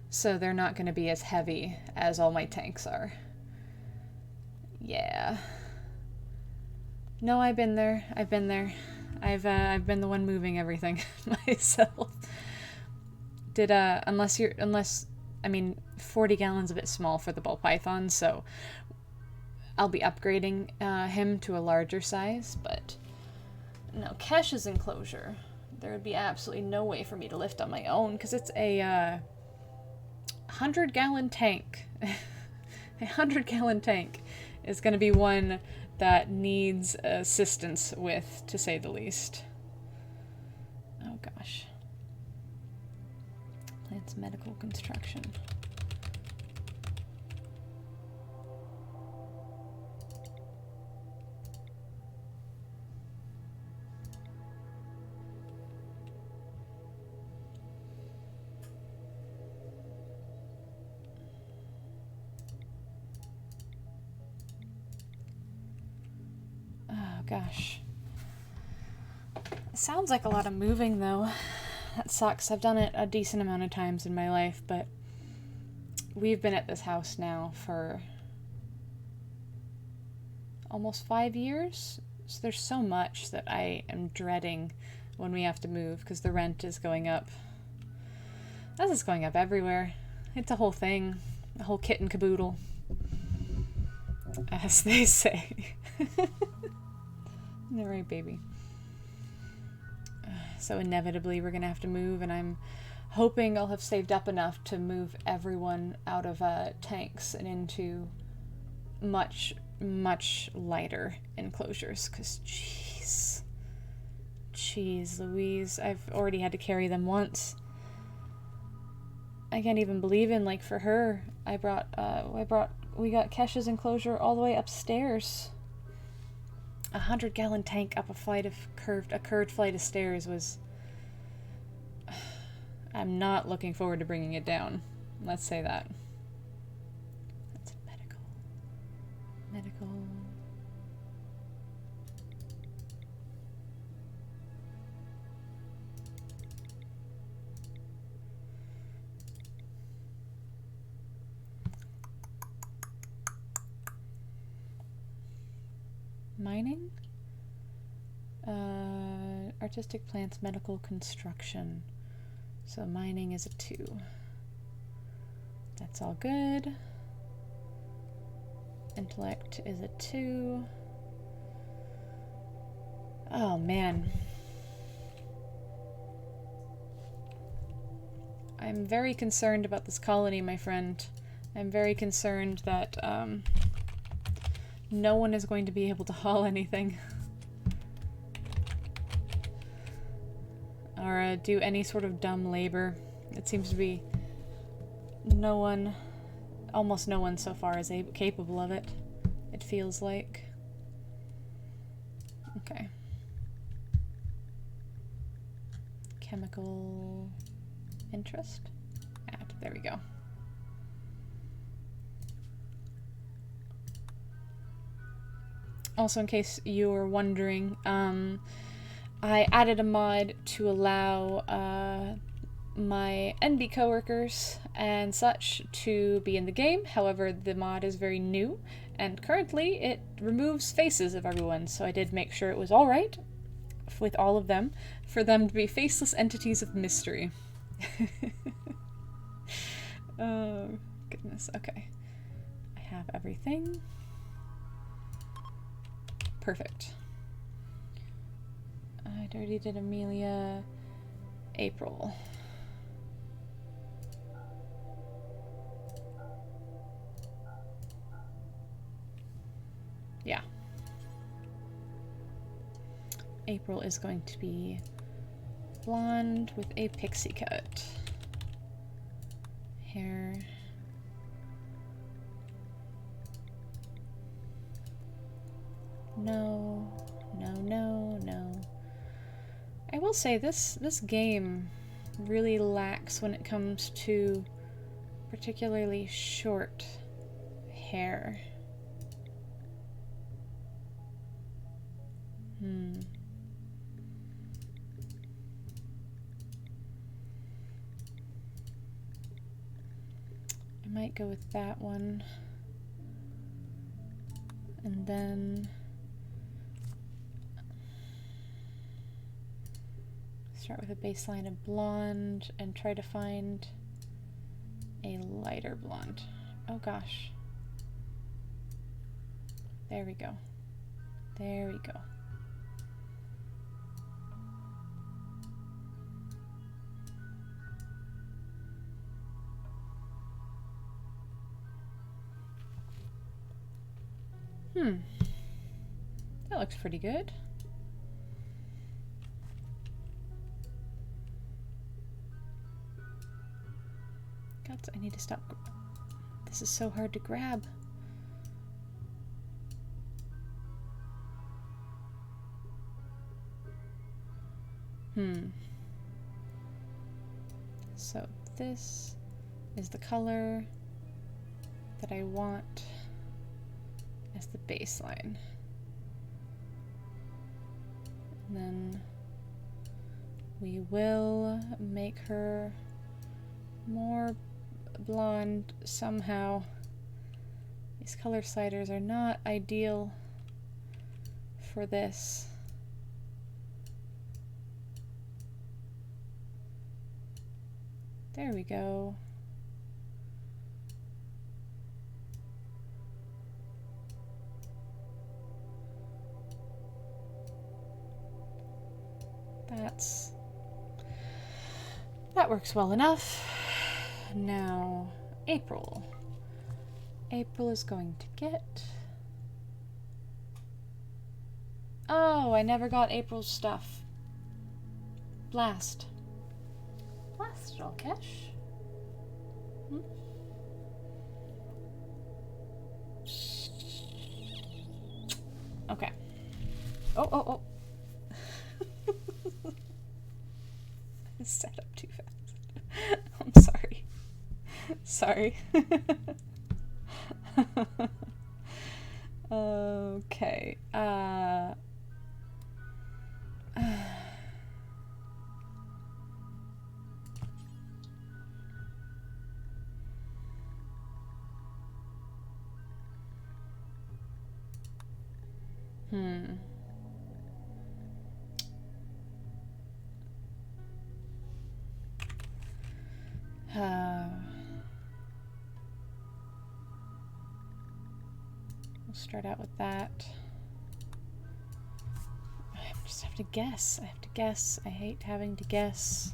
S1: So they're not going to be as heavy as all my tanks are. Yeah. No, I've been there. I've been there. I've been the one moving everything myself. I mean, 40 gallons a bit small for the ball python, so I'll be upgrading him to a larger size, but no, Kesh's enclosure, there would be absolutely no way for me to lift on my own, because it's a 100-gallon tank. A 100-gallon tank is going to be one that needs assistance with, to say the least. Oh gosh. Plants medical construction. Oh gosh. It sounds like a lot of moving though. That sucks. I've done it a decent amount of times in my life, but we've been at this house now for almost 5 years. So there's so much that I am dreading when we have to move, because the rent is going up. This is going up everywhere. It's a whole thing. A whole kit and caboodle, as they say. All right, baby. So inevitably we're gonna have to move, and I'm hoping I'll have saved up enough to move everyone out of tanks and into much, much lighter enclosures, because jeez Louise, I've already had to carry them once. I can't even believe in, like, for her, we got Kesh's enclosure all the way upstairs. A 100-gallon tank up a curved flight of stairs was... I'm not looking forward to bringing it down. Let's say that. That's medical. Medical. Mining? Artistic plants, medical construction. So mining is a 2. That's all good. Intellect is a 2. Oh man. I'm very concerned about this colony, my friend. I'm very concerned that no one is going to be able to haul anything. Or do any sort of dumb labor. It seems to be almost no one so far is capable of it. It feels like. Okay. Chemical interest? Add. There we go. Also, in case you're wondering, I added a mod to allow my NB coworkers and such to be in the game. However, the mod is very new, and currently it removes faces of everyone, so I did make sure it was alright with all of them, for them to be faceless entities of mystery. Oh, goodness. Okay. I have everything. Perfect. I already did Amelia. April. Yeah. April is going to be blonde with a pixie cut. Hair. No, no, no, no. I will say this game really lax when it comes to particularly short hair. I might go with that one. And then start with a baseline of blonde and try to find a lighter blonde. Oh gosh. There we go. There we go. That looks pretty good. God, I need to stop. This is so hard to grab. So this is the color that I want as the baseline. And then we will make her more blonde somehow. These color sliders are not ideal for this. There we go. That works well enough. Now, April. April is going to get... Oh, I never got April's stuff. Blast. Blast it all, Kesh. Okay. Oh. I set up too fast. I'm sorry. Sorry. Okay. We'll start out with that. I just have to guess. I have to guess. I hate having to guess.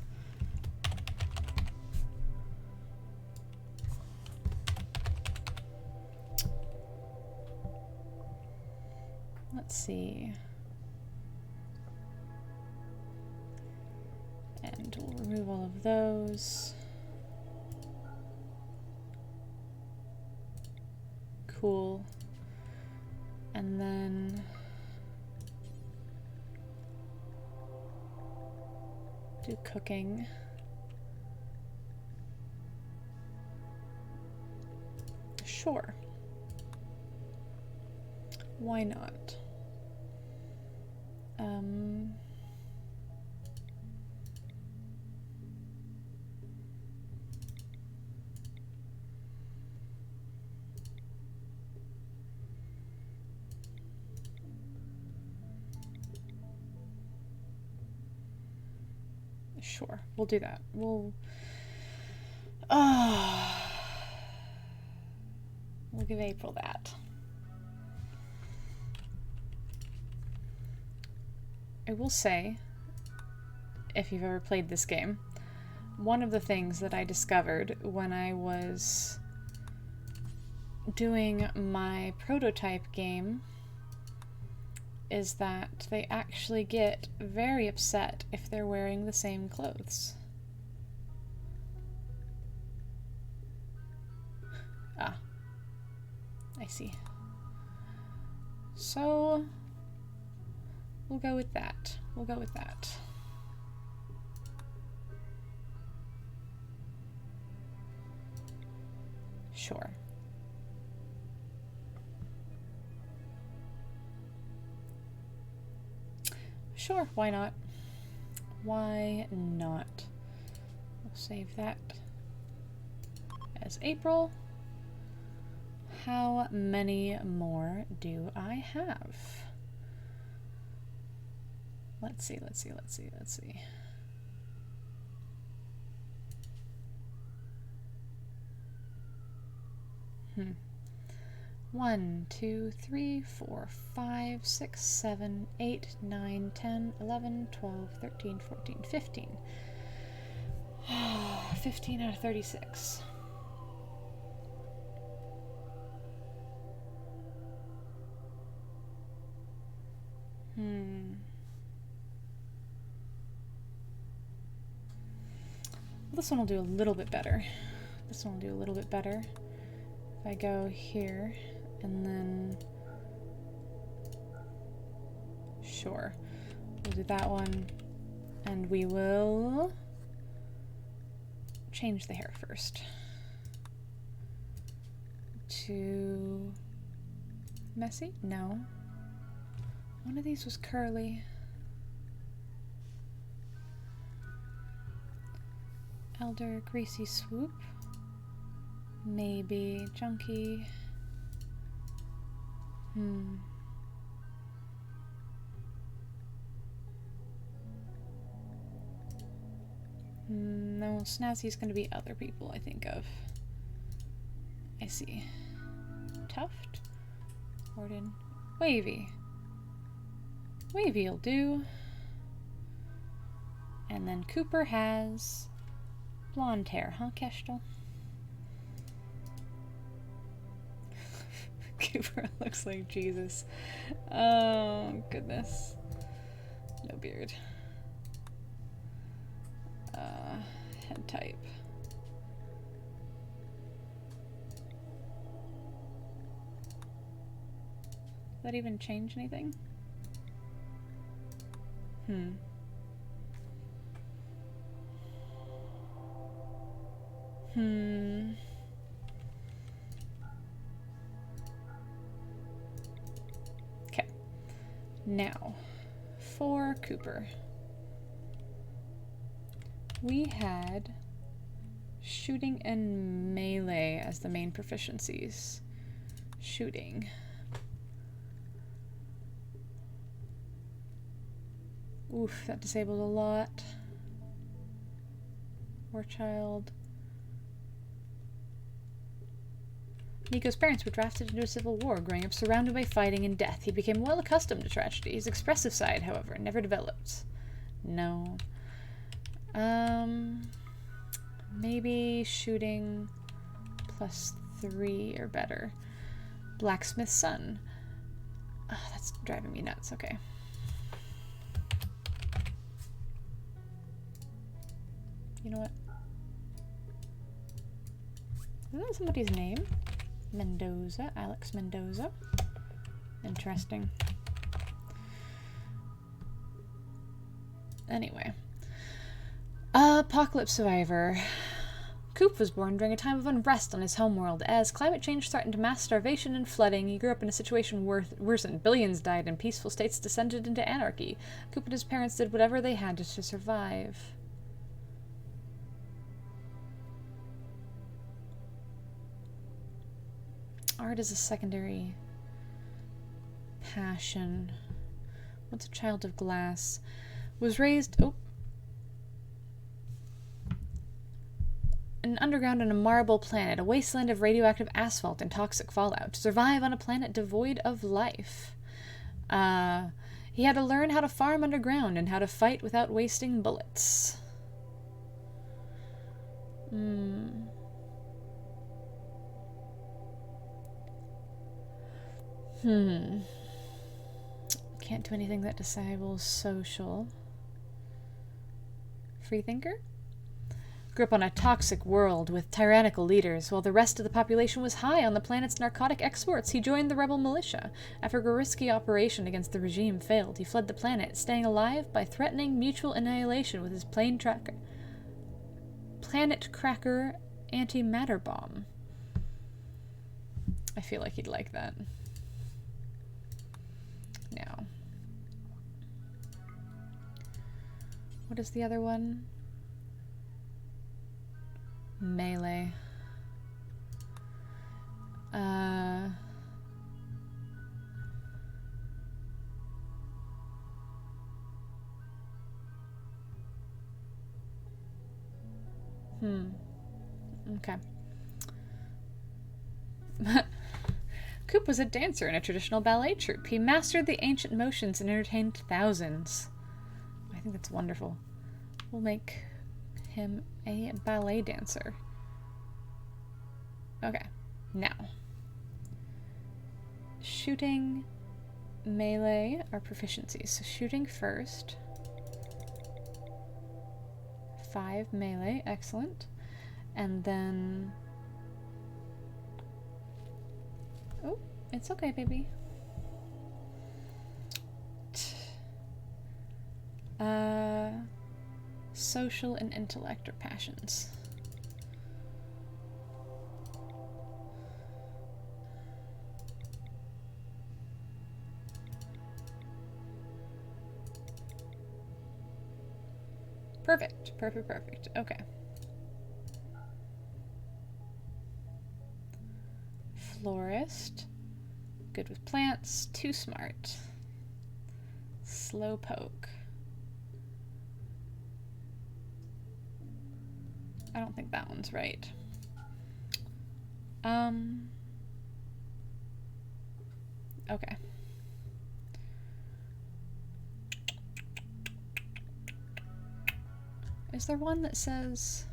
S1: Let's see. And we'll remove all of those. Cool. And then do cooking. Sure. Why not? Sure, we'll do that. We'll give April that. I will say, if you've ever played this game, one of the things that I discovered when I was doing my prototype game is that they actually get very upset if they're wearing the same clothes. Ah, I see. So, we'll go with that. We'll go with that. Sure. Sure, why not? Why not? We'll save that as April. How many more do I have? Let's see. 1, 2, 3, 4, 5, 6, 7, 8, 9, 10, 11, 12, 13, 14, 15. 15 out of 36. This one will do a little bit better. If I go here and then... Sure. We'll do that one. And we will change the hair first. To... messy? No. One of these was curly. Elder greasy swoop. Maybe chunky. No, Snazzy's gonna be other people I think of. I see. Tuft? Gordon. Wavy. Wavy'll do. And then Cooper has blonde hair, huh, Kestrel? Cooper looks like Jesus. Oh, goodness. No beard. Head type. Does that even change anything? Okay. Now, for Cooper, we had shooting and melee as the main proficiencies. Shooting. Oof, that disabled a lot. War child. Nico's parents were drafted into a civil war, growing up surrounded by fighting and death. He became well accustomed to tragedy. His expressive side, however, never developed. No. Maybe shooting +3 or better. Blacksmith's son. Oh, that's driving me nuts. Okay. You know what? Is that somebody's name? Mendoza. Alex Mendoza. Interesting. Anyway. Apocalypse survivor. Coop was born during a time of unrest on his homeworld. As climate change threatened mass starvation and flooding, he grew up in a situation worsened. Billions died and peaceful states descended into anarchy. Coop and his parents did whatever they had to survive. Art is a secondary passion. Once a child of glass. Was raised... underground on a marble planet, a wasteland of radioactive asphalt and toxic fallout, to survive on a planet devoid of life. He had to learn how to farm underground and how to fight without wasting bullets. Can't do anything that disables social. Freethinker? Grew up on a toxic world with tyrannical leaders. While the rest of the population was high on the planet's narcotic exports, he joined the rebel militia. After a risky operation against the regime failed, he fled the planet, staying alive by threatening mutual annihilation with his planet cracker antimatter bomb. I feel like he'd like that. Now, what is the other one? Melee. Okay. Coop was a dancer in a traditional ballet troupe. He mastered the ancient motions and entertained thousands. I think that's wonderful. We'll make him a ballet dancer. Okay, now. Shooting, melee are proficiencies. So shooting first. 5 melee, excellent. And then... Oh, it's okay, baby. Social and intellect or passions. Perfect, perfect, perfect. Okay. Florist. Good with plants. Too smart. Slowpoke. I don't think that one's right. Okay. Is there one that says...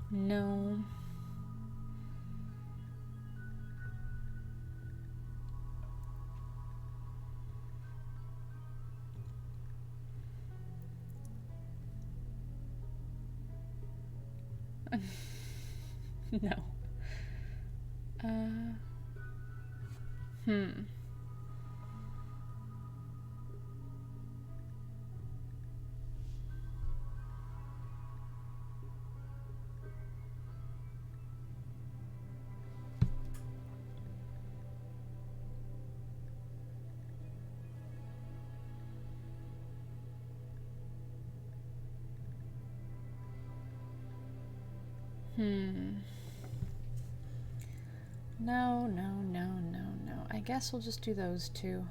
S1: No. No. No, no, no, no, no. I guess we'll just do those two.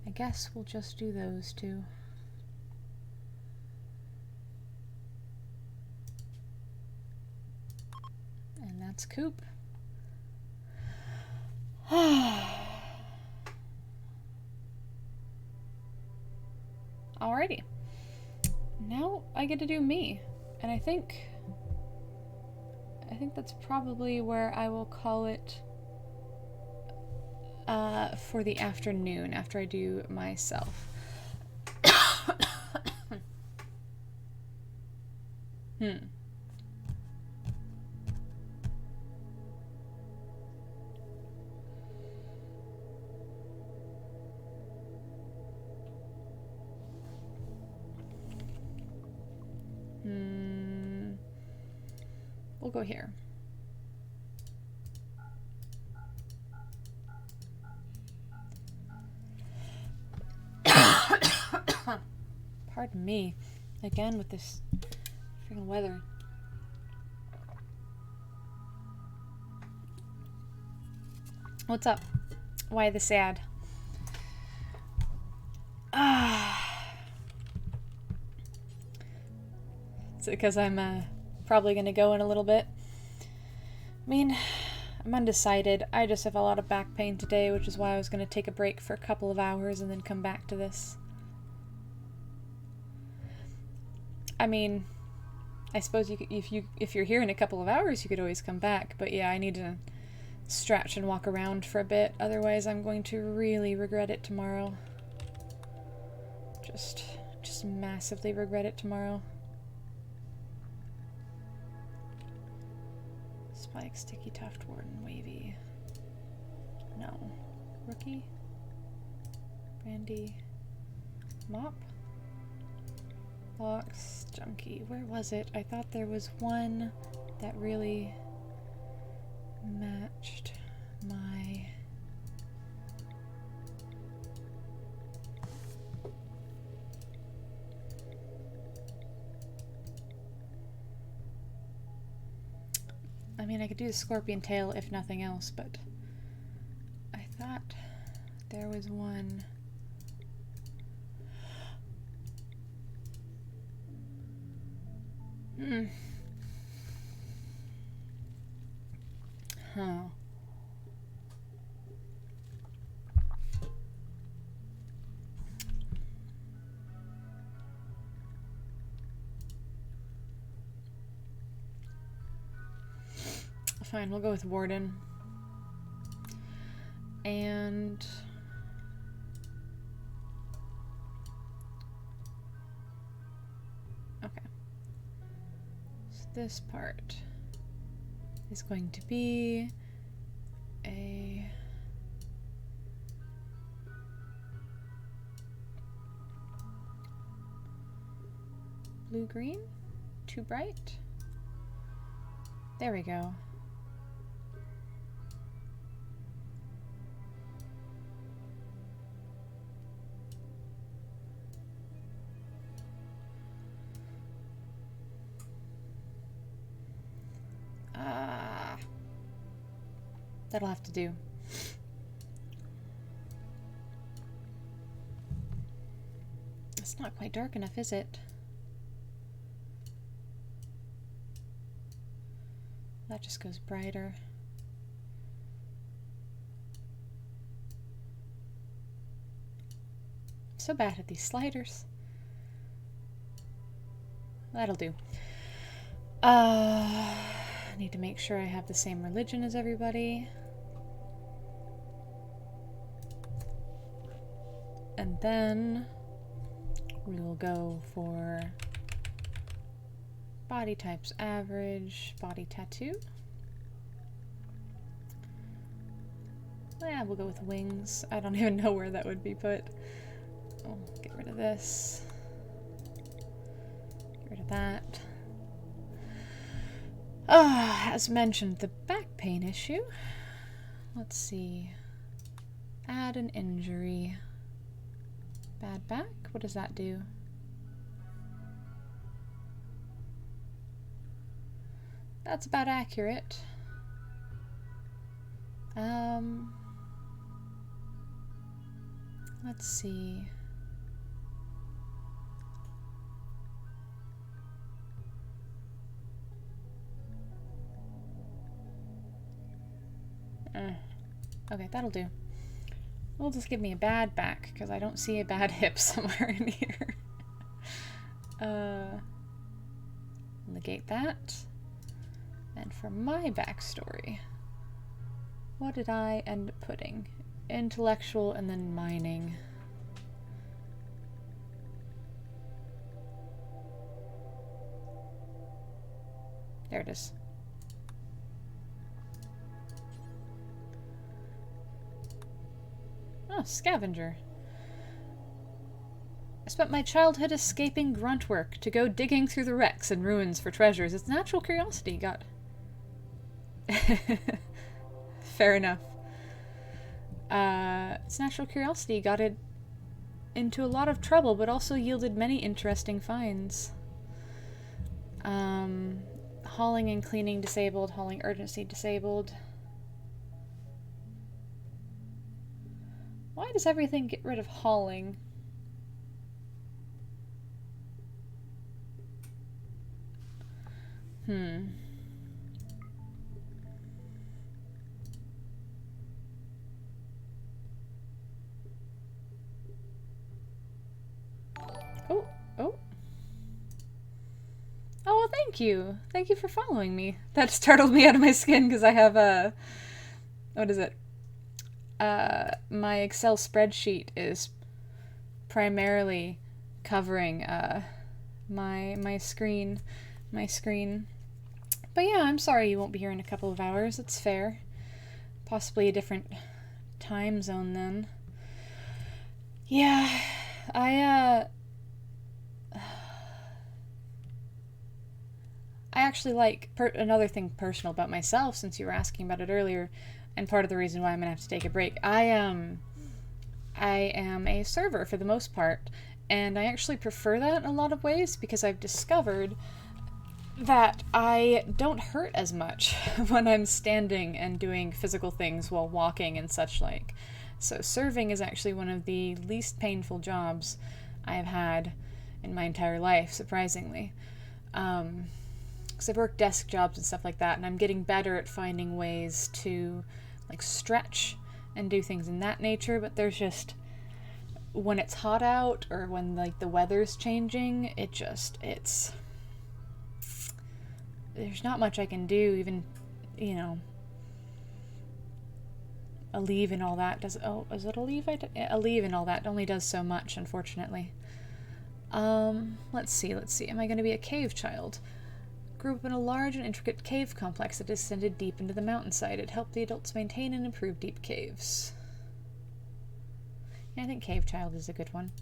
S1: I guess we'll just do those two. And that's Coop. Alrighty. Now I get to do me. And I think that's probably where I will call it for the afternoon after I do myself. We'll go here. Pardon me. Again with this freaking weather. What's up? Why the sad? Is it because I'm probably going to go in a little bit? I mean, I'm undecided. I just have a lot of back pain today, which is why I was going to take a break for a couple of hours and then come back to this. I mean, I suppose you could, if you're here in a couple of hours, you could always come back. But yeah, I need to stretch and walk around for a bit. Otherwise, I'm going to really regret it tomorrow. Just massively regret it tomorrow. Spike, sticky, tuft, warden, wavy. No. Rookie. Brandy. Mop. Box junkie. Where was it? I thought there was one that really matched my... I mean, I could do the scorpion tail if nothing else, but I thought there was one. Huh. Fine, we'll go with Warden. And okay. So this part is going to be a blue-green, too bright. There we go. That'll have to do. It's not quite dark enough, is it? That just goes brighter. So bad at these sliders. That'll do. I need to make sure I have the same religion as everybody. And then we will go for body types average, body tattoo. Yeah, we'll go with wings. I don't even know where that would be put. Oh, get rid of this. Get rid of that. As mentioned, the back pain issue. Let's see. Add an injury. Bad back? What does that do? That's about accurate. Let's see. Okay, that'll do. It'll just give me a bad back, because I don't see a bad hip somewhere in here. Negate that. And for my backstory, what did I end up putting? Intellectual and then mining. There it is. Oh, scavenger. I spent my childhood escaping grunt work to go digging through the wrecks and ruins for treasures. It's natural curiosity got... Fair enough. It's natural curiosity got it into a lot of trouble, but also yielded many interesting finds. Hauling and cleaning disabled, hauling urgency disabled. Why does everything get rid of hauling? Oh. Oh, well, thank you. Thank you for following me. That startled me out of my skin because I have a... What is it? My Excel spreadsheet is primarily covering my screen. But yeah, I'm sorry you won't be here in a couple of hours. It's fair. Possibly a different time zone then. Yeah, actually like, another thing personal about myself, since you were asking about it earlier, and part of the reason why I'm gonna have to take a break. I am a server for the most part, and I actually prefer that in a lot of ways because I've discovered that I don't hurt as much when I'm standing and doing physical things while walking and such like. So serving is actually one of the least painful jobs I've had in my entire life, surprisingly. Because I've worked desk jobs and stuff like that, and I'm getting better at finding ways to like stretch and do things in that nature, but there's just, when it's hot out or when like the weather's changing, it's there's not much I can do. Even, you know, a leave and all that does, oh, is it a leave? A leave and all that only does so much, unfortunately. Let's see, am I going to be a cave child? Grew up in a large and intricate cave complex that descended deep into the mountainside. It helped the adults maintain and improve deep caves. Yeah, I think cave child is a good one.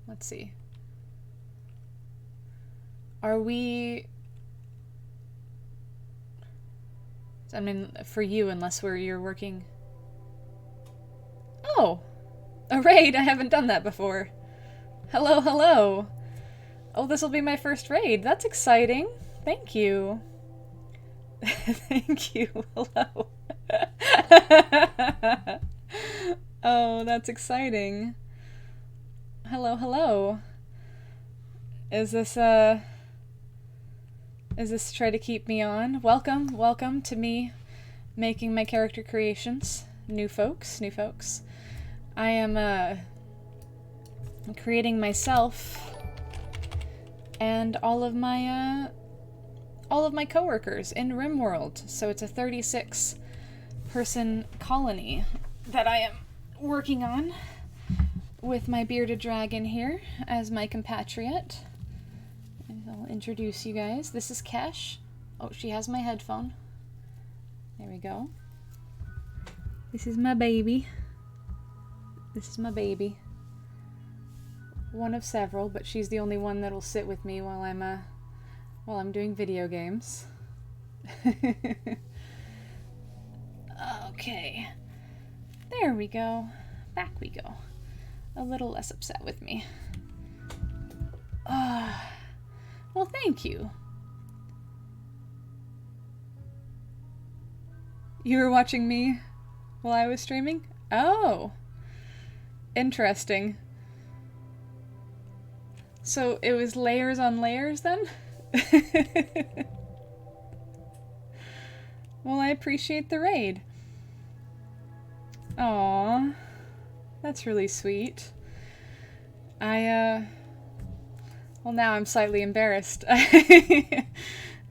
S1: Let's see. Are we... I mean, for you, unless you're working... Oh! A raid! I haven't done that before. Hello, hello! Oh, this will be my first raid. That's exciting. Thank you. Thank you. Hello. Oh, that's exciting. Hello, hello. Is this to try to keep me on? Welcome to me making my character creations. New folks. I am creating myself and all of my coworkers in RIMWORLD. So it's a 36-person colony that I am working on with my bearded dragon here as my compatriot. And I'll introduce you guys. This is Kesh. Oh, she has my headphone. There we go. This is my baby. One of several, but she's the only one that'll sit with me while I'm doing video games. Okay. There we go. Back we go. A little less upset with me. Well, thank you. You were watching me while I was streaming? Oh. Interesting. So it was layers on layers then? Well, I appreciate the raid. Aww. That's really sweet. Well, now I'm slightly embarrassed.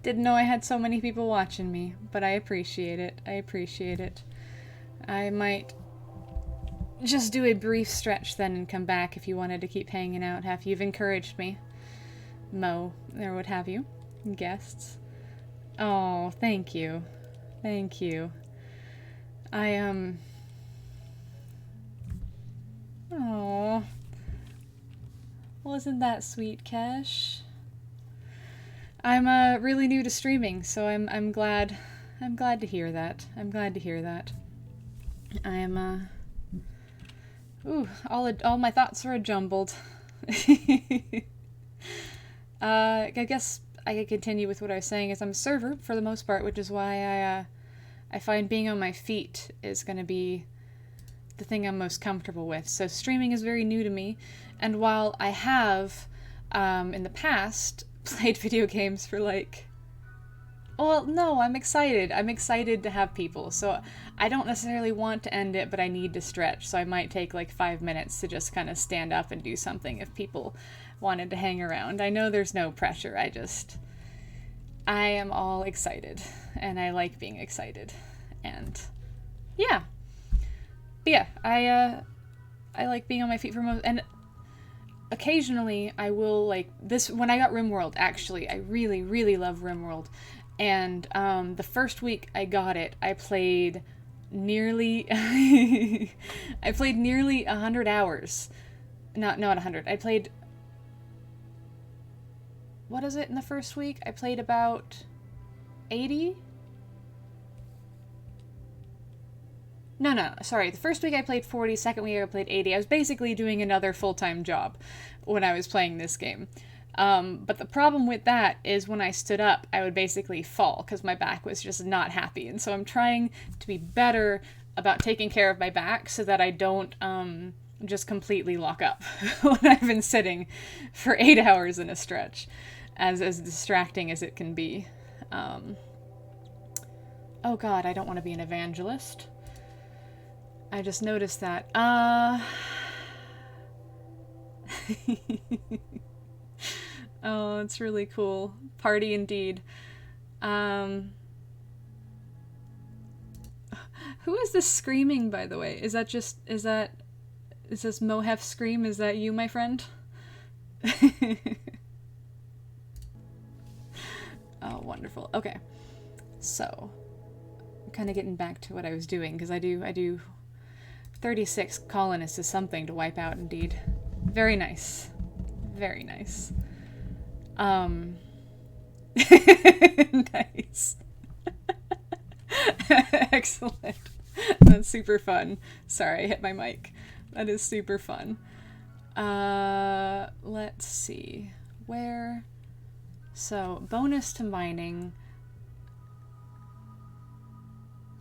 S1: Didn't know I had so many people watching me, but I appreciate it. I might just do a brief stretch then and come back if you wanted to keep hanging out. You've encouraged me. Mo, or what have you. Guests. Oh, thank you. Oh. Well, isn't that sweet, Kesh? I'm really new to streaming, so I'm glad to hear that. I am all my thoughts are jumbled. I guess I could continue with what I was saying. Is I'm a server for the most part, which is why I find being on my feet is going to be the thing I'm most comfortable with. So streaming is very new to me, and while I have in the past played video games for I'm excited to have people, so I don't necessarily want to end it, but I need to stretch, so I might take 5 minutes to just kind of stand up and do something if people wanted to hang around. I know there's no pressure, I am all excited, and I like being excited, and yeah. But yeah, I like being on my feet for most, and occasionally I will when I got RimWorld, actually, I really, really love RimWorld, and the first week I got it, I played nearly 100 hours not 100. I played, what is it in the first week? I played about 80? No, sorry. The first week I played 40, second week I played 80. I was basically doing another full-time job when I was playing this game. But the problem with that is when I stood up, I would basically fall because my back was just not happy. And so I'm trying to be better about taking care of my back so that I don't just completely lock up when I've been sitting for 8 hours in a stretch, as distracting as it can be. Oh God, I don't want to be an evangelist. I just noticed that. Oh, it's really cool. Party indeed. Who is this screaming, by the way? Is this Mohef scream? Is that you, my friend? Oh, wonderful. Okay. So, I'm kind of getting back to what I was doing, because I do 36 colonists is something to wipe out, indeed. Very nice. Very nice. Nice. Excellent. That's super fun. Sorry, I hit my mic. That is super fun. Let's see. Where? So, bonus to mining.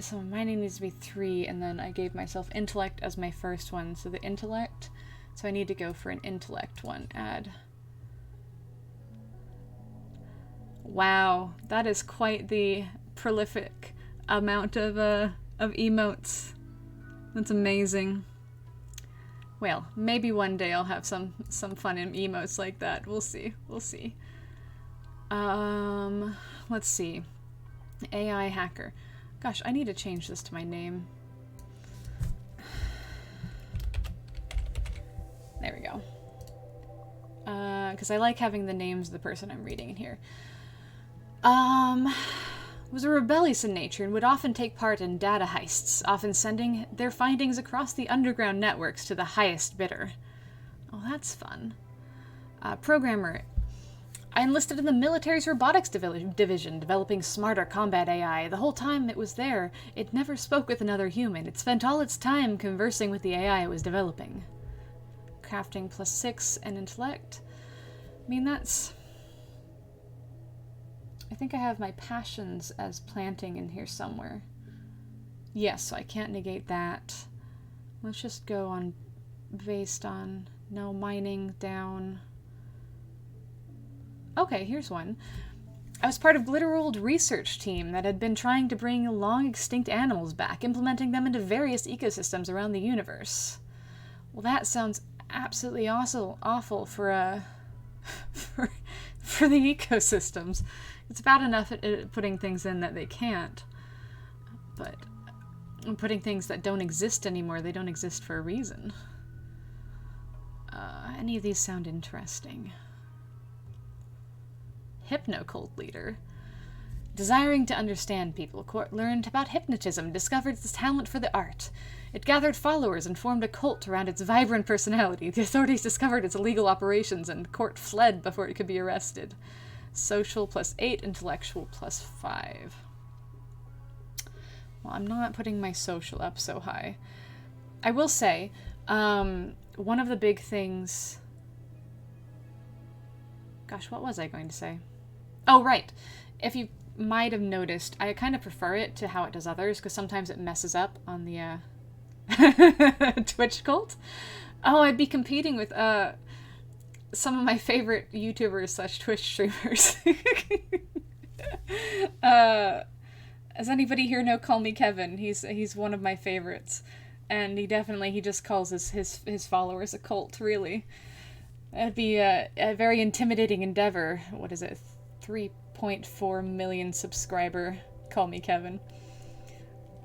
S1: So mining needs to be 3, and then I gave myself intellect as my first one. So the intellect. So I need to go for an intellect one. Add. Wow, that is quite the prolific amount of emotes. That's amazing. Well, maybe one day I'll have some fun in emotes like that. We'll see. We'll see. Let's see. AI hacker. Gosh, I need to change this to my name. There we go. Because I like having the names of the person I'm reading in here. Was rebellious in nature and would often take part in data heists, often sending their findings across the underground networks to the highest bidder. Oh, that's fun. Programmer. I enlisted in the military's robotics division, developing smarter combat AI. The whole time it was there, it never spoke with another human. It spent all its time conversing with the AI it was developing. Crafting +6 and intellect. I mean, that's... I think I have my passions as planting in here somewhere. Yes, so I can't negate that. Let's just go on based on... No, mining down... Okay, here's one. I was part of Glitterworld research team that had been trying to bring long-extinct animals back, implementing them into various ecosystems around the universe. Well, that sounds absolutely awful for for the ecosystems. It's bad enough at putting things in that they can't, but putting things that don't exist anymore, they don't exist for a reason. Any of these sound interesting? Hypno-cult leader. Desiring to understand people, Court learned about hypnotism, discovered its talent for the art. It gathered followers and formed a cult around its vibrant personality. The authorities discovered its illegal operations, and Court fled before it could be arrested. Social +8, intellectual +5. Well, I'm not putting my social up so high. I will say, one of the big things... Gosh, what was I going to say? Oh, right. If you might have noticed, I kind of prefer it to how it does others, because sometimes it messes up on the Twitch cult. Oh, I'd be competing with some of my favorite YouTubers / Twitch streamers. As anybody here know, call me Kevin. He's one of my favorites, and he just calls his followers a cult. Really, that'd be a very intimidating endeavor. What is it? 3.4 million subscriber. Call me Kevin.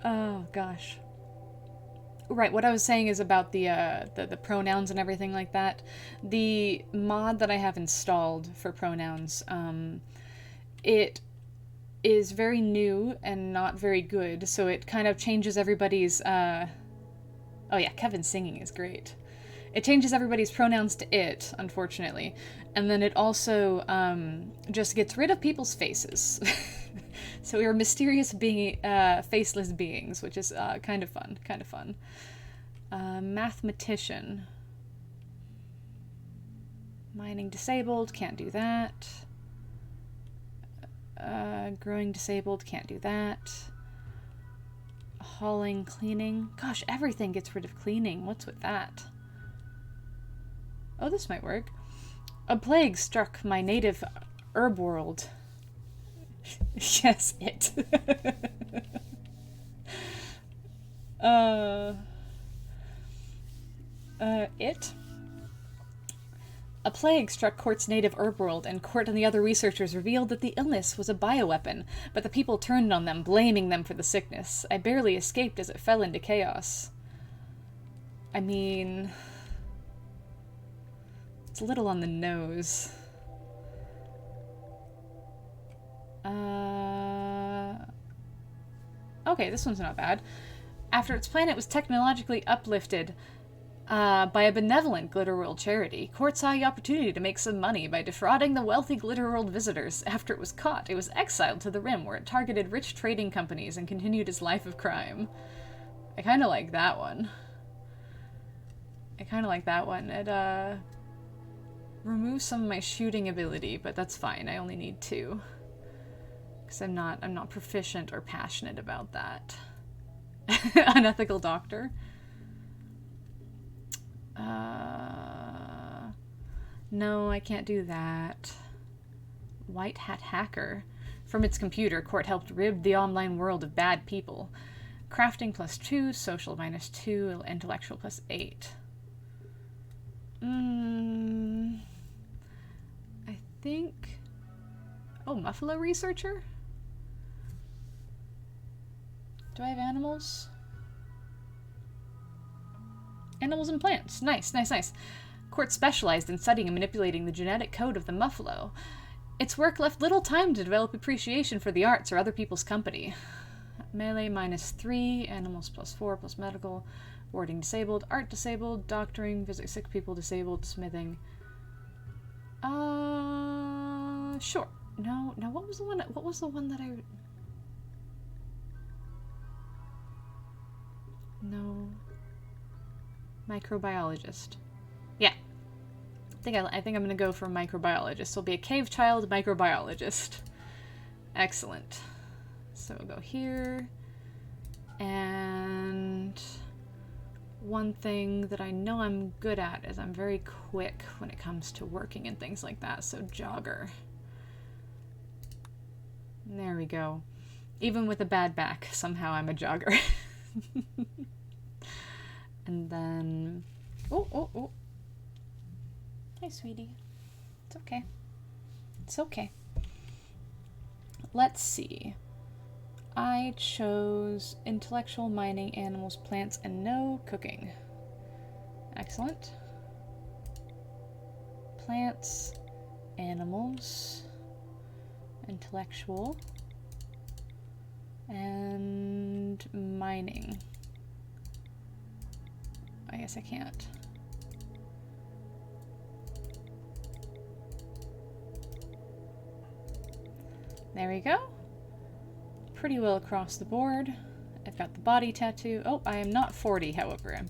S1: Oh gosh. Right, what I was saying is about the pronouns and everything like that. The mod that I have installed for pronouns, it is very new and not very good, so it kind of changes everybody's... Oh yeah, Kevin's singing is great. It changes everybody's pronouns to it, unfortunately. And then it also just gets rid of people's faces. So we are mysterious faceless beings, which is kind of fun. Mathematician. Mining disabled, can't do that. Growing disabled, can't do that. Hauling, cleaning. Gosh, everything gets rid of cleaning. What's with that? Oh, this might work. A plague struck my native herb world. Yes, it. It? A plague struck Court's native herb world, and Court and the other researchers revealed that the illness was a bioweapon, but the people turned on them, blaming them for the sickness. I barely escaped as it fell into chaos. I mean... it's a little on the nose. Okay, this one's not bad. After its planet was technologically uplifted by a benevolent Glitterworld charity, Court saw the opportunity to make some money by defrauding the wealthy Glitterworld visitors. After it was caught, it was exiled to the Rim, where it targeted rich trading companies and continued its life of crime. I kind of like that one. It removes some of my shooting ability, but that's fine. I only need 2. Because I'm not proficient or passionate about that. Unethical doctor. No, I can't do that. White Hat Hacker. From its computer, Court helped rid the online world of bad people. Crafting +2, social -2, intellectual +8. I think... oh, Muffalo Researcher? Do I have animals? Animals and plants. Nice. Court specialized in studying and manipulating the genetic code of the Muffalo. Its work left little time to develop appreciation for the arts or other people's company. Melee -3, animals +4, plus medical, warding disabled, art disabled, doctoring, visit sick people disabled, smithing. Sure. No, what was the one that I... no. Microbiologist. Yeah. I think I'm gonna go for microbiologist. So I'll be a cave child microbiologist. Excellent. So we'll go here. And one thing that I know I'm good at is I'm very quick when it comes to working and things like that. So jogger. There we go. Even with a bad back, somehow I'm a jogger. And then... oh. Hi, sweetie. It's okay. It's okay. Let's see. I chose intellectual, mining, animals, plants, and no cooking. Excellent. Plants, animals, intellectual, and mining. I guess I can't. There we go. Pretty well across the board. I've got the body tattoo. Oh, I am not 40, however. I'm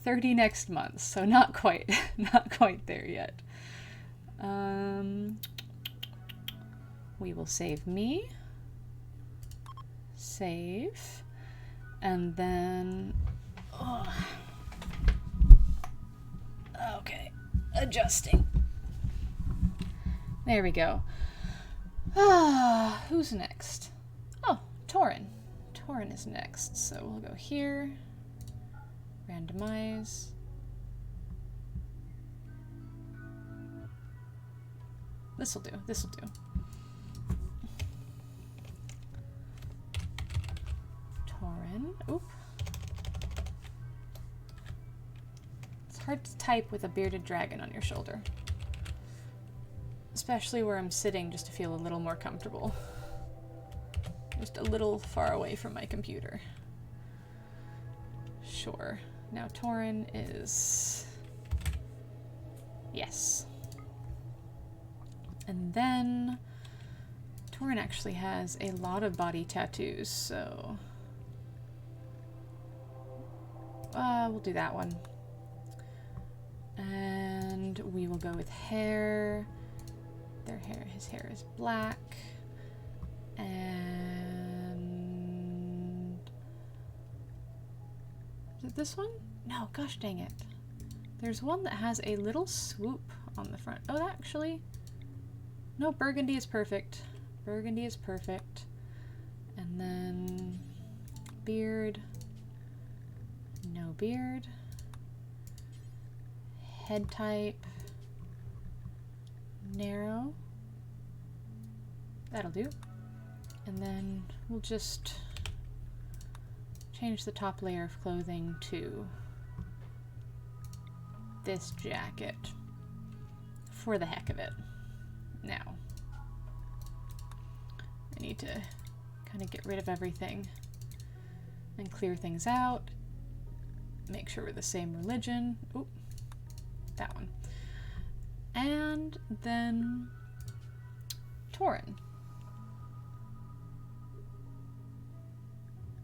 S1: 30 next month, so not quite there yet. We will save me. Save. And then... oh. Okay. Adjusting. There we go. Who's next? Oh, Torin. Torin is next. So we'll go here. Randomize. This'll do. Torin. Oop. It's hard to type with a bearded dragon on your shoulder. Especially where I'm sitting, just to feel a little more comfortable. Just a little far away from my computer. Sure. now Torin is... Yes. And then Torin actually has a lot of body tattoos, so... we'll do that one. And we will go with hair. His hair is black. And... Is it this one? No, gosh dang it. There's one that has a little swoop on the front. Oh, actually... No, burgundy is perfect. Burgundy is perfect. And then... Beard. No beard. Head type. Narrow. That'll do. And then we'll just change the top layer of clothing to this jacket for the heck of it. Now, I need to kind of get rid of everything and clear things out. Make sure we're the same religion. Oop, that one. And then Torin.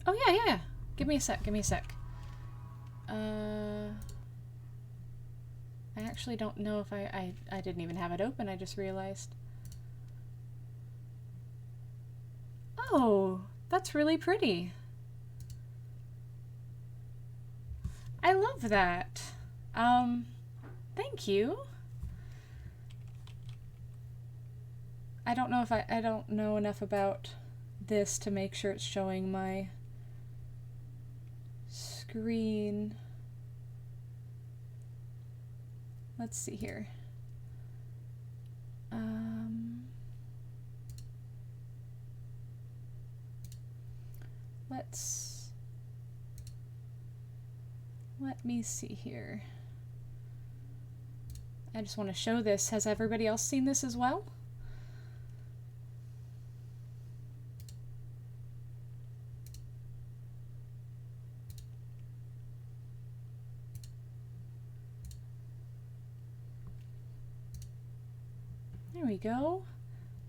S1: Oh yeah. Give me a sec. I actually don't know if I didn't even have it open, I just realized. Oh, that's really pretty. I love that. Thank you. I don't know if I don't know enough about this to make sure it's showing my screen. Let's see here. Let me see here. I just want to show this. Has everybody else seen this as well? There we go.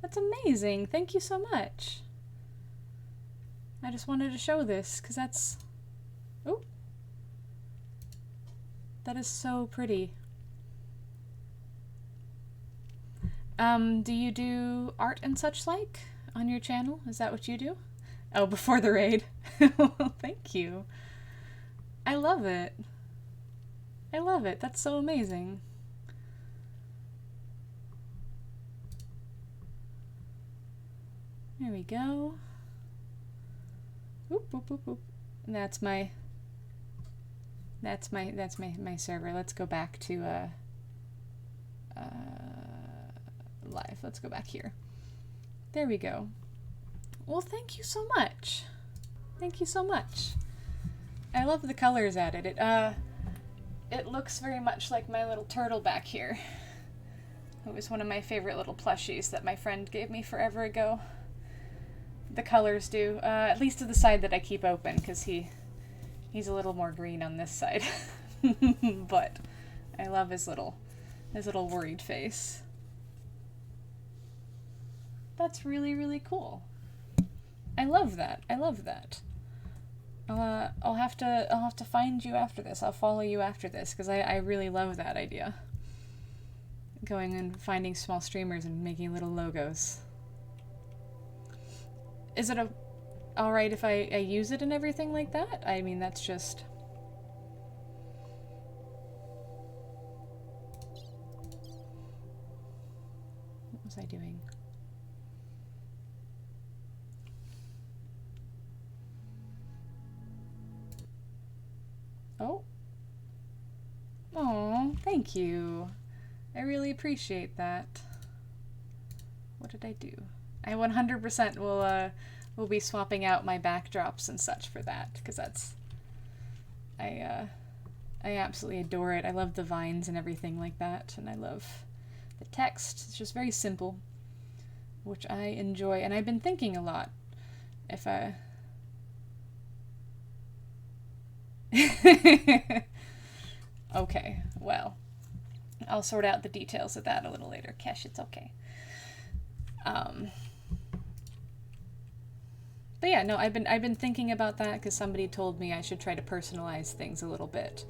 S1: That's amazing. Thank you so much. I just wanted to show this because that's... Oh! That is so pretty. Do you do art and such like on your channel? Is that what you do? Oh, before the raid. Well, thank you. I love it. I love it. That's so amazing. There we go. Oop, oop, oop, oop. And that's my server. Let's go back to live. Let's go back here. There we go. Well, thank you so much. Thank you so much. I love the colors added. It looks very much like my little turtle back here. It was one of my favorite little plushies that my friend gave me forever ago. The colors do, at least to the side that I keep open, because he's a little more green on this side. But I love his little worried face. That's really, really cool. I love that. I love that. I'll have to find you after this. I'll follow you after this, because I really love that idea. Going and finding small streamers and making little logos. Is it alright if I use it and everything like that? I mean, that's just... What was I doing? Oh. Aw, thank you. I really appreciate that. What did I do? I 100% will be swapping out my backdrops and such for that, because that's... I absolutely adore it. I love the vines and everything like that, and I love the text. It's just very simple, which I enjoy, and I've been thinking a lot. If I... I'll sort out the details of that a little later. Kesh, it's okay. But yeah, no, I've been thinking about that because somebody told me I should try to personalize things a little bit.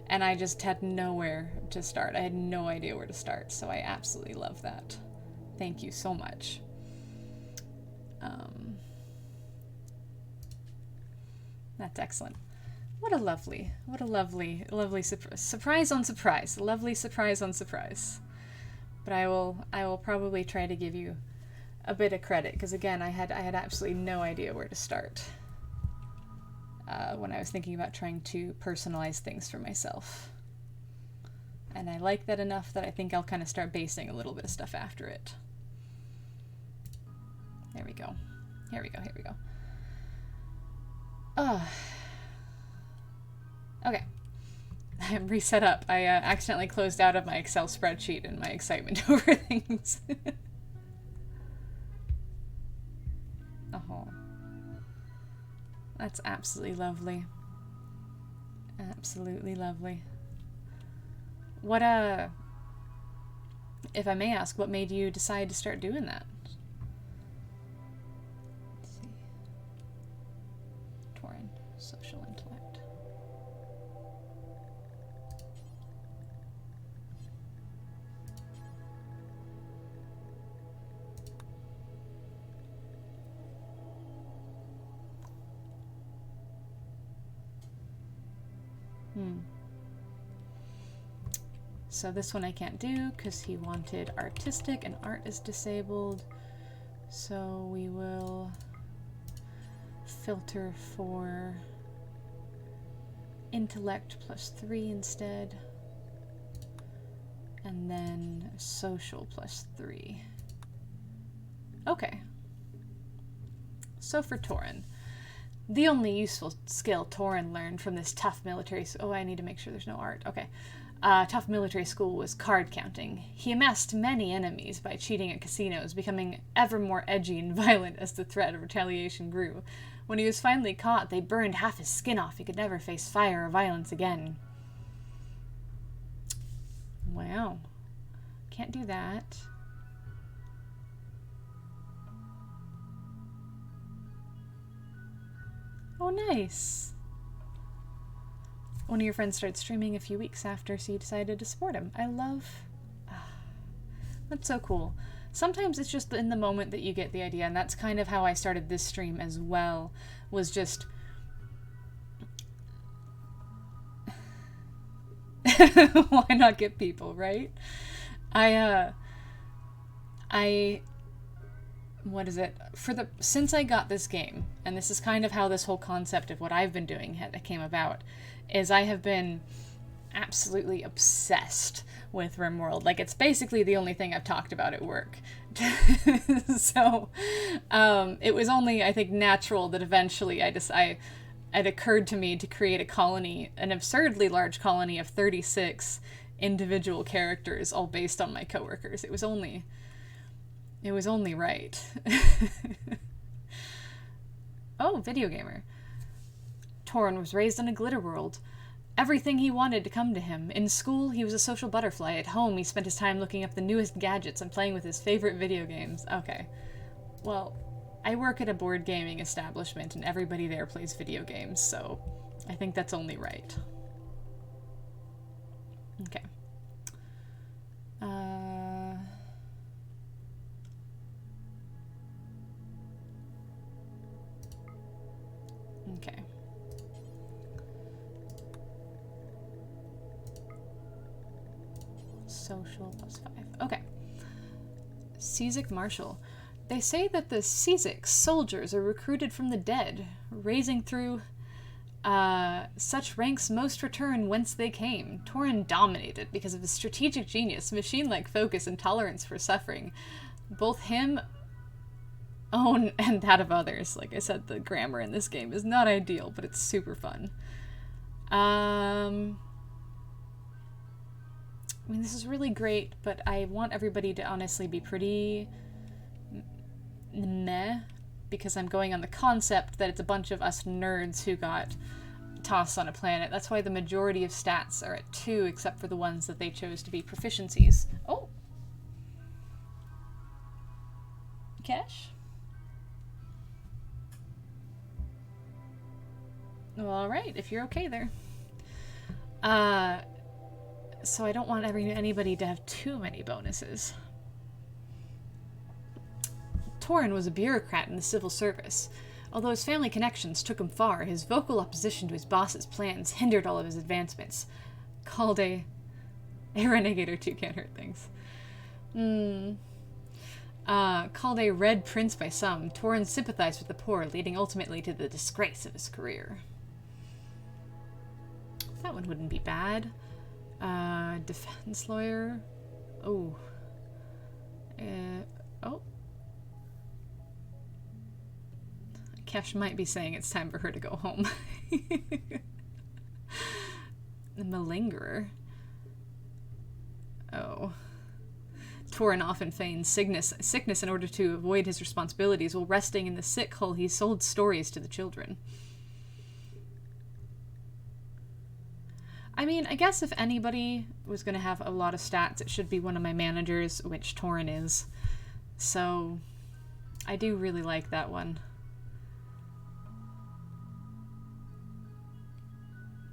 S1: And I just had nowhere to start. I had no idea where to start, so I absolutely love that. Thank you so much. That's excellent. What a lovely surprise on surprise. Lovely surprise on surprise. But I will probably try to give you a bit of credit, because again, I had absolutely no idea where to start when I was thinking about trying to personalize things for myself. And I like that enough that I think I'll kind of start basing a little bit of stuff after it. There we go. Here we go. Oh. Okay. I'm reset up. I accidentally closed out of my Excel spreadsheet in my excitement over things. Oh. That's absolutely lovely. Absolutely lovely. What, if I may ask, what made you decide to start doing that? Let's see. Tauren, social intellect. So this one I can't do because he wanted artistic and art is disabled. So we will filter for intellect +3 instead. And then social +3. Okay. So for Tauren, the only useful skill Tauren learned from this tough military... Oh, I need to make sure there's no art. Okay. Tough military school was card counting. He amassed many enemies by cheating at casinos, becoming ever more edgy and violent as the threat of retaliation grew. When he was finally caught, they burned half his skin off. He could never face fire or violence again. Wow. Can't do that. Oh, nice. One of your friends started streaming a few weeks after, so you decided to support him. I love... that's so cool. Sometimes it's just in the moment that you get the idea, and that's kind of how I started this stream as well, was just... Why not get people, right? What is it? Since I got this game, and this is kind of how this whole concept of what I've been doing came about, is I have been absolutely obsessed with RIMWORLD. Like, it's basically the only thing I've talked about at work. So, it was only, I think, natural that eventually it occurred to me to create a colony, an absurdly large colony of 36 individual characters, all based on my coworkers. It was only right. Oh, video gamer. Tauren was raised in a glitter world. Everything he wanted to come to him. In school, he was a social butterfly. At home, he spent his time looking up the newest gadgets and playing with his favorite video games. Okay. Well, I work at a board gaming establishment, and everybody there plays video games, so I think that's only right. Okay. Okay. Social +5. Okay. Cesic Marshal. They say that the Cesic soldiers are recruited from the dead, raising through such ranks most return whence they came. Tauren dominated because of his strategic genius, machine-like focus, and tolerance for suffering. Both him own and that of others. Like I said, the grammar in this game is not ideal, but it's super fun. I mean, this is really great, but I want everybody to honestly be pretty meh, because I'm going on the concept that it's a bunch of us nerds who got toss on a planet. That's why the majority of stats are at 2, except for the ones that they chose to be proficiencies. Oh! Cash? Well, alright, if you're okay there. So I don't want anybody to have too many bonuses. Torin was a bureaucrat in the civil service. Although his family connections took him far, his vocal opposition to his boss's plans hindered all of his advancements. Called a renegade or two can't hurt things. Called a red prince by some, Torin sympathized with the poor, leading ultimately to the disgrace of his career. That one wouldn't be bad. Defense lawyer. Oh. Oh. Kesh might be saying it's time for her to go home. The malingerer. Oh. Torin often feigns sickness in order to avoid his responsibilities. While resting in the sick hole, he sold stories to the children. I mean, I guess if anybody was going to have a lot of stats, it should be one of my managers, which Torin is. So, I do really like that one.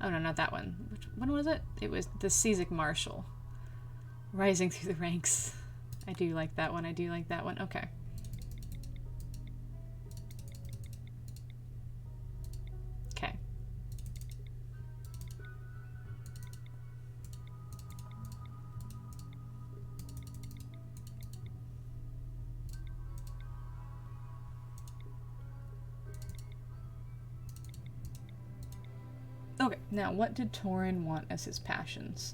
S1: Oh, no, not that one. Which one was it? It was the Caesic Marshal. Rising through the ranks. I do like that one. I do like that one. Okay. Okay. Okay, now what did Torin want as his passions?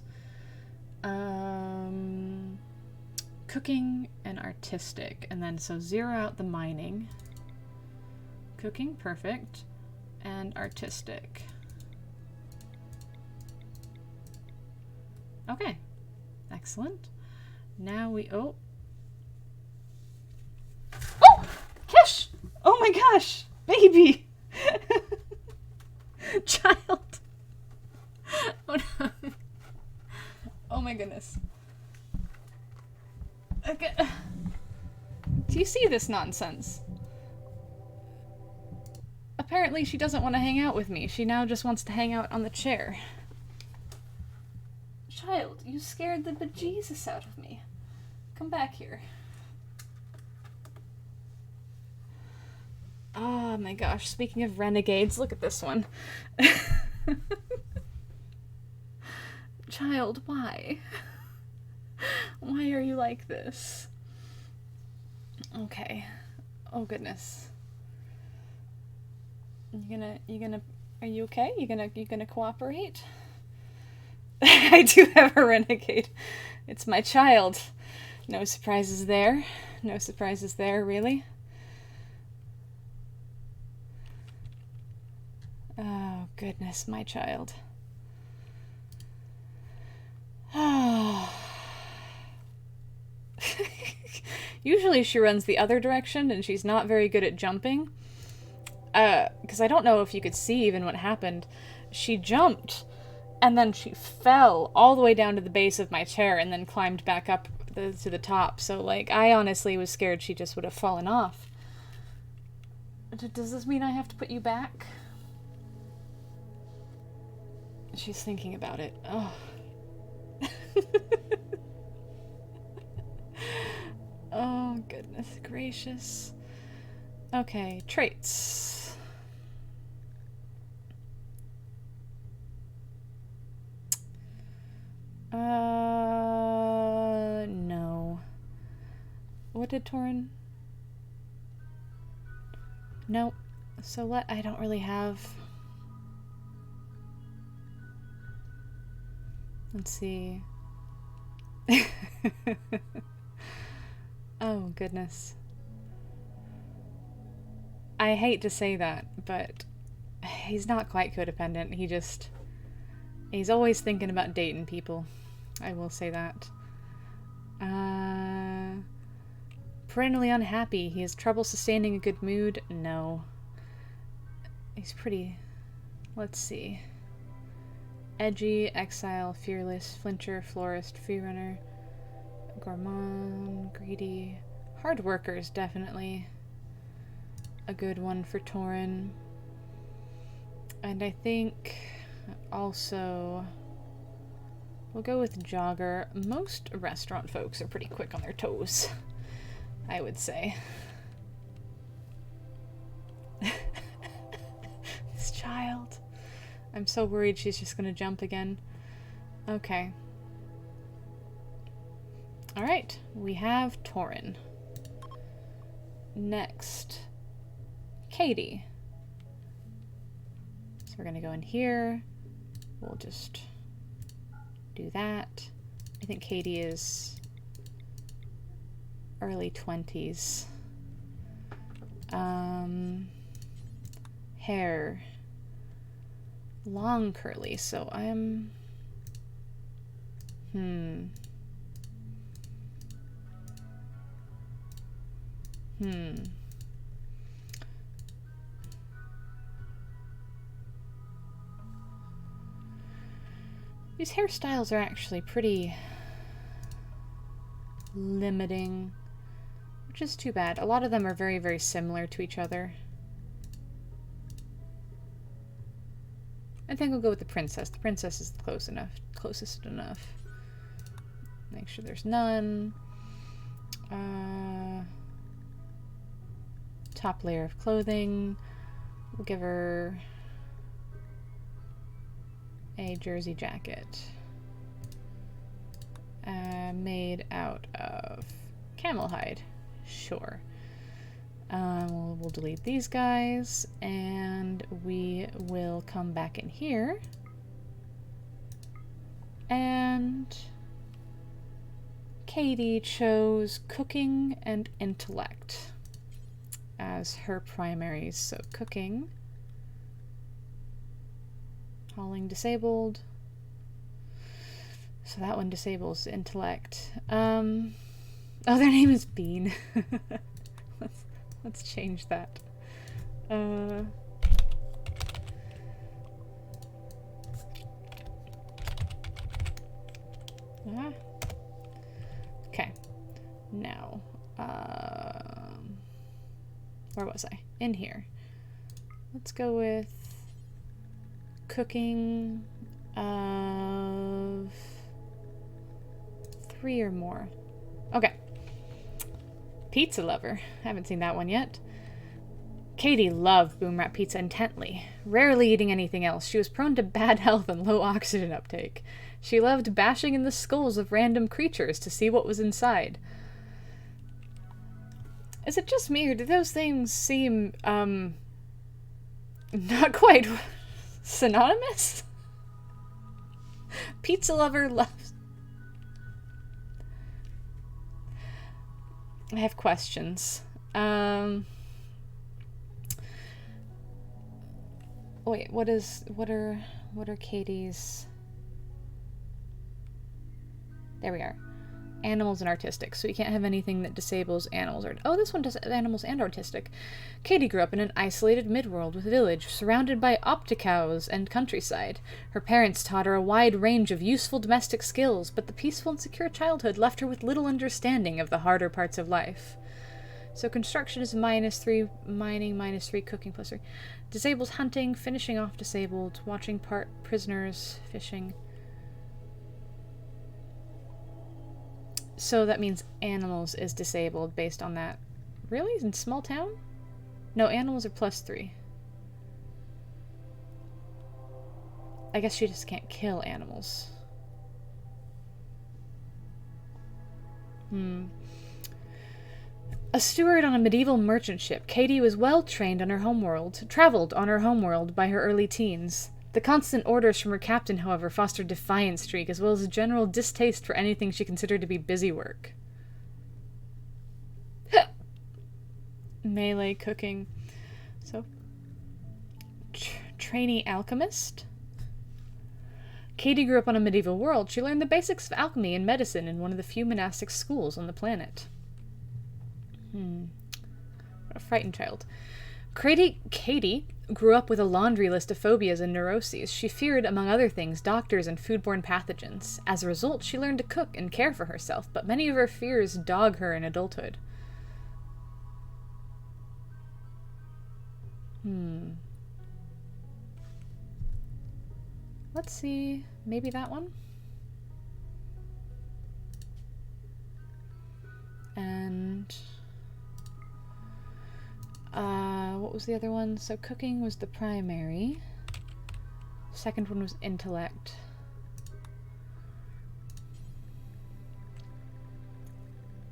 S1: Cooking and artistic. And then, so 0 out the mining. Cooking, perfect. And artistic. Okay. Excellent. Now we, oh! Kish! Oh my gosh! Baby! Child! Oh no. Oh my goodness. Okay. Do you see this nonsense? Apparently she doesn't want to hang out with me. She now just wants to hang out on the chair. Child, you scared the bejesus out of me. Come back here. Oh my gosh, speaking of renegades, look at this one. Child, why? Why are you like this? Okay. Oh goodness. Are you okay? You gonna cooperate? I do have a renegade. It's my child. No surprises there. No surprises there, really. Oh goodness, my child. Usually she runs the other direction and she's not very good at jumping. Because I don't know if you could see even what happened. She jumped and then she fell all the way down to the base of my chair and then climbed back up to the top. So, like, I honestly was scared she just would have fallen off. Does this mean I have to put you back? She's thinking about it. Oh. Oh, goodness gracious. Okay, traits. No. What did Torin? Nope. So I don't really have... Let's see. Oh, goodness. I hate to say that, but he's not quite codependent. He's always thinking about dating people. I will say that. Perennially unhappy. He has trouble sustaining a good mood. No. He's pretty let's see. Edgy, exile, fearless, flincher, florist, freerunner, gourmand, greedy. Hard workers, definitely a good one for Torin. And I think also we'll go with jogger. Most restaurant folks are pretty quick on their toes, I would say. This child. I'm so worried she's just gonna jump again. Okay. Alright, we have Torin. Next, Katie. So we're gonna go in here. We'll just do that. I think Katie is early 20s. Hair. Long curly, so I'm... These hairstyles are actually pretty limiting, which is too bad. A lot of them are very, very similar to each other. I think we'll go with the princess. The princess is closest enough. Make sure there's none. Top layer of clothing. We'll give her a jersey jacket. Made out of camel hide. Sure. We'll delete these guys, and we will come back in here. And Katie chose cooking and intellect as her primaries. So cooking, hauling disabled. So that one disables intellect. Oh, their name is Bean. Let's change that. Okay. Now, where was I? In here. Let's go with cooking of 3 or more. Okay. Pizza lover. I haven't seen that one yet. Katie loved boom wrap pizza intently, rarely eating anything else. She was prone to bad health and low oxygen uptake. She loved bashing in the skulls of random creatures to see what was inside. Is it just me, or do those things seem, not quite synonymous? Pizza lover loves... I have questions. Wait, what are Katie's... There we are. Animals and artistic. So you can't have anything that disables animals. Oh, this one does animals and artistic. Katie grew up in an isolated midworld with a village surrounded by opticows and countryside. Her parents taught her a wide range of useful domestic skills, but the peaceful and secure childhood left her with little understanding of the harder parts of life. So construction is -3, mining -3, cooking +3. Disables hunting, finishing off disabled, watching part prisoners, fishing. So that means animals is disabled based on that. Really? In small town? No, animals are +3. I guess she just can't kill animals. A steward on a medieval merchant ship, Katie was well trained on her homeworld, traveled on her homeworld by her early teens. The constant orders from her captain, however, fostered a defiant streak, as well as a general distaste for anything she considered to be busy work. Melee cooking. So, trainee alchemist. Katie grew up on a medieval world. She learned the basics of alchemy and medicine in one of the few monastic schools on the planet. What a frightened child. Katie grew up with a laundry list of phobias and neuroses. She feared, among other things, doctors and foodborne pathogens. As a result, she learned to cook and care for herself, but many of her fears dog her in adulthood. Let's see. Maybe that one? And what was the other one? So cooking was the primary. Second one was intellect.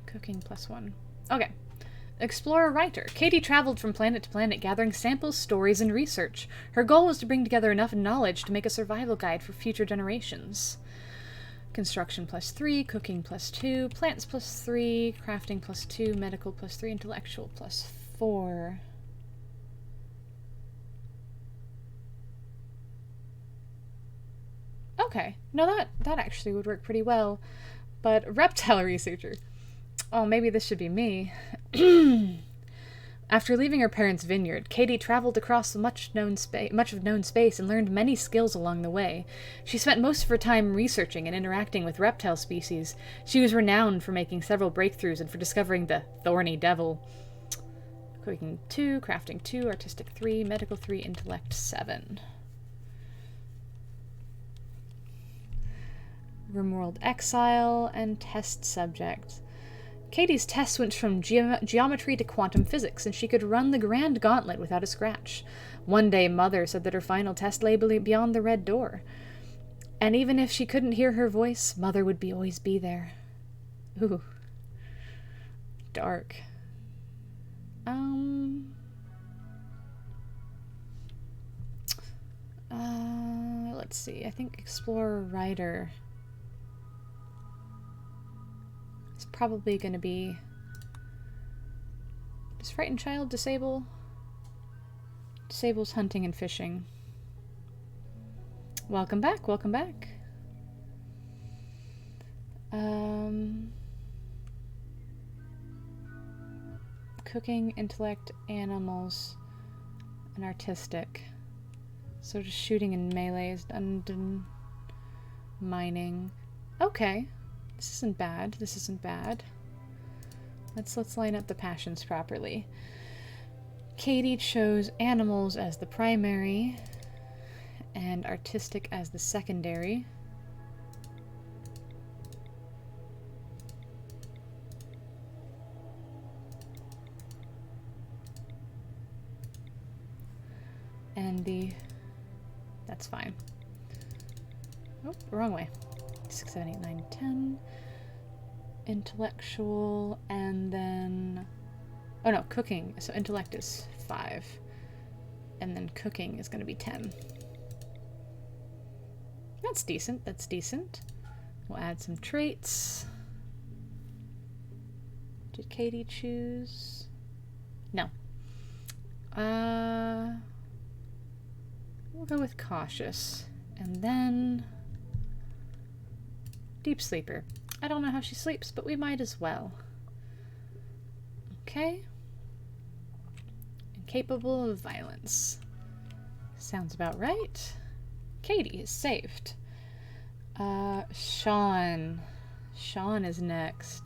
S1: Cooking +1. Okay. Explorer writer. Katie traveled from planet to planet gathering samples, stories, and research. Her goal was to bring together enough knowledge to make a survival guide for future generations. Construction +3, cooking +2, plants +3, crafting +2, medical +3, intellectual +4. Okay, no, that actually would work pretty well. But reptile researcher. Oh, maybe this should be me. After leaving her parents' vineyard, Katie traveled across much of known space and learned many skills along the way. She spent most of her time researching and interacting with reptile species. She was renowned for making several breakthroughs and for discovering the thorny devil. Cooking 2, crafting 2, artistic 3, medical 3, intellect 7. RIMWORLD exile and test subject. Katie's tests went from geometry to quantum physics, and she could run the grand gauntlet without a scratch. One day, Mother said that her final test lay beyond the red door. And even if she couldn't hear her voice, Mother would always be there. Ooh. Dark. Let's see. I think Explorer Writer is probably going to be... Does Frightened Child disable? Disables hunting and fishing. Welcome back, welcome back. Cooking, intellect, animals, and artistic. So just shooting and melees, and mining. Okay, this isn't bad. This isn't bad. Let's line up the passions properly. Katie chose animals as the primary and artistic as the secondary. And that's fine. Oh, wrong way. 6, 7, 8, 9, 10. Intellectual, and then... Oh no, cooking. So intellect is 5. And then cooking is going to be 10. That's decent, that's decent. We'll add some traits. Did Katie choose? No. We'll go with cautious. And then... deep sleeper. I don't know how she sleeps, but we might as well. Okay. Incapable of violence. Sounds about right. Katie is saved. Sean. Sean is next.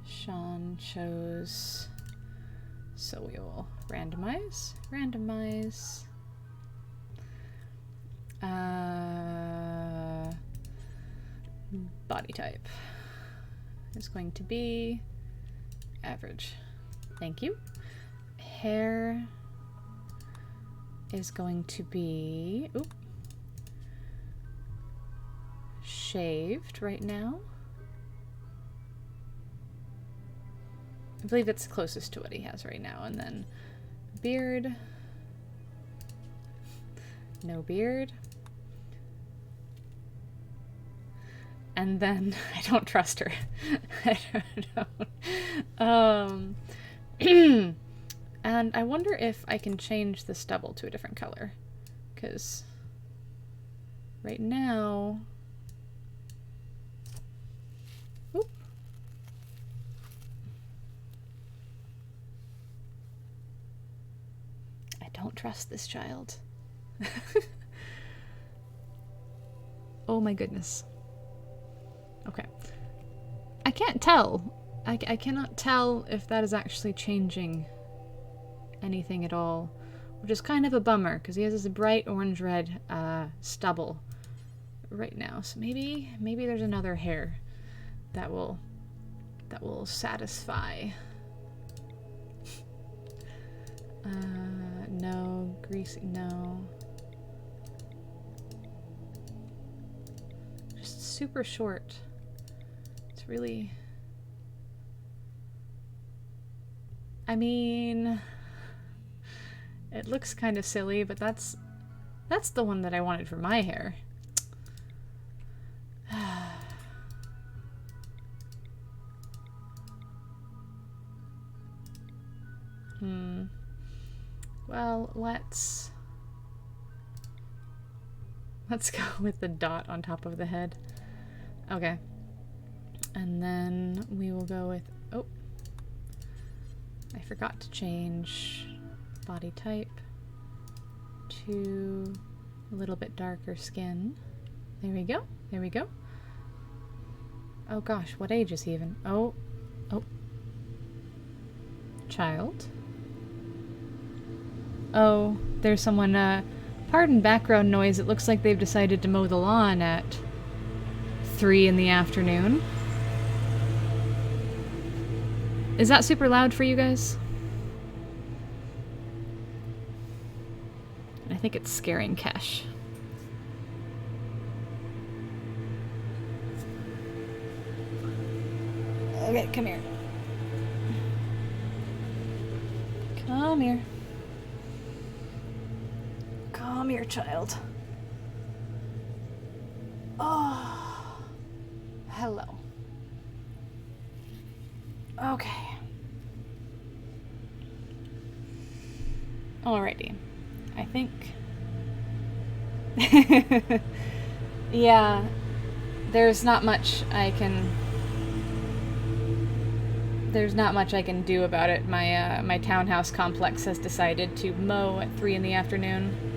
S1: Sean chose... So we will randomize. Randomize. Body type is going to be average. Thank you. Hair is going to be shaved right now. I believe that's closest to what he has right now. And then beard. No beard. And then I don't trust her. I don't. And I wonder if I can change the stubble to a different color, because right now, oop. don't trust this child. Oh my goodness. Okay. I can't tell. I cannot tell if that is actually changing anything at all, which is kind of a bummer because he has this bright orange-red stubble right now. So maybe there's another hair that will satisfy. No, greasy, no. Just super short. It's really... I mean... It looks kind of silly, but that's the one that I wanted for my hair. Well, let's go with the dot on top of the head. Okay. And then we will go with, oh, I forgot to change body type to a little bit darker skin. There we go. There we go. Oh gosh, what age is he even? Oh. Child. Oh, there's someone, pardon background noise, it looks like they've decided to mow the lawn at 3 in the afternoon. Is that super loud for you guys? I think it's scaring Kesh. Okay, come here. Come here. Come here, child. Oh. Hello. Okay. Alrighty. I think... yeah. There's not much I can do about it. My townhouse complex has decided to mow at 3 in the afternoon.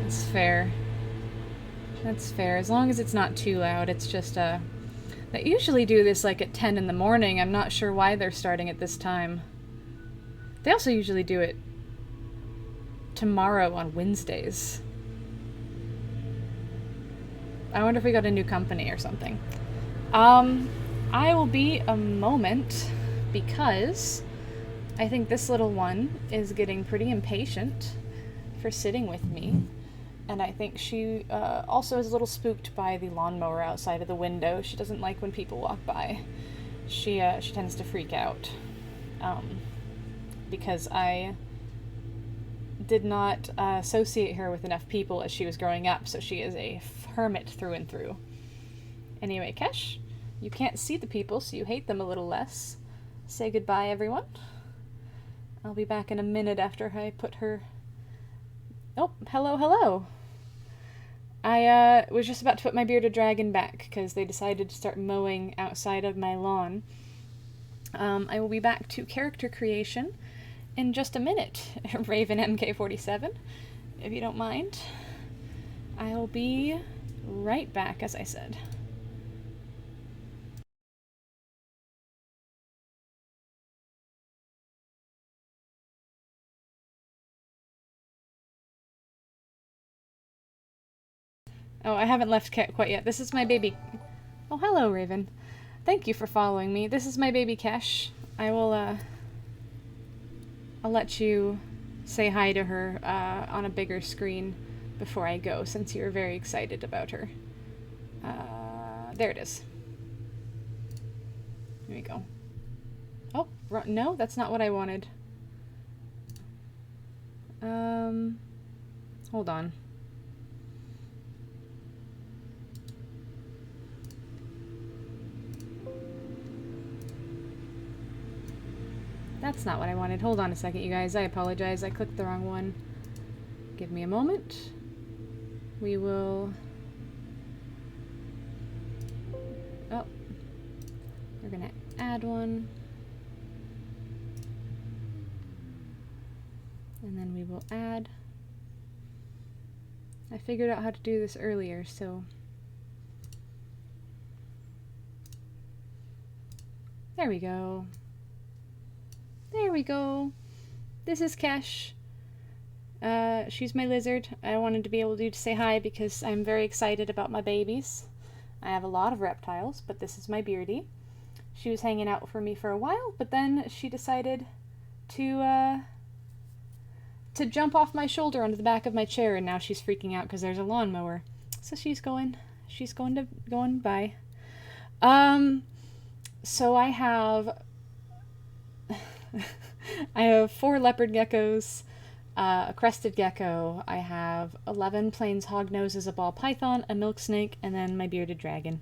S1: It's fair. That's fair. As long as it's not too loud. It's just, they usually do this like at 10 in the morning. I'm not sure why they're starting at this time. They also usually do it tomorrow on Wednesdays. I wonder if we got a new company or something. I will be a moment because I think this little one is getting pretty impatient for sitting with me. And I think she also is a little spooked by the lawnmower outside of the window. She doesn't like when people walk by. She tends to freak out. Because I did not associate her with enough people as she was growing up, so she is a hermit through and through. Anyway, Kesh, you can't see the people, so you hate them a little less. Say goodbye, everyone. I'll be back in a minute after I put her... Oh, hello, hello. I was just about to put my bearded dragon back, because they decided to start mowing outside of my lawn. I will be back to character creation in just a minute, Raven MK47, if you don't mind. I'll be right back, as I said. Oh, I haven't left quite yet. This is my baby. Oh, hello, Raven. Thank you for following me. This is my baby Kesh. I will, I'll let you say hi to her on a bigger screen before I go, since you're very excited about her. There it is. Here we go. Oh, no, that's not what I wanted. Hold on. That's not what I wanted. Hold on a second, you guys. I apologize. I clicked the wrong one. Give me a moment. We will... Oh. We're gonna add one. will add. I figured out how to do this earlier, so there we go. There we go. This is Kesh. She's my lizard. I wanted to be able to say hi because I'm very excited about my babies. I have a lot of reptiles, but this is my Beardy. She was hanging out for me for a while, but then she decided to jump off my shoulder onto the back of my chair, and now she's freaking out because there's a lawnmower. So she's going by. So I have 4 leopard geckos, a crested gecko. I have 11 plains hognoses, a ball python, a milk snake, and then my bearded dragon.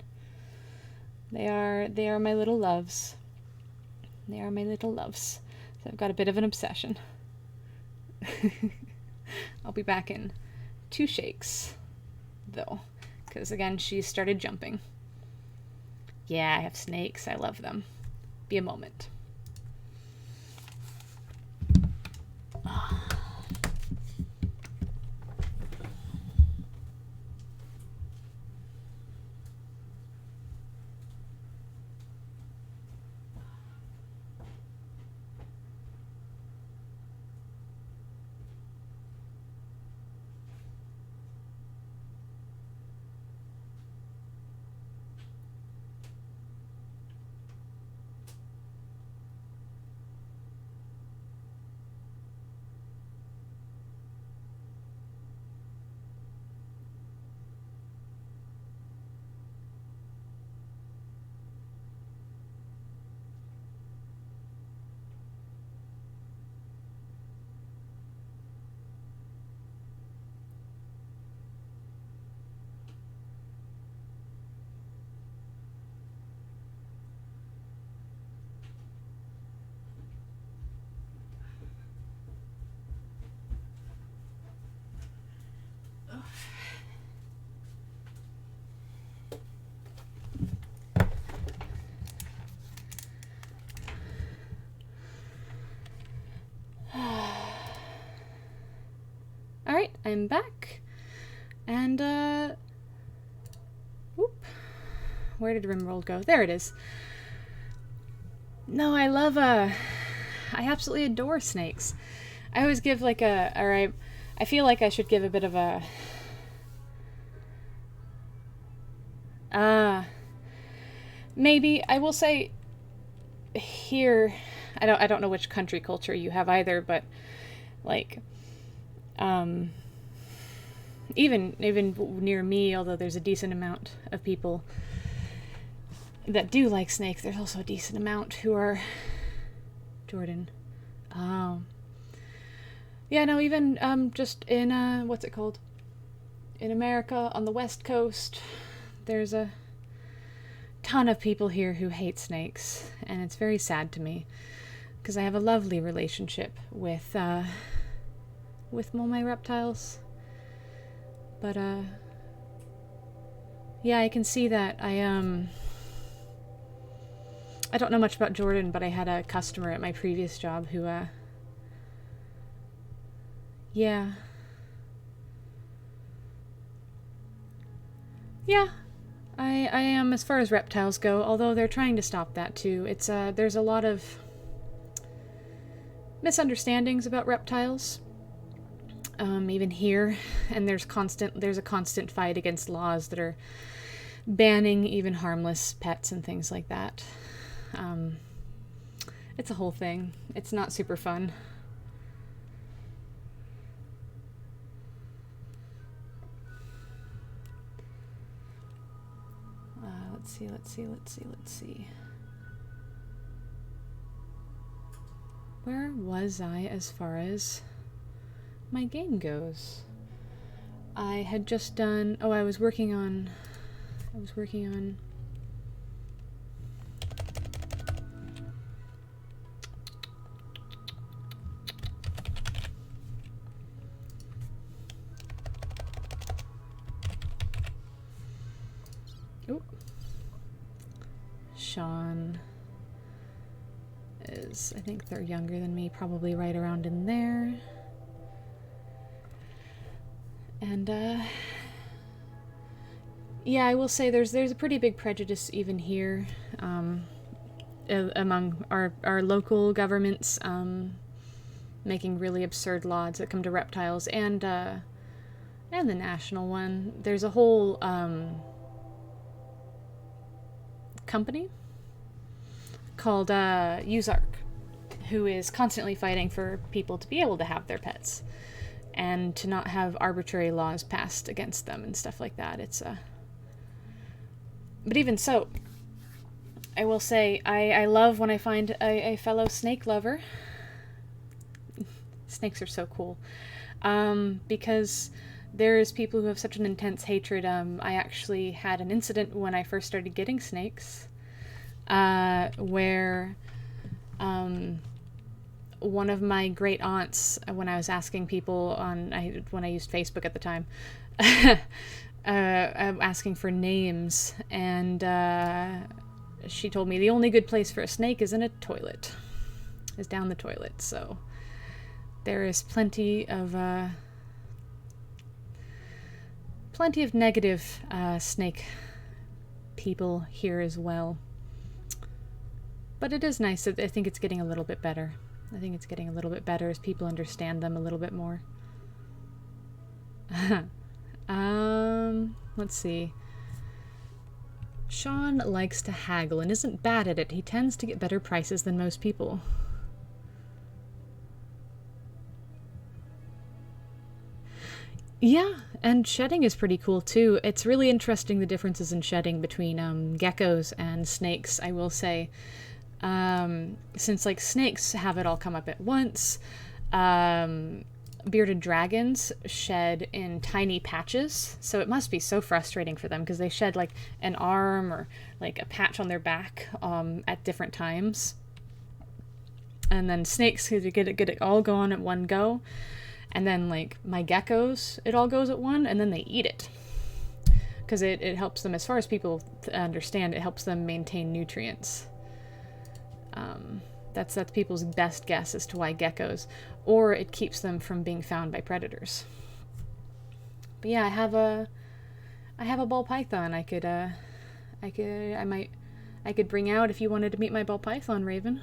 S1: They are my little loves. They are my little loves. So I've got a bit of an obsession. I'll be back in 2 shakes, though, because again, she started jumping. Yeah, I have snakes. I love them. Be a moment. Alright, I'm back. And, whoop. Where did RIMWORLD go? There it is. No, I absolutely adore snakes. I always give like I feel like I should give a bit of a, maybe, I will say, here, I don't know which country culture you have either, but, like, even near me, although there's a decent amount of people that do like snakes, there's also a decent amount who are Jordan. Oh. Yeah, no, even just in what's it called? In America on the West Coast, there's a ton of people here who hate snakes, and it's very sad to me because I have a lovely relationship with all my reptiles. But yeah, I can see that. I don't know much about Jordan, but I had a customer at my previous job who yeah. Yeah. I am as far as reptiles go, although they're trying to stop that too. It's there's a lot of misunderstandings about reptiles. Even here, and there's a constant fight against laws that are banning even harmless pets and things like that. It's a whole thing. It's not super fun. Let's see. Where was I as far as my game goes? I had just done, I was working on Sean is, I think they're younger than me, probably right around in there. And, yeah, I will say there's a pretty big prejudice even here, among our local governments, making really absurd laws that come to reptiles, and the national one. There's a whole, company called, USARC, who is constantly fighting for people to be able to have their pets and to not have arbitrary laws passed against them and stuff like that. It's but even so, I will say I love when I find a fellow snake lover. Snakes are so cool, because there's people who have such an intense hatred. I actually had an incident when I first started getting snakes, where one of my great aunts, when I was asking people when I used Facebook at the time, asking for names, and she told me the only good place for a snake is in a toilet, is down the toilet. So there is plenty of negative snake people here as well. But it is nice. I think it's getting a little bit better. I think it's getting a little bit better as people understand them a little bit more. Let's see. Sean likes to haggle and isn't bad at it. He tends to get better prices than most people. Yeah, and shedding is pretty cool too. It's really interesting the differences in shedding between geckos and snakes, I will say. Since like snakes have it all come up at once, bearded dragons shed in tiny patches, so it must be so frustrating for them because they shed like an arm or like a patch on their back at different times. And then snakes get it all going at one go. And then, like, my geckos, it all goes at one, and then they eat it. Because it helps them, as far as people understand, it helps them maintain nutrients. That's people's best guess as to why geckos. Or it keeps them from being found by predators. But yeah, I have a ball python I could bring out if you wanted to meet my ball python, Raven.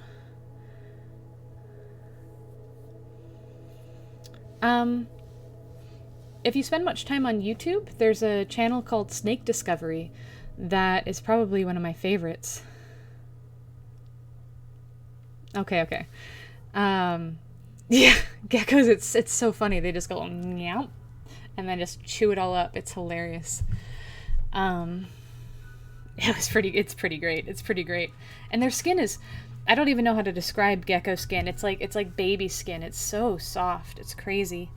S1: If you spend much time on YouTube, there's a channel called Snake Discovery that is probably one of my favorites. Okay. Yeah, geckos, it's so funny. They just go meow and then just chew it all up. It's hilarious. It's pretty great. It's pretty great. And their skin is, I don't even know how to describe gecko skin. It's like baby skin. It's so soft. It's crazy.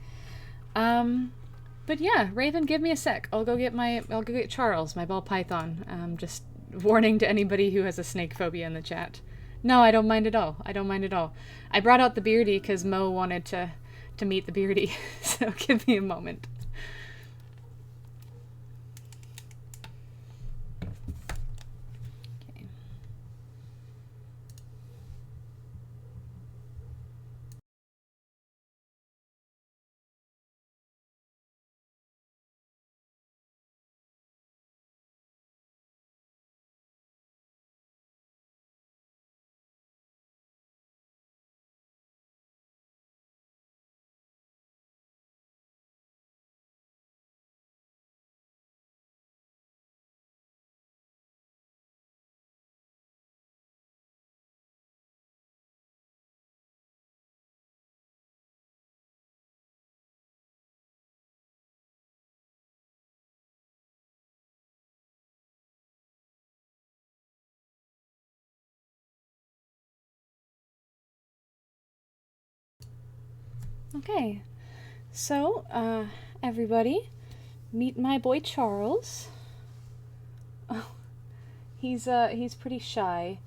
S1: But yeah, Raven, give me a sec. I'll go get Charles, my ball python. Just warning to anybody who has a snake phobia in the chat. No, I don't mind at all. I brought out the beardy because Mo wanted to meet the beardy. So give me a moment. Okay, so, everybody, meet my boy Charles. Oh, he's pretty shy.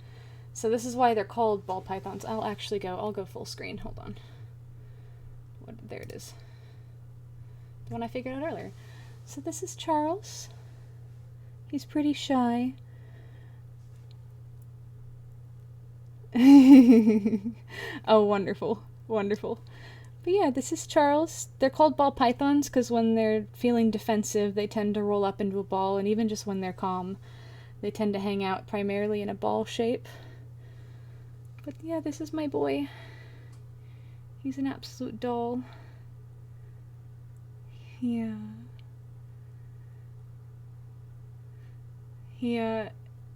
S1: So this is why they're called ball pythons. I'll go full screen. Hold on. There it is. The one I figured out earlier. So this is Charles. He's pretty shy. Oh, wonderful. But yeah, this is Charles. They're called ball pythons because when they're feeling defensive, they tend to roll up into a ball, and even just when they're calm, they tend to hang out primarily in a ball shape. But yeah, this is my boy. He's an absolute doll. Yeah.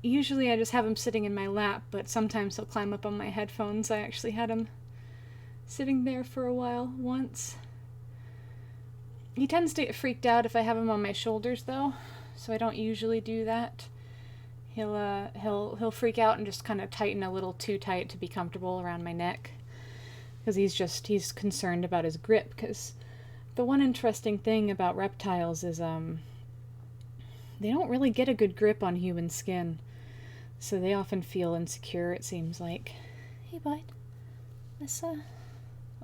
S1: Usually I just have him sitting in my lap, but sometimes he'll climb up on my headphones. I actually had him sitting there for a while once. He tends to get freaked out if I have him on my shoulders, though, so I don't usually do that. He'll freak out and just kind of tighten a little too tight to be comfortable around my neck, because he's concerned about his grip. Because the one interesting thing about reptiles is they don't really get a good grip on human skin, so they often feel insecure, it seems like. Hey, bud.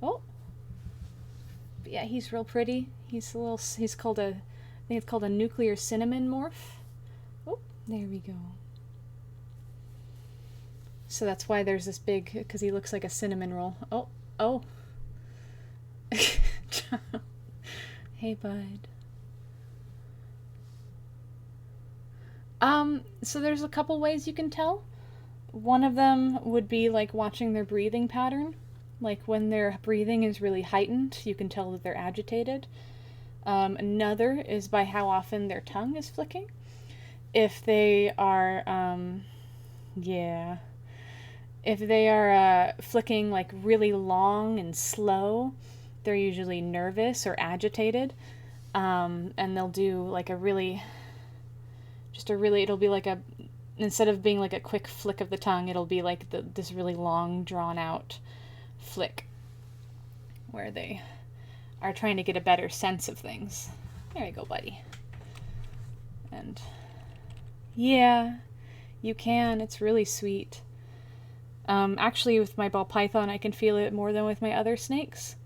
S1: Oh. But yeah, he's real pretty. He's called I think it's called a nuclear cinnamon morph. Oh, there we go. So that's why there's this big, because he looks like a cinnamon roll. Oh. Hey, bud. So there's a couple ways you can tell. One of them would be like watching their breathing pattern. Like when their breathing is really heightened, you can tell that they're agitated. Another is by how often their tongue is flicking. If they are, if they are flicking like really long and slow, they're usually nervous or agitated. And they'll do like it'll be like instead of being like a quick flick of the tongue, it'll be like this really long, drawn out flick where they are trying to get a better sense of things. There you go, buddy. And yeah, you can. It's really sweet. Actually, with my ball python, I can feel it more than with my other snakes.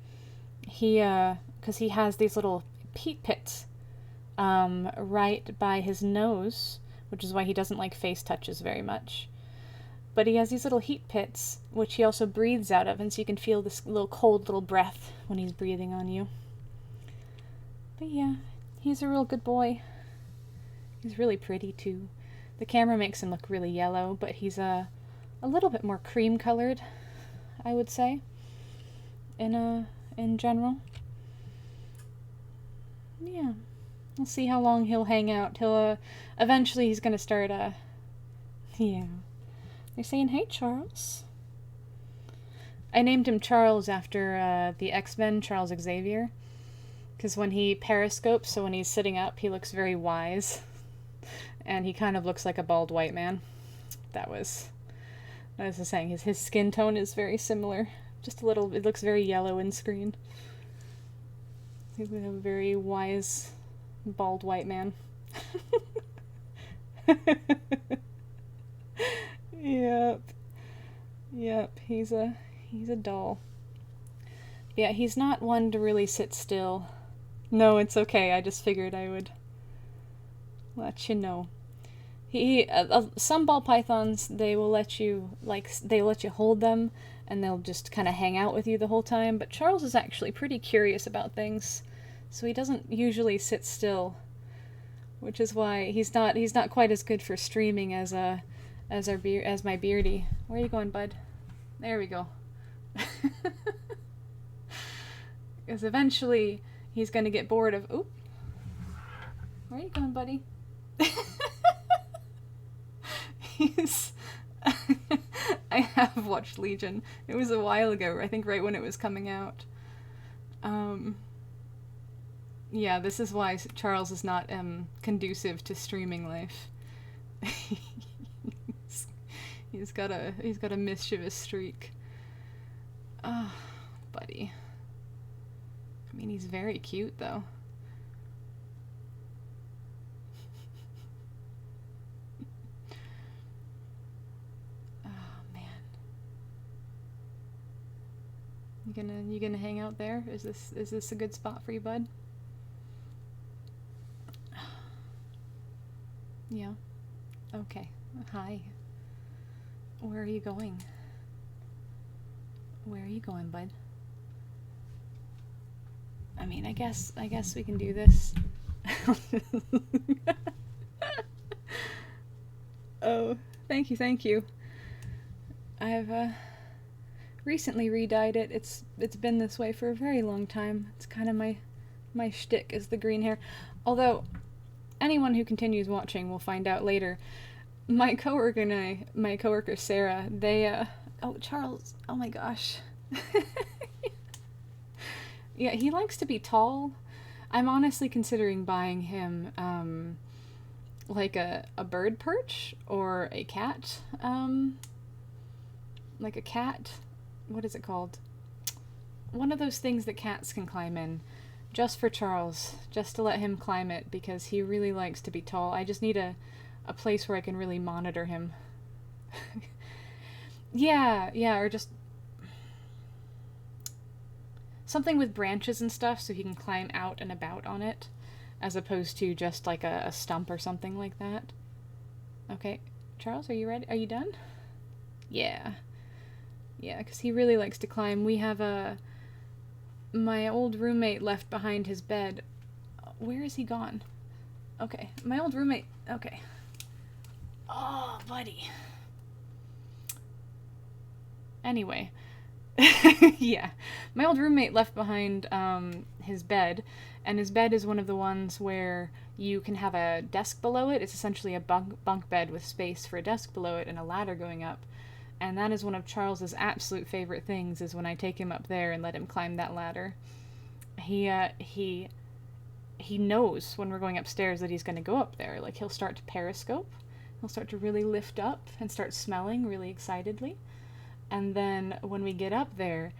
S1: Because he has these little heat pits right by his nose, which is why he doesn't like face touches very much. But he has these little heat pits, which he also breathes out of, and so you can feel this little cold little breath when he's breathing on you. But yeah, he's a real good boy. He's really pretty too. The camera makes him look really yellow, but he's a little bit more cream colored, I would say, in general. Yeah. We'll see how long he'll hang out. Eventually he's gonna start, yeah. They're saying, hey, Charles. I named him Charles after, the X-Men, Charles Xavier. Because when he periscopes, so when he's sitting up, he looks very wise. And he kind of looks like a bald white man. That was the saying. His skin tone is very similar. Just a little, it looks very yellow in screen. He's a very wise bald white man. Yep, he's a doll. Yeah, he's not one to really sit still. No, it's okay. I just figured I would let you know. Some ball pythons, they will let you hold them, and they'll just kind of hang out with you the whole time. But Charles is actually pretty curious about things, so he doesn't usually sit still, which is why he's not quite as good for streaming as my Beardy. Where are you going, bud? There we go. Because eventually he's gonna get bored of. Oop. Where are you going, buddy? I have watched Legion. It was a while ago, I think right when it was coming out. Yeah, this is why Charles is not conducive to streaming life. He's got a mischievous streak. Oh, buddy. I mean, he's very cute though. You gonna hang out there? Is this a good spot for you, bud? Yeah. Okay. Hi. Where are you going? Where are you going, bud? I mean, I guess we can do this. Oh, thank you. I've recently re-dyed it. It's been this way for a very long time. It's kind of my shtick is the green hair. Although anyone who continues watching will find out later. My coworker Sarah, they oh, Charles, oh my gosh. Yeah, he likes to be tall. I'm honestly considering buying him like a bird perch or a cat. Like a cat. What is it called? One of those things that cats can climb in. Just for Charles. Just to let him climb it because he really likes to be tall. I just need a place where I can really monitor him. Yeah, or just something with branches and stuff so he can climb out and about on it, as opposed to just like a stump or something like that. Okay, Charles, are you ready? Are you done? Yeah, because he really likes to climb. We have my old roommate left behind his bed. Where is he gone? Okay, my old roommate. Okay. Oh, buddy. Anyway. Yeah. My old roommate left behind his bed, and his bed is one of the ones where you can have a desk below it. It's essentially a bunk bed with space for a desk below it and a ladder going up. And that is one of Charles's absolute favorite things, is when I take him up there and let him climb that ladder. He knows when we're going upstairs that he's going to go up there. Like, he'll start to periscope. He'll start to really lift up and start smelling really excitedly. And then when we get up there,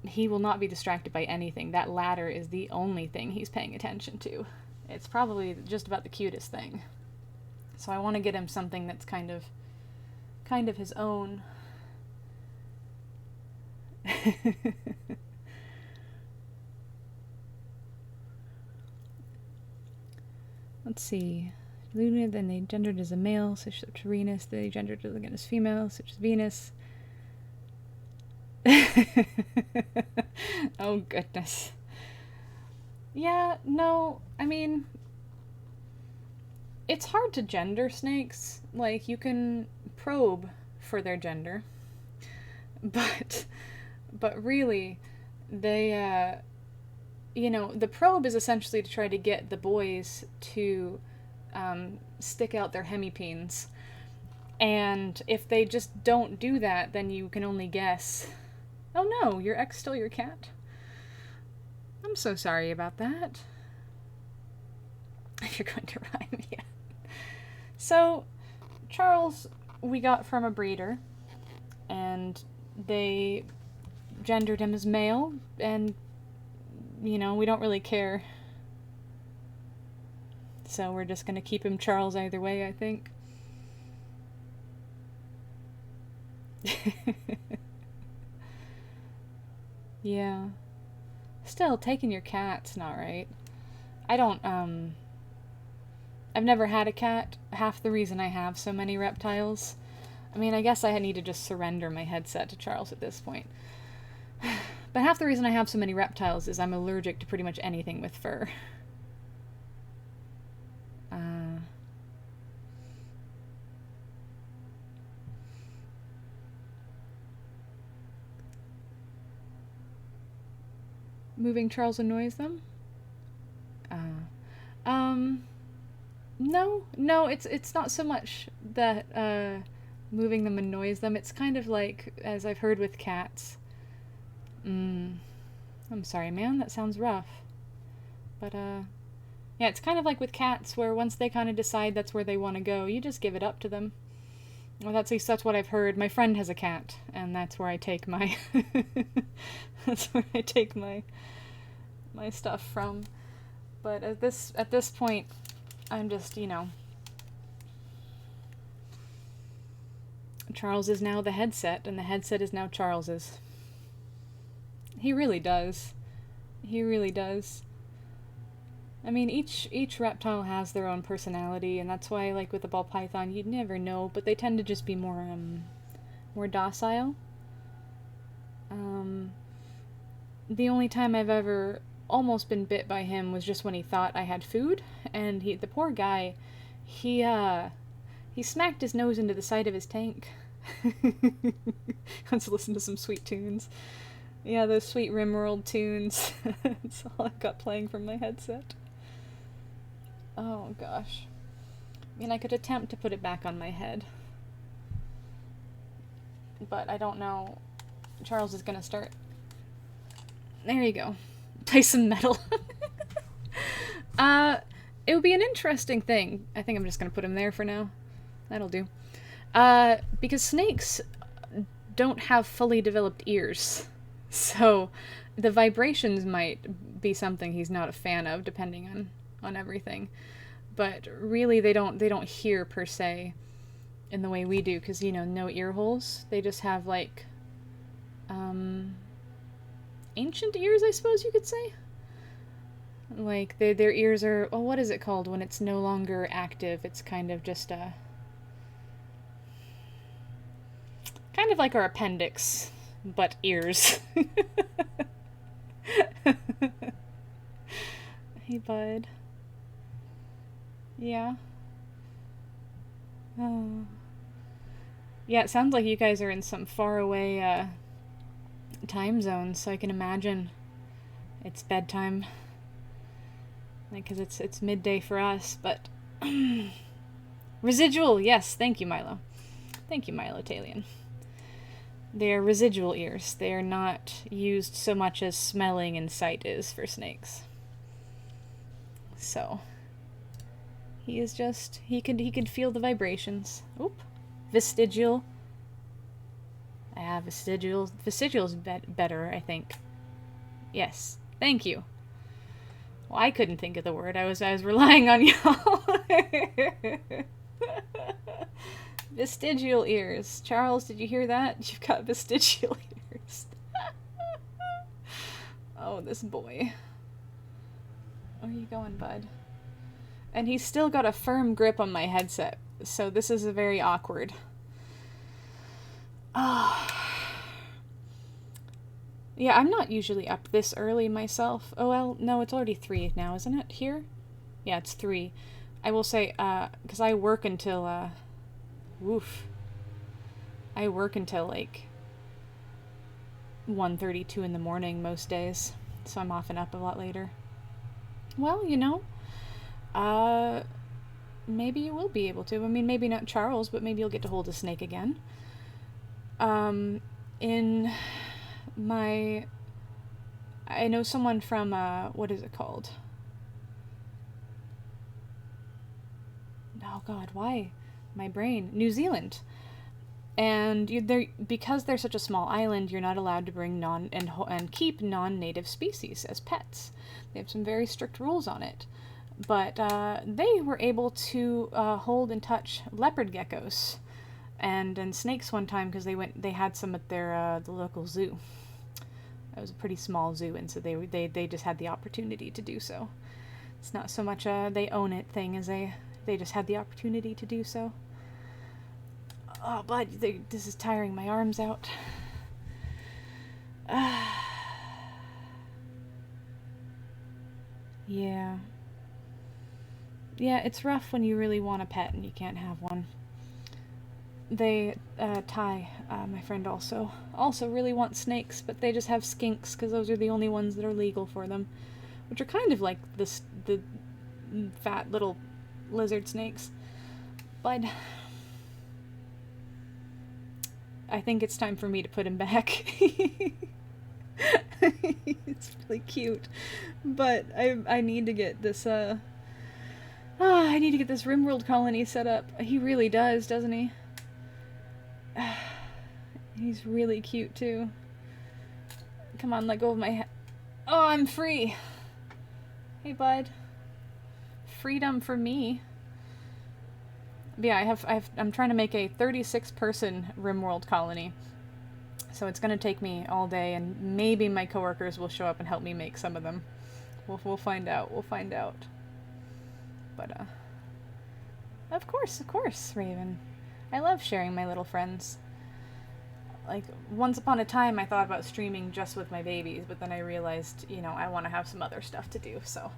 S1: he will not be distracted by anything. That ladder is the only thing he's paying attention to. It's probably just about the cutest thing. So I want to get him something that's kind of his own. Let's see. Luna, then they gendered as a male, such as Uranus. They gendered again as female, such as Venus. Oh, goodness. Yeah, no, I mean, it's hard to gender snakes. Like, you can probe for their gender. But really, they, the probe is essentially to try to get the boys to stick out their hemipenes. And if they just don't do that, then you can only guess. Oh no, your ex stole your cat? I'm so sorry about that. If you're going to rhyme, yeah. So, Charles, we got from a breeder, and they gendered him as male, and, we don't really care. So we're just going to keep him Charles either way, I think. Yeah. Still, taking your cat's not right. I don't, I've never had a cat. Half the reason I have so many reptiles. I mean, I guess I need to just surrender my headset to Charles at this point. But half the reason I have so many reptiles is I'm allergic to pretty much anything with fur. Moving Charles annoys them? No, it's not so much that, moving them annoys them. It's kind of like, as I've heard with cats. I'm sorry, man, that sounds rough. But, yeah, it's kind of like with cats, where once they kind of decide that's where they want to go, you just give it up to them. Well, at least that's what I've heard. My friend has a cat, and that's where I take my my stuff from. But at this point, I'm just, Charles is now the headset, and the headset is now Charles's. He really does. He really does. I mean, each reptile has their own personality, and that's why, like with the ball python, you'd never know, but they tend to just be more docile. The only time I've ever almost been bit by him was just when he thought I had food, and the poor guy, he smacked his nose into the side of his tank. Let's listen to some sweet tunes. Yeah, those sweet RIMWORLD tunes. That's all I've got playing from my headset. Oh gosh. I mean, I could attempt to put it back on my head, but I don't know. Charles is gonna start. There you go. Play some metal. It would be an interesting thing. I think I'm just gonna put him there for now. That'll do. Because snakes don't have fully developed ears, so the vibrations might be something he's not a fan of, depending on everything. But really, they don't hear per se in the way we do, because, you know, no ear holes. They just have, like, ancient ears, I suppose you could say. Like, their ears are, well, what is it called when it's no longer active? It's kind of just kind of like our appendix, but ears. Hey, bud. Yeah. Oh. Yeah, it sounds like you guys are in some faraway time zone, so I can imagine it's bedtime. Like, 'cause it's midday for us, but residual, yes, thank you, Milo. Thank you, Milo Talion. They're residual ears. They are not used so much as smelling and sight is for snakes. So he is just, he could feel the vibrations. Oop. Vestigial. Vestigial. Vestigial's better, I think. Yes. Thank you. Well, I couldn't think of the word. I was relying on y'all. Vestigial ears. Charles, did you hear that? You've got vestigial ears. Oh, this boy. Where are you going, bud? And he's still got a firm grip on my headset, so this is a very awkward. Yeah, I'm not usually up this early myself. Oh, well, no, it's already 3 now, isn't it? Here? Yeah, it's 3. I will say, because I work until, I work until, like, 1:32 in the morning most days, so I'm often up a lot later. Well, you know, maybe you will be able to. I mean, maybe not Charles, but maybe you'll get to hold a snake again. I know someone from, what is it called? Oh God, why? My brain. New Zealand. And because they're such a small island, you're not allowed to bring and keep non-native species as pets. They have some very strict rules on it. But they were able to hold and touch leopard geckos and snakes one time, because they had some at their the local zoo. It was a pretty small zoo, and so they just had the opportunity to do so. It's not so much a they own it thing as they just had the opportunity to do so. Oh, bud, this is tiring my arms out. Yeah. Yeah, it's rough when you really want a pet and you can't have one. Ty, my friend, also really wants snakes, but they just have skinks, because those are the only ones that are legal for them, which are kind of like the fat little lizard snakes. But I think it's time for me to put him back. It's really cute, but I need to get this I need to get this RimWorld colony set up. He really does, doesn't he? He's really cute too. Come on, let go of my head. Oh, I'm free. Hey, bud. Freedom for me. But yeah, I'm trying to make a 36-person RimWorld colony. So it's gonna take me all day, and maybe my coworkers will show up and help me make some of them. We'll find out. We'll find out. But of course, Raven. I love sharing my little friends. like, once upon a time I thought about streaming just with my babies, but then I realized, you know, I want to have some other stuff to do, so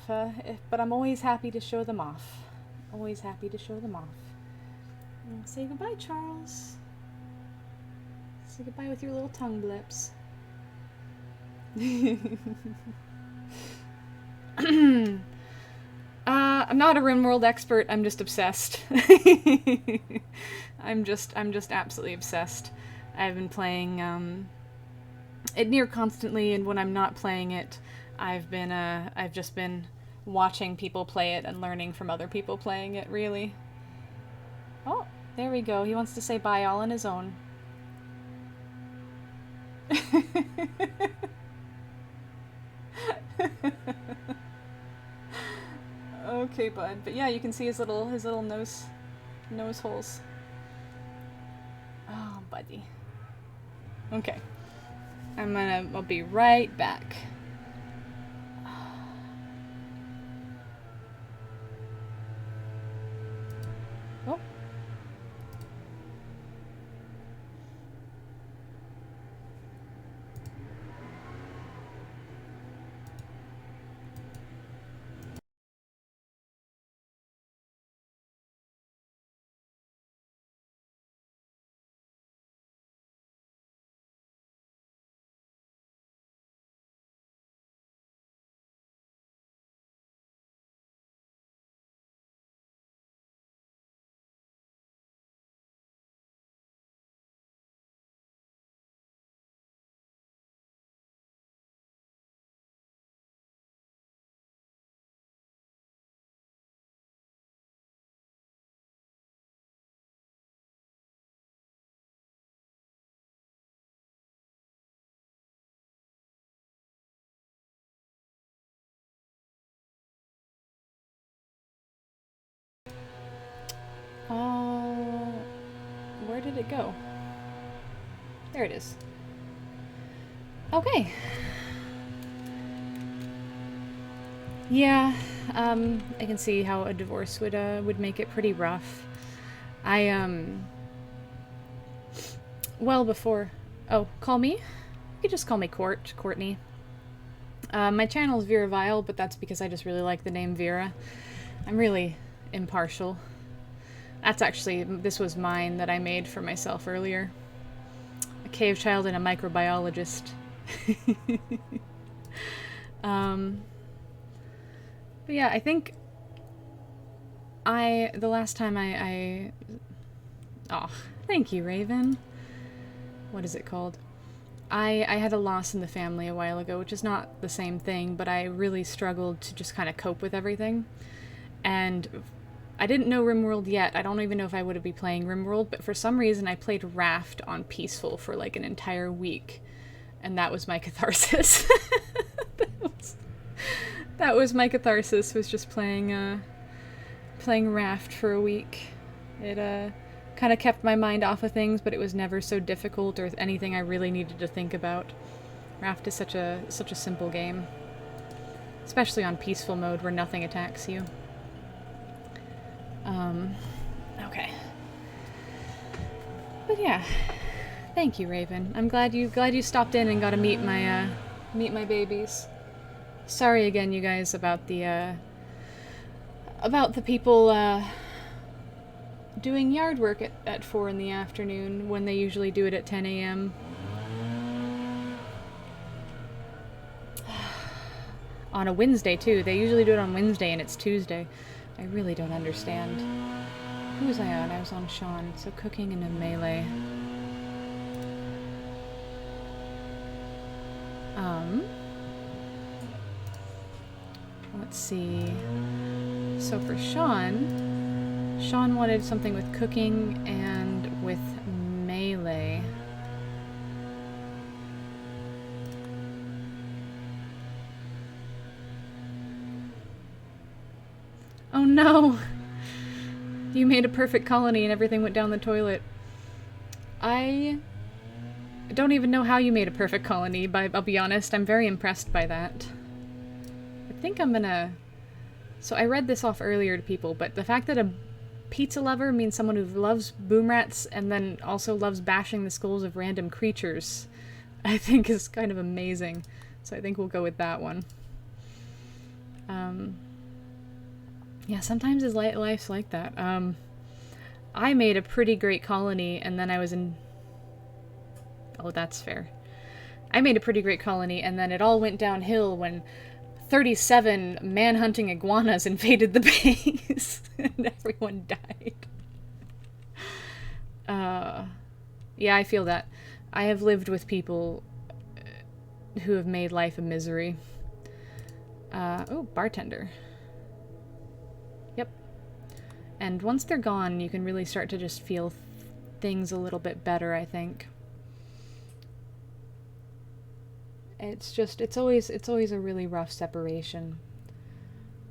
S1: but I'm always happy to show them off. Always happy to show them off. Say goodbye, Charles. Say goodbye with your little tongue blips. I'm not a RIMWORLD expert, I'm just obsessed. I'm just absolutely obsessed. I've been playing it near constantly, and when I'm not playing it, I've just been watching people play it and learning from other people playing it, really. Oh, there we go. He wants to say bye all on his own. Okay, bud. But yeah, you can see his little nose holes. Oh, buddy. Okay. I'll be right back. Oh. Where did it go? There it is. Okay. Yeah, I can see how a divorce would make it pretty rough. Well before... Oh, call me? You could just call me Courtney. My channel is Vera Vile, but that's because I just really like the name Vera. I'm really impartial. That's actually, this was mine that I made for myself earlier. A cave child and a microbiologist. But yeah, I think the last time oh, thank you, Raven. What is it called? I had a loss in the family a while ago, which is not the same thing, but I really struggled to just kind of cope with everything. And I didn't know RimWorld yet. I don't even know if I would be playing RimWorld, but for some reason I played Raft on Peaceful for like an entire week. And that was my catharsis. that was my catharsis, was just playing Raft for a week. It kind of kept my mind off of things, but it was never so difficult or anything I really needed to think about. Raft is such a simple game. Especially on Peaceful mode where nothing attacks you. Okay. But yeah, thank you, Raven. I'm glad you stopped in and got to meet my babies. Sorry again, you guys, about the people doing yard work at 4 in the afternoon when they usually do it at 10 a.m. On a Wednesday too. They usually do it on Wednesday and it's Tuesday. I really don't understand. Who was I on? I was on Sean. So cooking and a melee. Let's see. So for Sean wanted something with cooking and with melee. Oh no! You made a perfect colony and everything went down the toilet. I don't even know how you made a perfect colony, but I'll be honest, I'm very impressed by that. I think I'm gonna... So I read this off earlier to people, but the fact that Pizza lover means someone who loves boom rats and then also loves bashing the skulls of random creatures. I think is kind of amazing. So I think we'll go with that one. Yeah, sometimes his life's like that. I made a pretty great colony and then I was in... Oh, that's fair. I made a pretty great colony and then it all went downhill when 37 man-hunting iguanas invaded the base and everyone died. Yeah, I feel that. I have lived with people who have made life a misery. Oh, bartender. Yep. And once they're gone, you can really start to just feel things a little bit better, I think. It's always a really rough separation.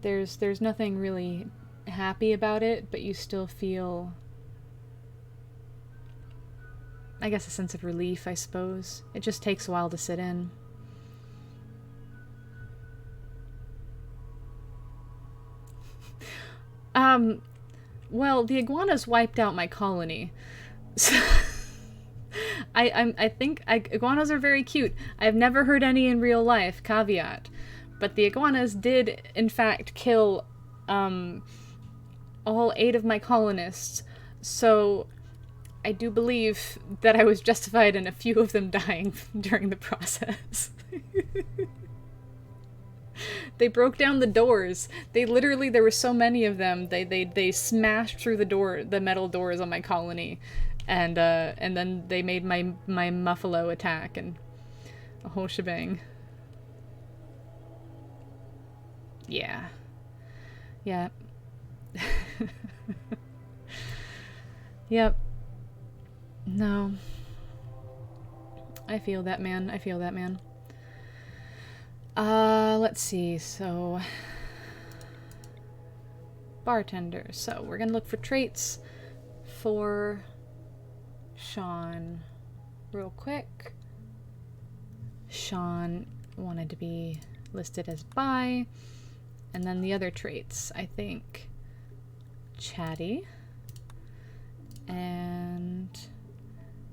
S1: There's nothing really happy about it, but you still feel, I guess, a sense of relief, I suppose. It just takes a while to sit in. Well, the iguanas wiped out my colony. So I think iguanas are very cute. I've never heard any in real life, caveat. But the iguanas did, in fact, kill all 8 of my colonists. So I do believe that I was justified in a few of them dying during the process. They broke down the doors. They literally, there were so many of them, they smashed through the metal doors on my colony. And then they made my muffalo attack and a whole shebang. Yeah. Yeah. Yep. No. I feel that, man. I feel that, man. Let's see, so... Bartender. So, we're gonna look for traits for Sean real quick. Sean wanted to be listed as bi. And then the other traits, I think, chatty. And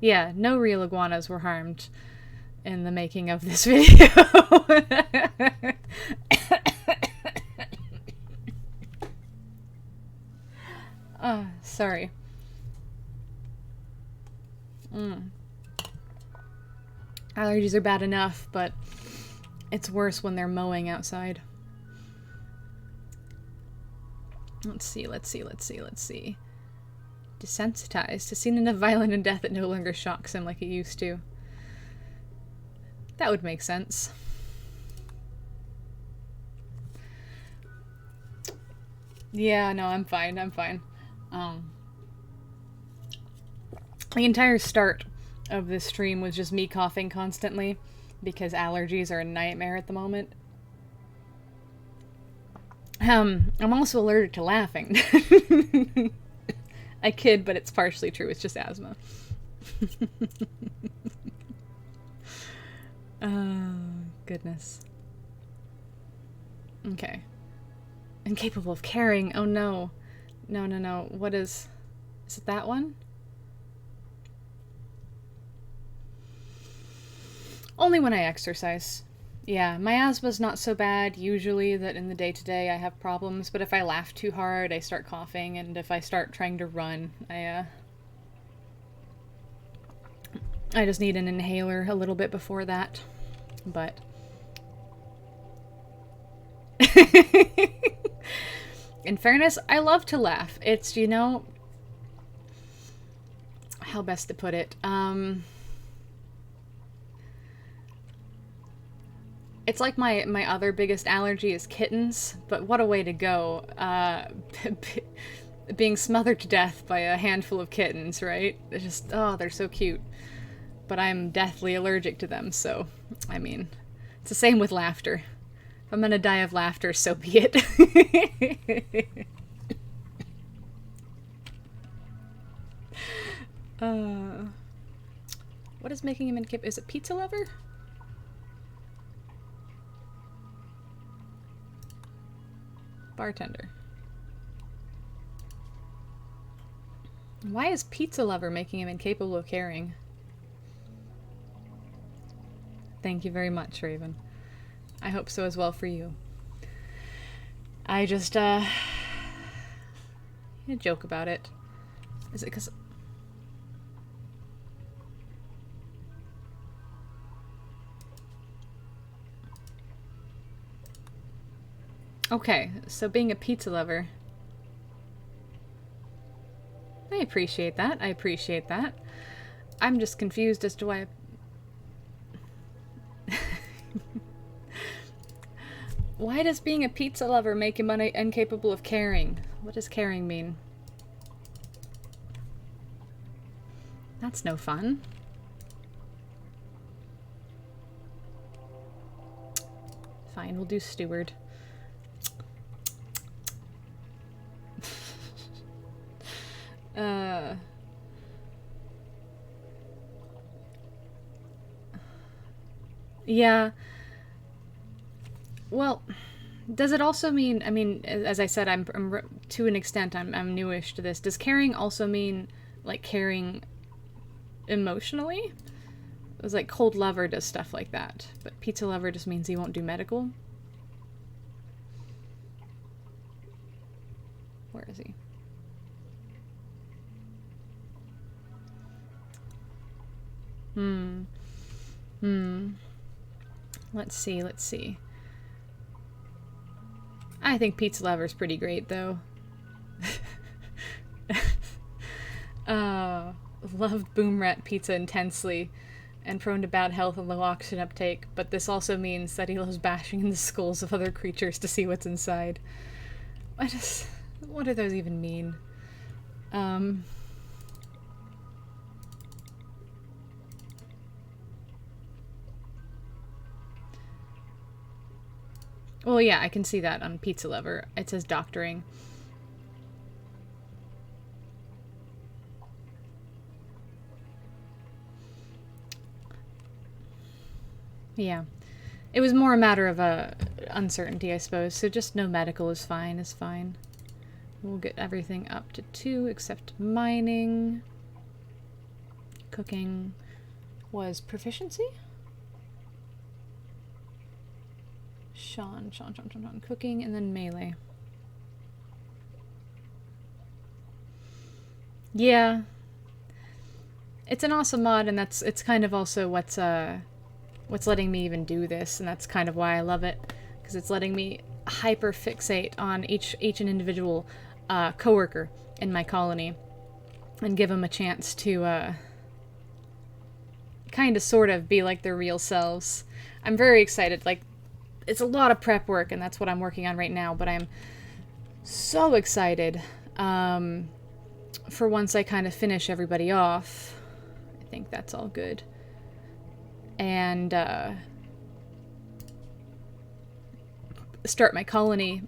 S1: yeah, no real iguanas were harmed in the making of this video. Oh, sorry. Allergies are bad enough, but it's worse when they're mowing outside. Let's see. Desensitized. Has seen enough violence and death that no longer shocks him like it used to. That would make sense. Yeah, no, I'm fine. The entire start of this stream was just me coughing constantly because allergies are a nightmare at the moment. I'm also allergic to laughing. I kid, but it's partially true. It's just asthma. Oh, goodness. Okay. Incapable of caring. Oh, no. No. What is... Is it that one? Only when I exercise. Yeah, my asthma's not so bad usually that in the day-to-day I have problems, but if I laugh too hard, I start coughing, and if I start trying to run, I just need an inhaler a little bit before that. But... in fairness, I love to laugh. It's, you know... How best to put it? It's like my other biggest allergy is kittens, but what a way to go. Being smothered to death by a handful of kittens, right? They're just, oh, they're so cute. But I'm deathly allergic to them, so, I mean, it's the same with laughter. If I'm gonna die of laughter, so be it. What is making him incapable? Is it pizza lover? Bartender. Why is Pizza Lover making him incapable of caring? Thank you very much, Raven. I hope so as well for you. I just, a joke about it. Is it because... Okay, so being a pizza lover... I appreciate that. I appreciate that. I'm just confused as to why... Why does being a pizza lover make him incapable of caring? What does caring mean? That's no fun. Fine, we'll do steward. Yeah. Well, does it also mean, I mean, as I said, I'm to an extent, I'm newish to this. Does caring also mean, like, caring emotionally? It was like cold lover does stuff like that, but pizza lover just means he won't do medical. Where is he? Let's see, let's see. I think pizza lover's pretty great, though. Loved boom rat pizza intensely, and prone to bad health and low oxygen uptake, but this also means that he loves bashing in the skulls of other creatures to see what's inside. What do those even mean? Well, yeah, I can see that on Pizza Lover. It says doctoring. Yeah. It was more a matter of uncertainty, I suppose, so just no medical is fine, We'll get everything up to 2 except mining. Cooking was proficiency? Sean. Cooking, and then melee. Yeah. It's an awesome mod, and it's kind of also what's letting me even do this, and that's kind of why I love it, because it's letting me hyper fixate on each and individual coworker in my colony, and give them a chance to kind of sort of be like their real selves. I'm very excited. Like, it's a lot of prep work, and that's what I'm working on right now, but I'm so excited for once I kind of finish everybody off. I think that's all good. And start my colony.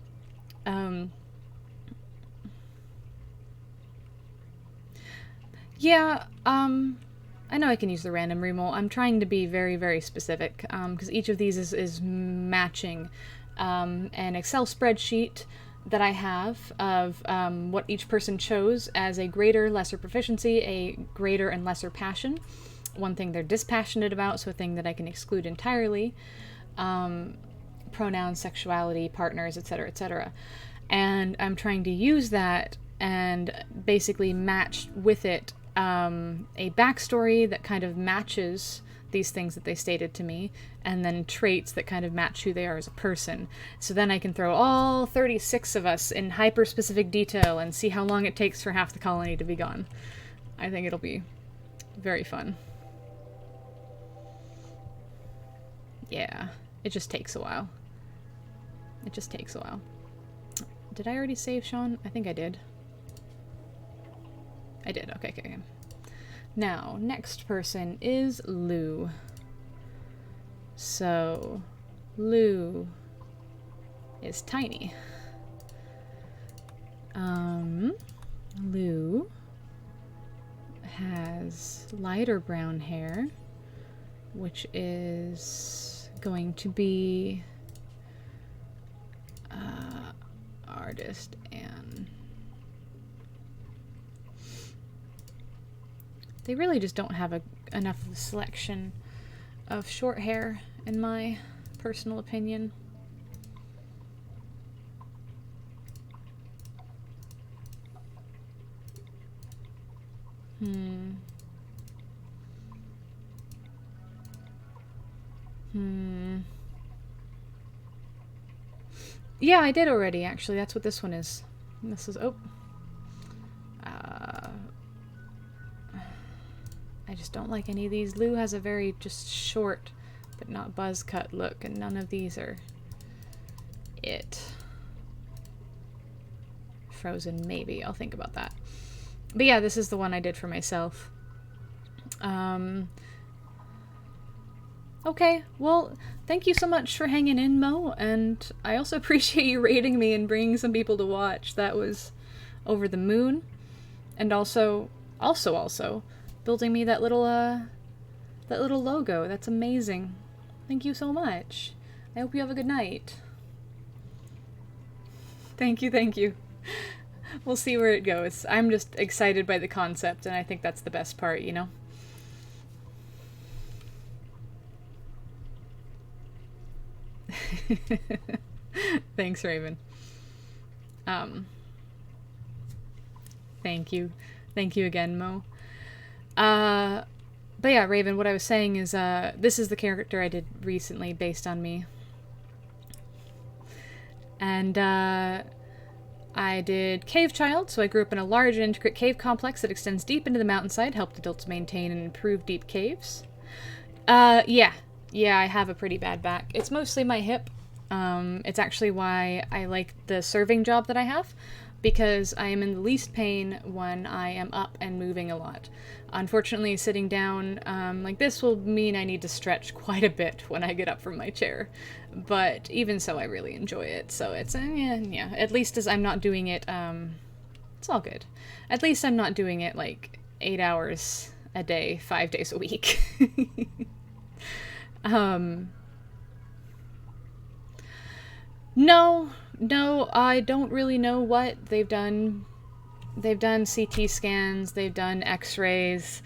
S1: Yeah, I know I can use the random reroll. I'm trying to be very, very specific, because each of these is matching an Excel spreadsheet that I have of what each person chose as a greater, lesser proficiency, a greater and lesser passion, one thing they're dispassionate about, so a thing that I can exclude entirely, pronouns, sexuality, partners, etc., etc. And I'm trying to use that and basically match with it a backstory that kind of matches these things that they stated to me, and then traits that kind of match who they are as a person. So then I can throw all 36 of us in hyper-specific detail and see how long it takes for half the colony to be gone. I think it'll be very fun. Yeah, it just takes a while. It just takes a while. Did I already save Sean? I think I did. I did. Okay. Now, next person is Lou. So, Lou is tiny. Lou has lighter brown hair, which is going to be artist and They really just don't have enough of a selection of short hair, in my personal opinion. Yeah, I did already, actually. That's what this one is. This is... oh. I just don't like any of these. Lou has a very just short, but not buzz cut look, and none of these are it. Frozen, maybe. I'll think about that. But yeah, this is the one I did for myself. Okay, well, thank you so much for hanging in, Mo, and I also appreciate you rating me and bringing some people to watch. That was over the moon. And also building me that little logo. That's amazing. Thank you so much. I hope you have a good night. Thank you, thank you. We'll see where it goes. I'm just excited by the concept, and I think that's the best part, you know? Thanks, Raven. Thank you. Thank you again, Mo. But yeah, Raven, what I was saying is, this is the character I did recently based on me. And, I did Cave Child, so I grew up in a large and intricate cave complex that extends deep into the mountainside, helped adults maintain and improve deep caves. Yeah, I have a pretty bad back. It's mostly my hip. It's actually why I like the serving job that I have, because I am in the least pain when I am up and moving a lot. Unfortunately, sitting down like this will mean I need to stretch quite a bit when I get up from my chair. But even so, I really enjoy it. So it's, yeah, at least as I'm not doing it, it's all good. At least I'm not doing it like 8 hours a day, 5 days a week. No, I don't really know what they've done. They've done CT scans, they've done x-rays.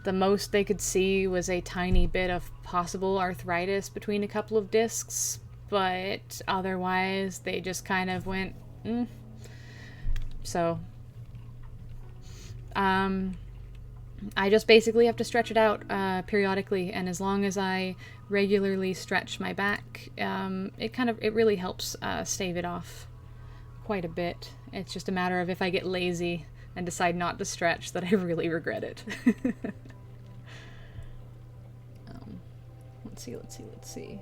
S1: The most they could see was a tiny bit of possible arthritis between a couple of discs, but otherwise they just kind of went, So, I just basically have to stretch it out periodically, and as long as I regularly stretch my back, it really helps stave it off quite a bit. It's just a matter of if I get lazy and decide not to stretch that I really regret it. Let's see.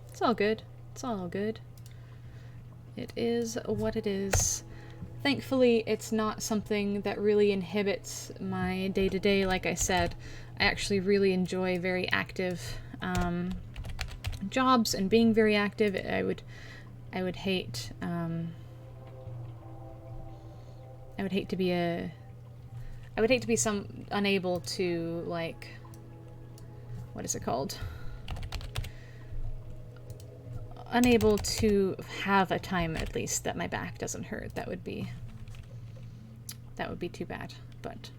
S1: It's all good. It's all good. It is what it is. Thankfully, it's not something that really inhibits my day-to-day, like I said. I actually really enjoy very active jobs and being very active. I would hate to be unable to, like, what is it called? Unable to have a time, at least, that my back doesn't hurt. That would be too bad. But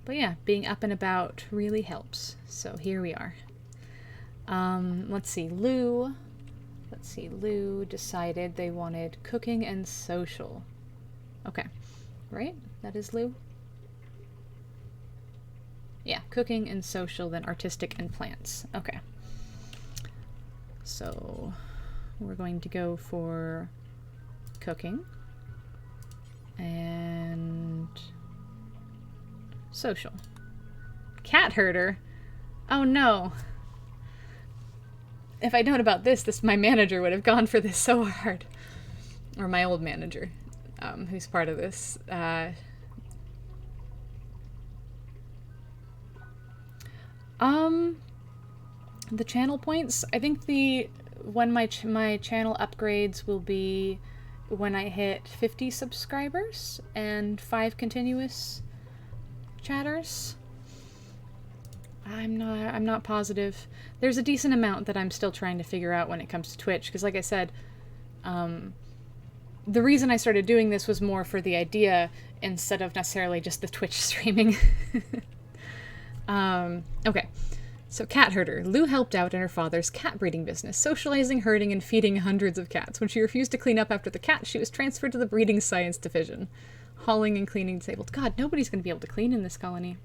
S1: yeah, being up and about really helps. So here we are. Let's see, Lou decided they wanted cooking and social. Okay, right? That is Lou? Yeah, cooking and social, then artistic and plants. Okay. So we're going to go for cooking and social. Cat herder? Oh no. If I'd known about this, my manager would have gone for this so hard. Or my old manager, who's part of this. The channel points, I think when my channel upgrades will be when I hit 50 subscribers and 5 continuous chatters. I'm not positive. There's a decent amount that I'm still trying to figure out when it comes to Twitch, because like I said, the reason I started doing this was more for the idea instead of necessarily just the Twitch streaming. Okay. So, cat herder. Lou helped out in her father's cat breeding business, socializing, herding, and feeding hundreds of cats. When she refused to clean up after the cat, she was transferred to the breeding science division. Hauling and cleaning disabled. God, nobody's going to be able to clean in this colony.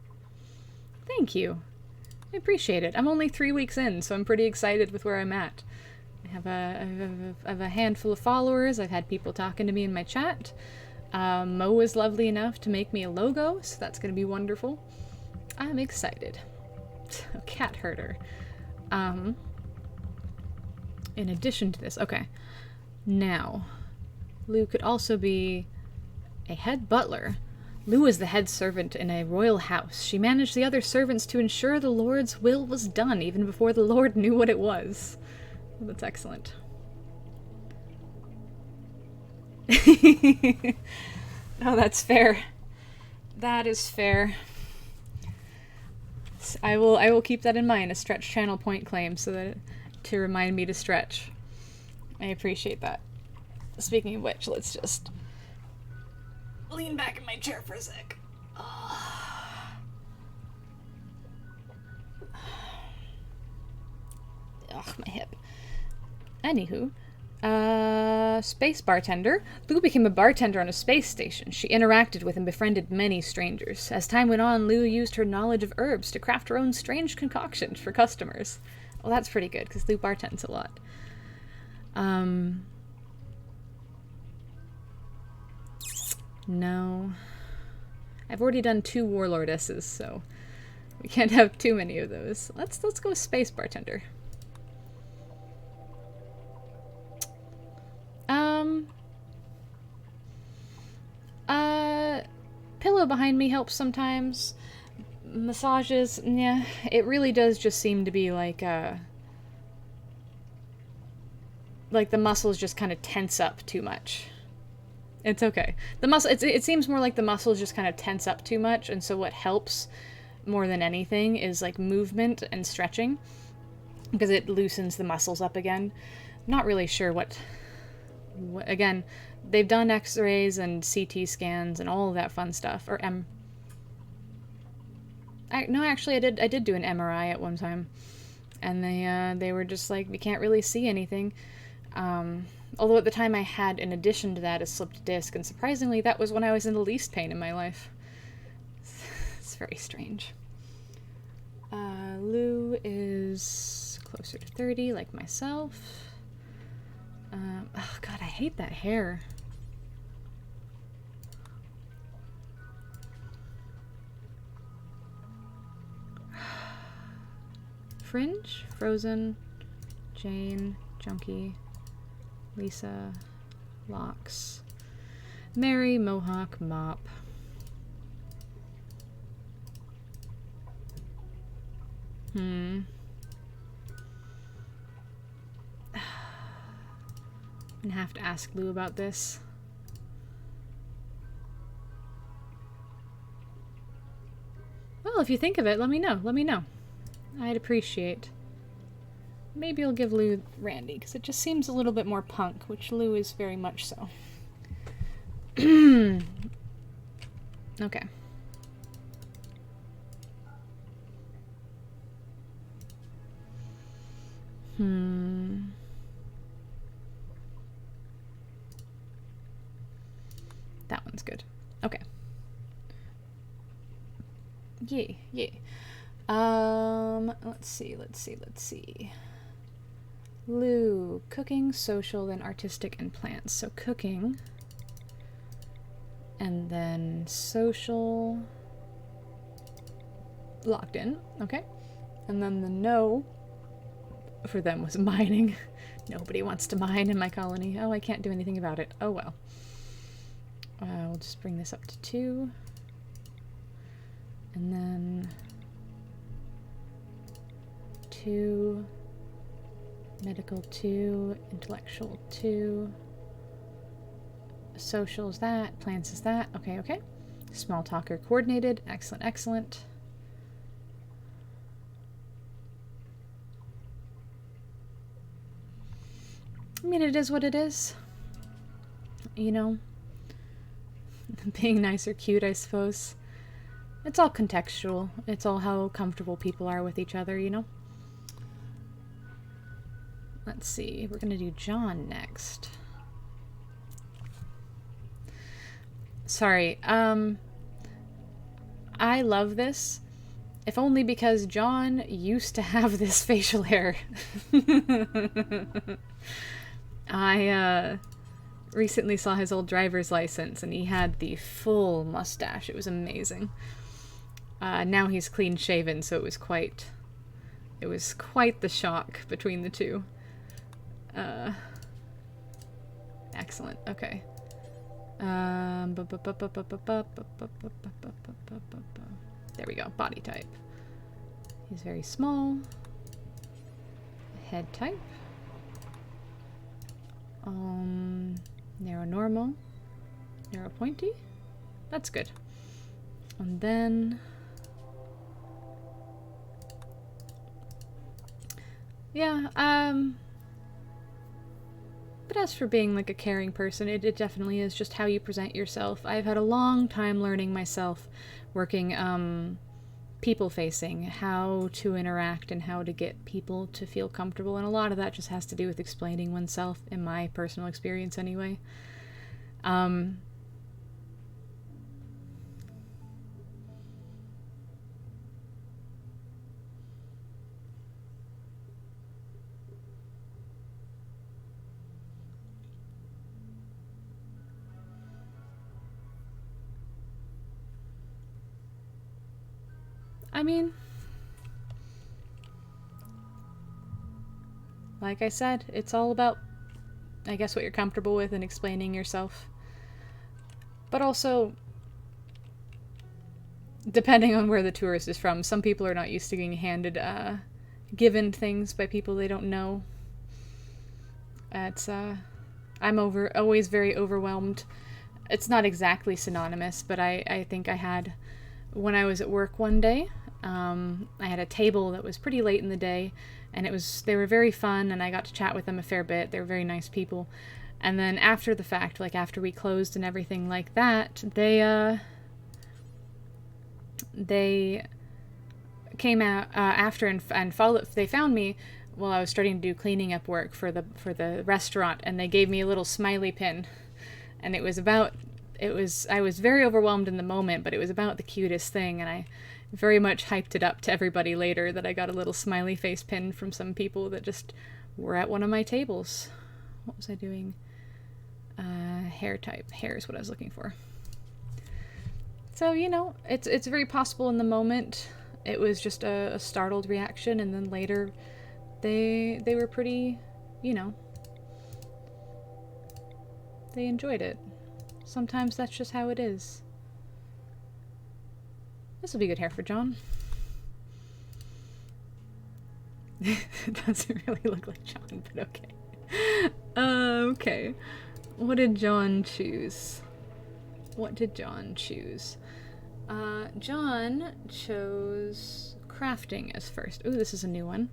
S1: Thank you. I appreciate it. I'm only 3 weeks in, so I'm pretty excited with where I'm at. I have a handful of followers. I've had people talking to me in my chat. Mo was lovely enough to make me a logo, so that's going to be wonderful. I'm excited. Cat herder. In addition to this, okay. Now, Lou could also be a head butler. Lou is the head servant in a royal house. She managed the other servants to ensure the Lord's will was done even before the Lord knew what it was. Well, that's excellent. Oh, that's fair. That is fair. I will keep that in mind, a stretch channel point claim, so that to remind me to stretch. I appreciate that. Speaking of which, let's just lean back in my chair for a sec. Oh, my hip. Anywho, space bartender. Lou became a bartender on a space station. She interacted with and befriended many strangers. As time went on, Lou used her knowledge of herbs to craft her own strange concoctions for customers. Well, that's pretty good, because Lou bartends a lot. No. I've already done 2 warlordesses, so we can't have too many of those. Let's go with space bartender. Pillow behind me helps sometimes. Massages, yeah, it really does just seem to be like the muscles just kind of tense up too much. It's okay. It seems more like the muscles just kind of tense up too much, and so what helps more than anything is like movement and stretching, because it loosens the muscles up again. Not really sure what again, they've done x-rays and CT scans and all of that fun stuff. Or no, actually I did do an MRI at one time, and they were just like, we can't really see anything. Although at the time I had, in addition to that, a slipped disc, and surprisingly that was when I was in the least pain in my life. It's very strange. Lou is closer to 30, like myself. Oh god, I hate that hair. Fringe, Frozen, Jane, Junkie, Lisa, Locks, Mary, Mohawk, Mop. I'm gonna have to ask Lou about this. Well, if you think of it, let me know. Let me know. I'd appreciate. Maybe I'll give Lou Randy, because it just seems a little bit more punk, which Lou is very much so. Okay. That one's good. Okay. Yay, yay. Let's see. Lou, cooking, social, then artistic, and plants. So cooking, and then social, locked in, okay. And then the no for them was mining. Nobody wants to mine in my colony. Oh, I can't do anything about it. Oh well. We'll just bring this up to 2. And then 2, medical 2, intellectual 2, social is that, plants is that, okay, okay. Small talker coordinated, excellent, excellent. I mean, it is what it is. you know? Being nice or cute, I suppose. It's all contextual. It's all how comfortable people are with each other, you know? Let's see. We're gonna do John next. Sorry. I love this. If only because John used to have this facial hair. I recently saw his old driver's license and he had the full mustache. It was amazing. Now he's clean shaven, so it was quite the shock between the two. Excellent. Okay. There we go. Body type. He's very small. Head type. Narrow normal. Narrow pointy. That's good. And then... yeah, but as for being like a caring person, it definitely is just how you present yourself. I've had a long time learning myself, working people-facing, how to interact and how to get people to feel comfortable, and a lot of that just has to do with explaining oneself, in my personal experience anyway. I mean, like I said, it's all about, I guess, what you're comfortable with and explaining yourself. But also, depending on where the tourist is from, some people are not used to getting handed, given things by people they don't know. I'm always very overwhelmed. It's not exactly synonymous, but I think I had, when I was at work one day, I had a table that was pretty late in the day, and they were very fun, and I got to chat with them a fair bit. They were very nice people. And then after the fact, like after we closed and everything like that, they came out after and followed. They found me while I was starting to do cleaning up work for the restaurant, and they gave me a little smiley pin, and I was very overwhelmed in the moment, but it was about the cutest thing, and I very much hyped it up to everybody later that I got a little smiley face pin from some people that just were at one of my tables. What was I doing? Hair type. Hair is what I was looking for. So, you know, it's very possible in the moment it was just a startled reaction, and then later they were pretty, you know, they enjoyed it. Sometimes that's just how it is. This will be good hair for John. It doesn't really look like John, but okay. Okay. What did John choose? What did John choose? John chose crafting as first. Ooh, this is a new one.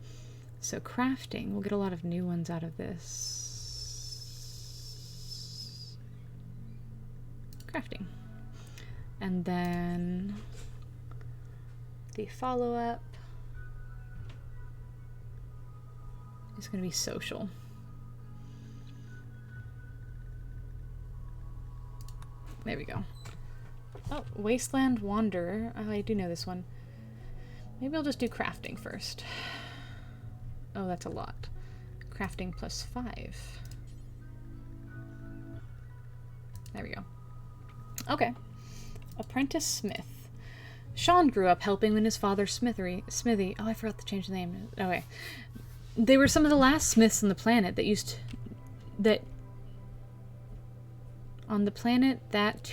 S1: So crafting, we'll get a lot of new ones out of this. Crafting. And then the follow-up is going to be social. There we go. Oh, Wasteland Wanderer. Oh, I do know this one. Maybe I'll just do crafting first. Oh, that's a lot. Crafting plus 5. There we go. Okay. Apprentice Smith. Sean grew up helping in his father's smithy. Oh, I forgot to change the name. Okay. They were some of the last smiths on the planet that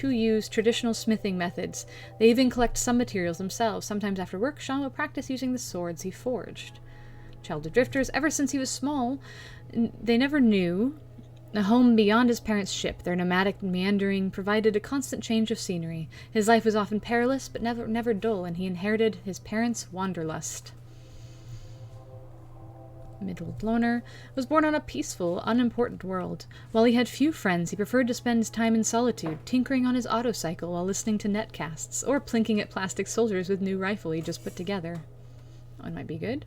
S1: use traditional smithing methods. They even collect some materials themselves. Sometimes after work, Sean would practice using the swords he forged. Child of drifters, ever since he was small, they never knew a home beyond his parents' ship. Their nomadic meandering provided a constant change of scenery. His life was often perilous, but never dull, and he inherited his parents' wanderlust. Middle loner, was born on a peaceful, unimportant world. While he had few friends, he preferred to spend his time in solitude, tinkering on his autocycle while listening to netcasts, or plinking at plastic soldiers with new rifle he just put together. One might be good.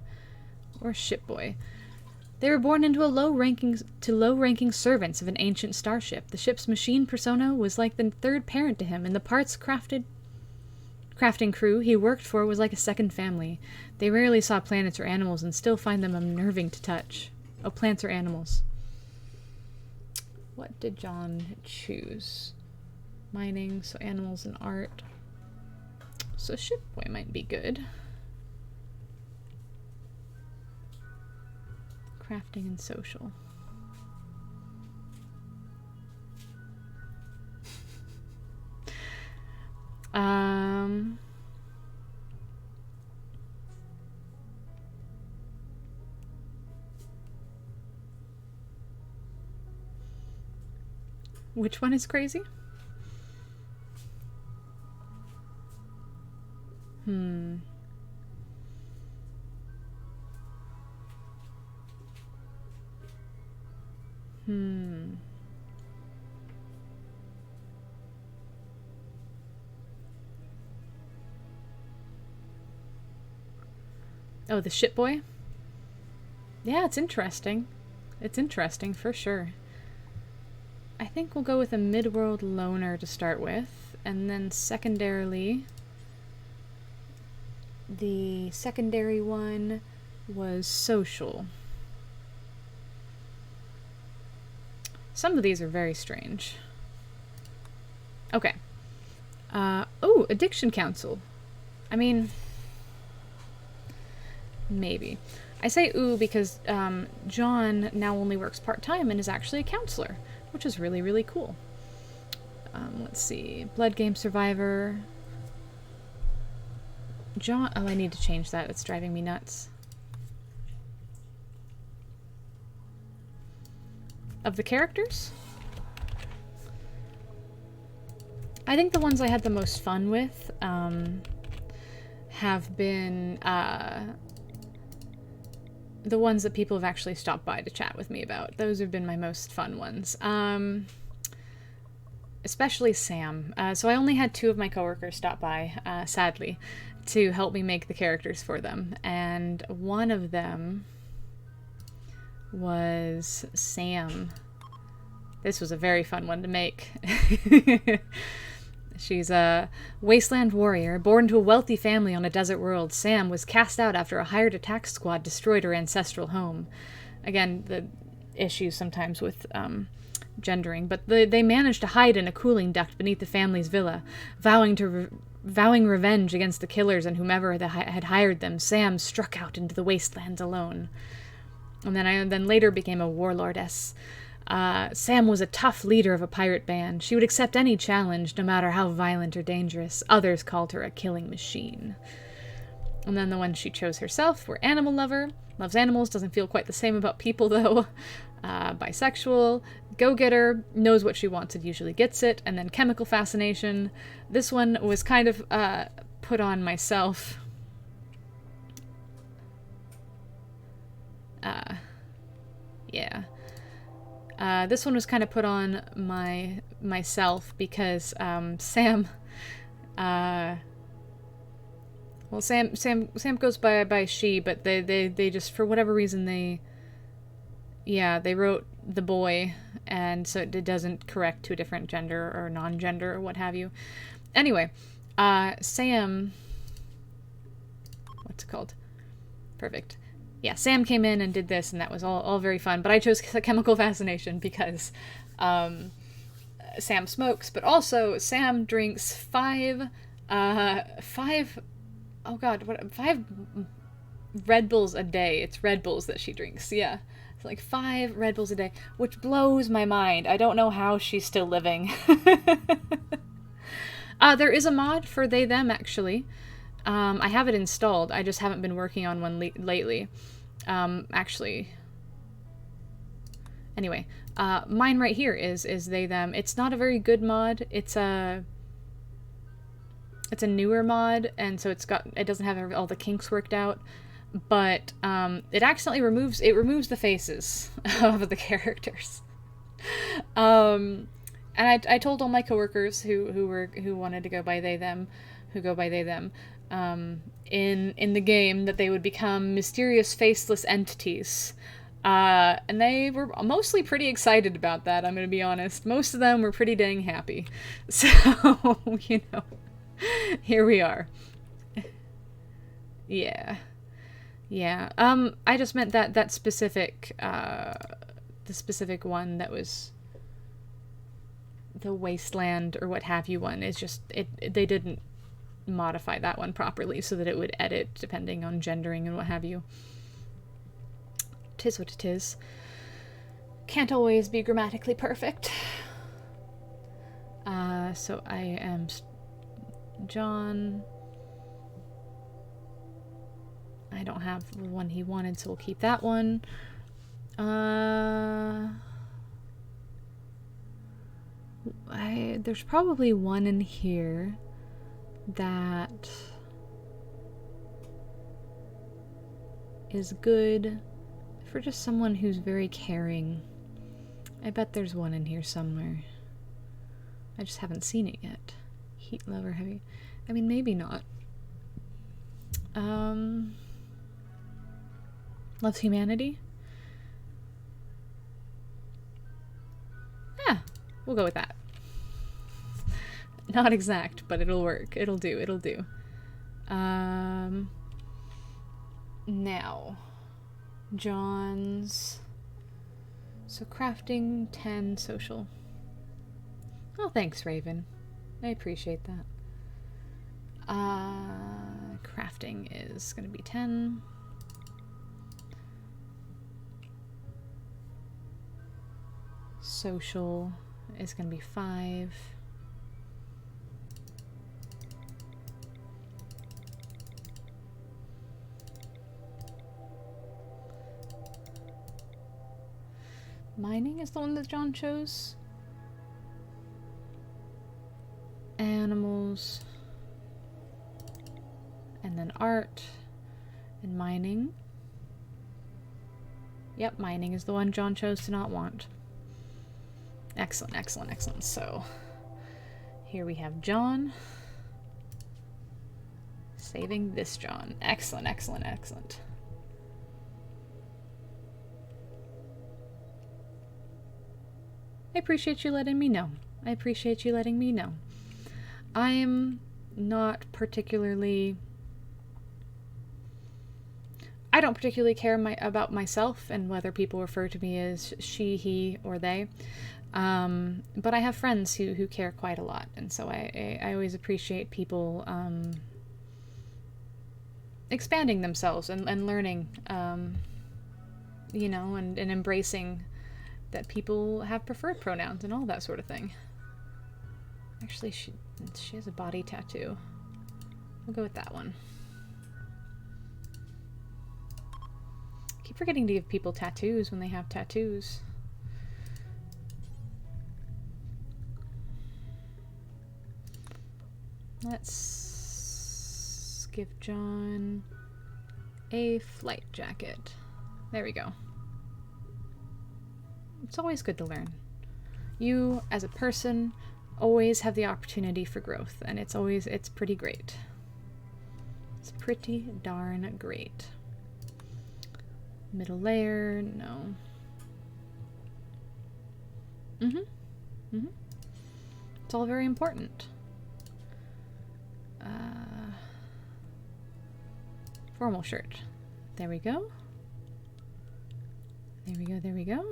S1: Or shipboy. They were born into low-ranking servants of an ancient starship. The ship's machine persona was like the third parent to him, and the crafting crew he worked for was like a second family. They rarely saw planets or animals and still find them unnerving to touch. Oh, plants or animals. What did John choose? Mining, so animals and art. So shipboy might be good. Crafting and social. Which one is crazy? Oh, the shipboy? Yeah, it's interesting. It's interesting, for sure. I think we'll go with a mid-world loner to start with, and then secondarily, the secondary one was social. Some of these are very strange. Okay. Oh, addiction counsel. I mean, maybe. I say ooh because John now only works part-time and is actually a counselor, which is really, really cool. Let's see. Blood game survivor. John... Oh, I need to change that. It's driving me nuts. Of the characters? I think the ones I had the most fun with have been the ones that people have actually stopped by to chat with me about. Those have been my most fun ones. Especially Sam. So I only had 2 of my coworkers stop by, sadly, to help me make the characters for them. And one of them was Sam. This was a very fun one to make. She's a wasteland warrior, born to a wealthy family on a desert world. Sam was cast out after a hired attack squad destroyed her ancestral home. Again, the issues sometimes with gendering, but they managed to hide in a cooling duct beneath the family's villa, vowing revenge against the killers and whomever had hired them. Sam struck out into the wastelands alone. And then later became a warlordess. Sam was a tough leader of a pirate band. She would accept any challenge, no matter how violent or dangerous. Others called her a killing machine. And then the one she chose herself were animal lover. Loves animals, doesn't feel quite the same about people, though. Bisexual. Go-getter. Knows what she wants and usually gets it. And then chemical fascination. This one was kind of put on myself. Yeah. This one was kind of put on myself because Sam goes by she, but they just, for whatever reason, they wrote the boy, and so it doesn't correct to a different gender or non-gender or what have you. Anyway, Sam, what's it called? Perfect. Yeah, Sam came in and did this, and that was all very fun. But I chose chemical fascination because Sam smokes, but also Sam drinks 5 Red Bulls a day. It's Red Bulls that she drinks, yeah. It's like 5 Red Bulls a day, which blows my mind. I don't know how she's still living. There is a mod for they, them, actually. I have it installed. I just haven't been working on one lately. Actually. Anyway, mine right here is they, them. It's not a very good mod. It's a newer mod, and so it doesn't have all the kinks worked out. but it accidentally removes the faces of the characters. And I told all my coworkers who wanted to go by they them, who go by they them, in the game, that they would become mysterious faceless entities. And they were mostly pretty excited about that, I'm going to be honest. Most of them were pretty dang happy. So, you know, here we are. Yeah. Yeah. I just meant that specific, the specific one that was the wasteland or what have you one is just, they didn't modify that one properly so that it would edit depending on gendering and what have you. Tis what it is. Can't always be grammatically perfect. So I am John. I don't have the one he wanted, so we'll keep that one. There's probably one in here that is good for just someone who's very caring. I bet there's one in here somewhere. I just haven't seen it yet. Heat lover heavy. I mean, maybe not. Loves humanity? Yeah, we'll go with that. Not exact, but it'll work. It'll do. It'll do. Now, John's. So crafting 10, social. Oh, thanks, Raven. I appreciate that. Crafting is going to be 10. Social is going to be 5. Mining is the one that John chose. Animals. And then art. And mining. Yep, mining is the one John chose to not want. Excellent, excellent, excellent. So, here we have John. Saving this John. Excellent, excellent, excellent. I appreciate you letting me know. I appreciate you letting me know. I am not particularly... I don't particularly care about myself and whether people refer to me as she, he, or they. But I have friends who care quite a lot, and so I always appreciate people expanding themselves and learning, you know, and embracing that people have preferred pronouns and all that sort of thing. Actually, she has a body tattoo. We'll go with that one. Keep forgetting to give people tattoos when they have tattoos. Let's give John a flight jacket. There we go. It's always good to learn. You, as a person, always have the opportunity for growth, and it's pretty great. It's pretty darn great. Middle layer, no. It's all very important. Formal shirt. There we go. There we go, there we go.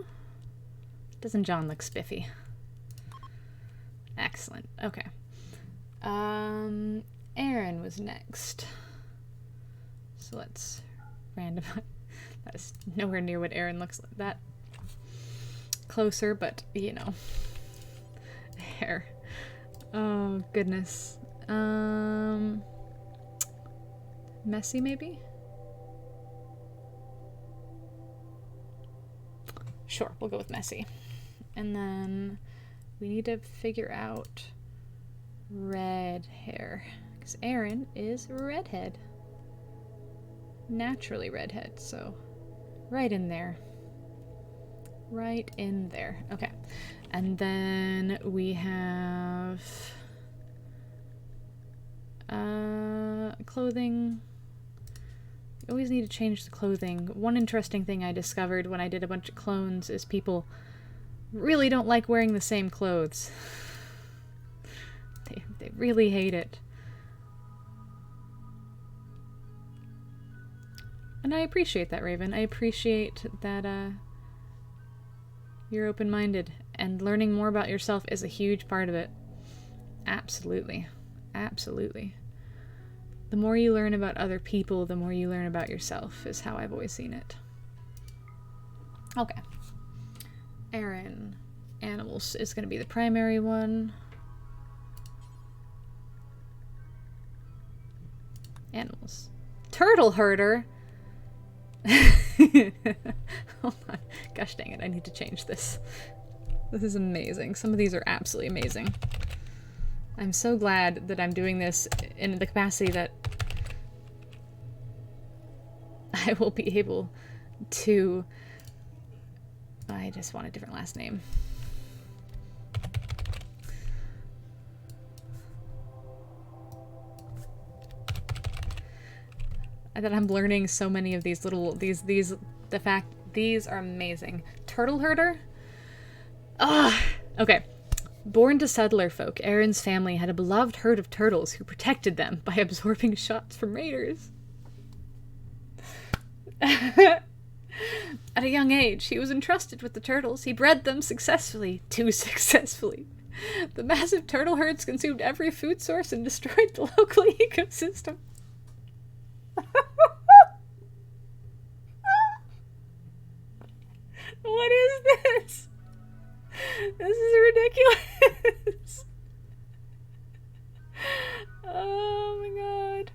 S1: Doesn't John look spiffy? Excellent. Okay. Aaron was next. So let's randomize. That is nowhere near what Aaron looks like. That closer, but you know. Hair. Oh goodness. Messy maybe? Sure, we'll go with messy. And then we need to figure out red hair, because Aaron is redhead. naturally redhead, so right in there. Right in there. Okay. And then we have clothing. You always need to change the clothing. One interesting thing I discovered when I did a bunch of clones is people really don't like wearing the same clothes. They really hate it. And I appreciate that, Raven. I appreciate that you're open-minded, and learning more about yourself is a huge part of it. Absolutely. Absolutely. The more you learn about other people, the more you learn about yourself, is how I've always seen it. Okay. Aaron. Animals is going to be the primary one. Animals. Turtle herder? Hold on. Gosh dang it, I need to change this. This is amazing. Some of these are absolutely amazing. I'm so glad that I'm doing this in the capacity that I will be able to... I just want a different last name. That I'm learning so many of these little, these are amazing. Turtle herder? Ah, okay. Born to settler folk, Aaron's family had a beloved herd of turtles who protected them by absorbing shots from raiders. At a young age, he was entrusted with the turtles. He bred them successfully, too successfully. The massive turtle herds consumed every food source and destroyed the local ecosystem. What is this? This is ridiculous. Oh my god.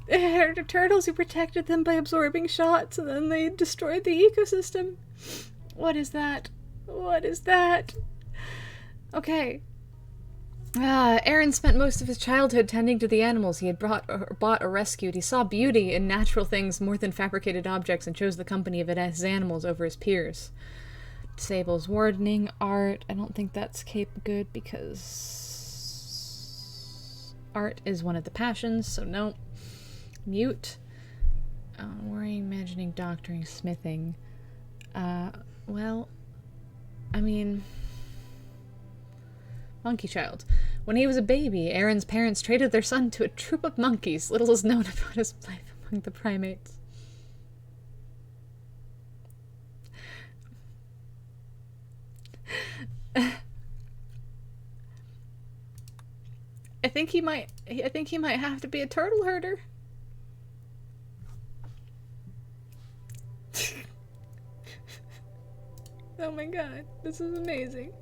S1: There are turtles who protected them by absorbing shots, and then they destroyed the ecosystem. What is that? What is that? Okay. Aaron spent most of his childhood tending to the animals he had bought or rescued. He saw beauty in natural things more than fabricated objects and chose the company of his animals over his peers. Disables wardening, art. I don't think that's good because art is one of the passions, so no. Mute. Worrying, imagining, doctoring, smithing. Well, I mean... Monkey child. When he was a baby, Aaron's parents traded their son to a troop of monkeys. Little is known about his life among the primates. I think he might have to be a turtle herder. Oh my god, this is amazing.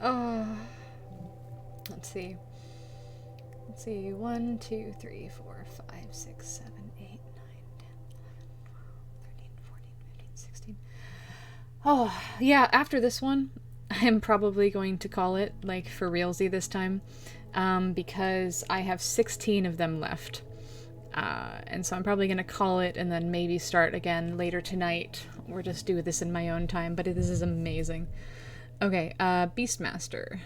S1: Oh, let's see. 1, 2, 3, 4, 5, 6, 7, 8, 9, 10, 11, 12, 13, 14, 15, 16. Oh, yeah, after this one, I'm probably going to call it, like, for realsy this time, because I have 16 of them left. And so I'm probably going to call it and then maybe start again later tonight, or just do this in my own time, but this is amazing. Okay, Beastmaster.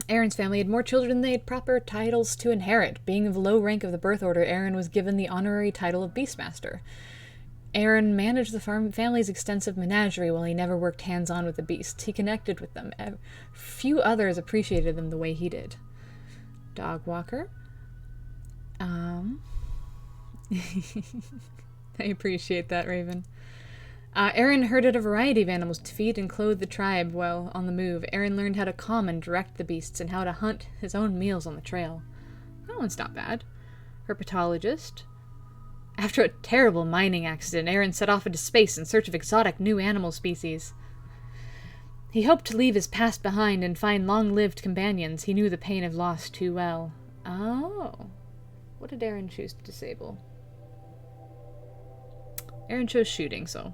S1: Aaron's family had more children than they had proper titles to inherit. Being of low rank of the birth order, Aaron was given the honorary title of Beastmaster. Aaron managed the family's extensive menagerie while he never worked hands-on with the beasts. He connected with them. Few others appreciated them the way he did. Dog walker. I appreciate that, Raven. Aaron herded a variety of animals to feed and clothe the tribe while on the move. Aaron learned how to calm and direct the beasts and how to hunt his own meals on the trail. That one's not bad. Herpetologist. After a terrible mining accident, Aaron set off into space in search of exotic new animal species. He hoped to leave his past behind and find long-lived companions. He knew the pain of loss too well. Oh. What did Aaron choose to disable? Aaron chose shooting, so...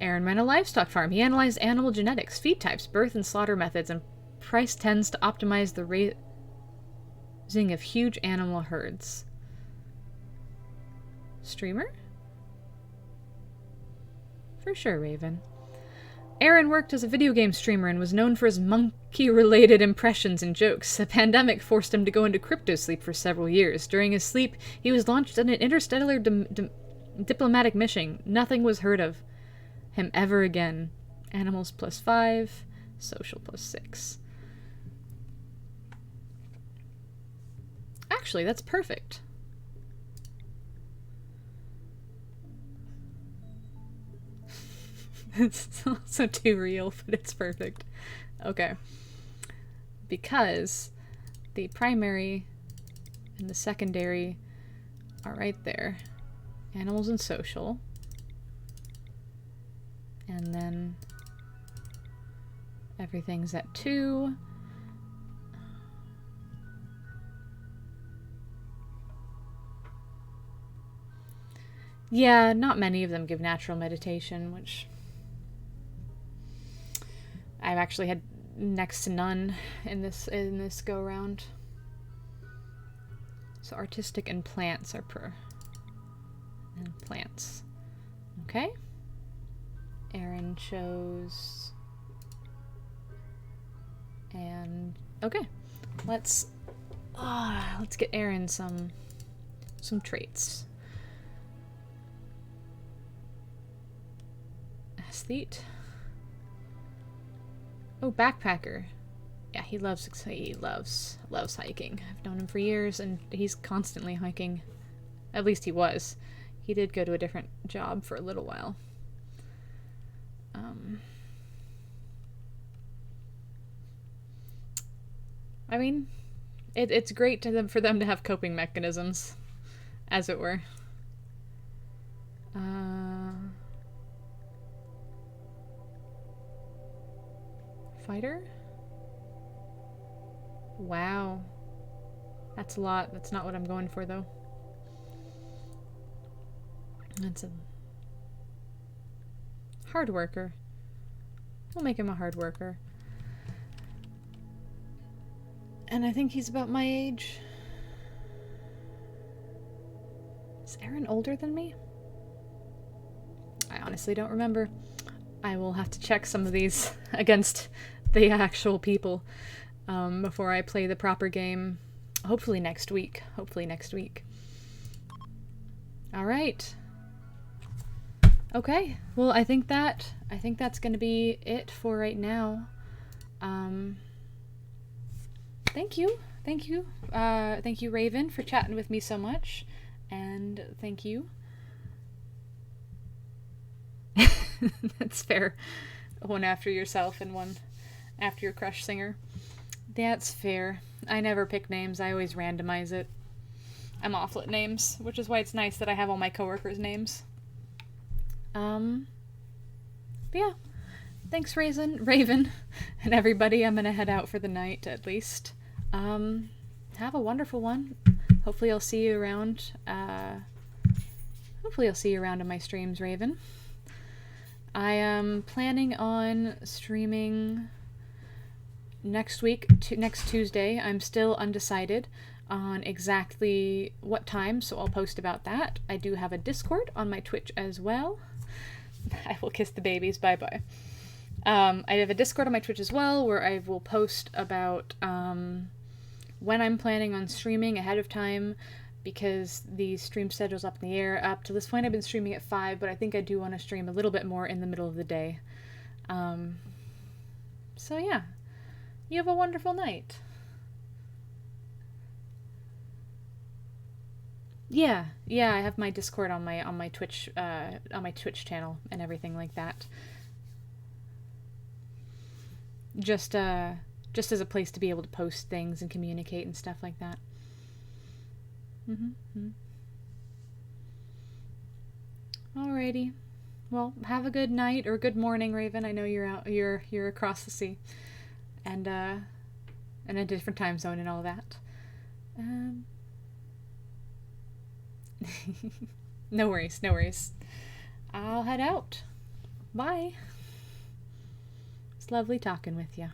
S1: Aaron ran a livestock farm. He analyzed animal genetics, feed types, birth and slaughter methods, and price tends to optimize the raising of huge animal herds. Streamer? For sure, Raven. Aaron worked as a video game streamer and was known for his monkey-related impressions and jokes. A pandemic forced him to go into crypto sleep for several years. During his sleep, he was launched on an interstellar diplomatic mission. Nothing was heard of him ever again. Animals +5, social +6. Actually, that's perfect. It's also too real, but it's perfect. Okay. Because the primary and the secondary are right there. Animals and social. And then everything's at 2. Yeah, not many of them give natural meditation, which I've actually had next to none in this go round. So artistic and plants are and plants. Okay. Aaron chose and okay. Let's get Aaron some traits. Aesthete. Oh, backpacker. Yeah, he loves hiking. I've known him for years, and he's constantly hiking. At least he was. He did go to a different job for a little while. I mean, it's great for them to have coping mechanisms, as it were. Fighter? Wow. That's a lot. That's not what I'm going for, though. That's a hard worker. We'll make him a hard worker. And I think he's about my age. Is Aaron older than me? I honestly don't remember. I will have to check some of these against the actual people before I play the proper game. Hopefully next week. All right. Okay. Well, I think that's going to be it for right now. Thank you, Raven, for chatting with me so much, and thank you. That's fair. One after yourself and one after your crush singer. That's fair. I never pick names. I always randomize it. I'm awful at names, which is why it's nice that I have all my coworkers' names. But yeah. Thanks, Raven, and everybody. I'm gonna head out for the night, at least. Have a wonderful one. Hopefully I'll see you around. Hopefully I'll see you around on my streams, Raven. I am planning on streaming next week, next Tuesday. I'm still undecided on exactly what time, so I'll post about that. I do have a Discord on my Twitch as well. I will kiss the babies. Bye-bye. I have a Discord on my Twitch as well, where I will post about when I'm planning on streaming ahead of time, because the stream schedule's up in the air. Up to this point, I've been streaming at 5, but I think I do want to stream a little bit more in the middle of the day. So yeah, you have a wonderful night. Yeah, I have my Discord on my Twitch channel and everything like that. Just as a place to be able to post things and communicate and stuff like that. Alrighty. Well, have a good night or good morning, Raven. I know you're across the sea, and in a different time zone and all that. No worries. I'll head out. Bye. It's lovely talking with you.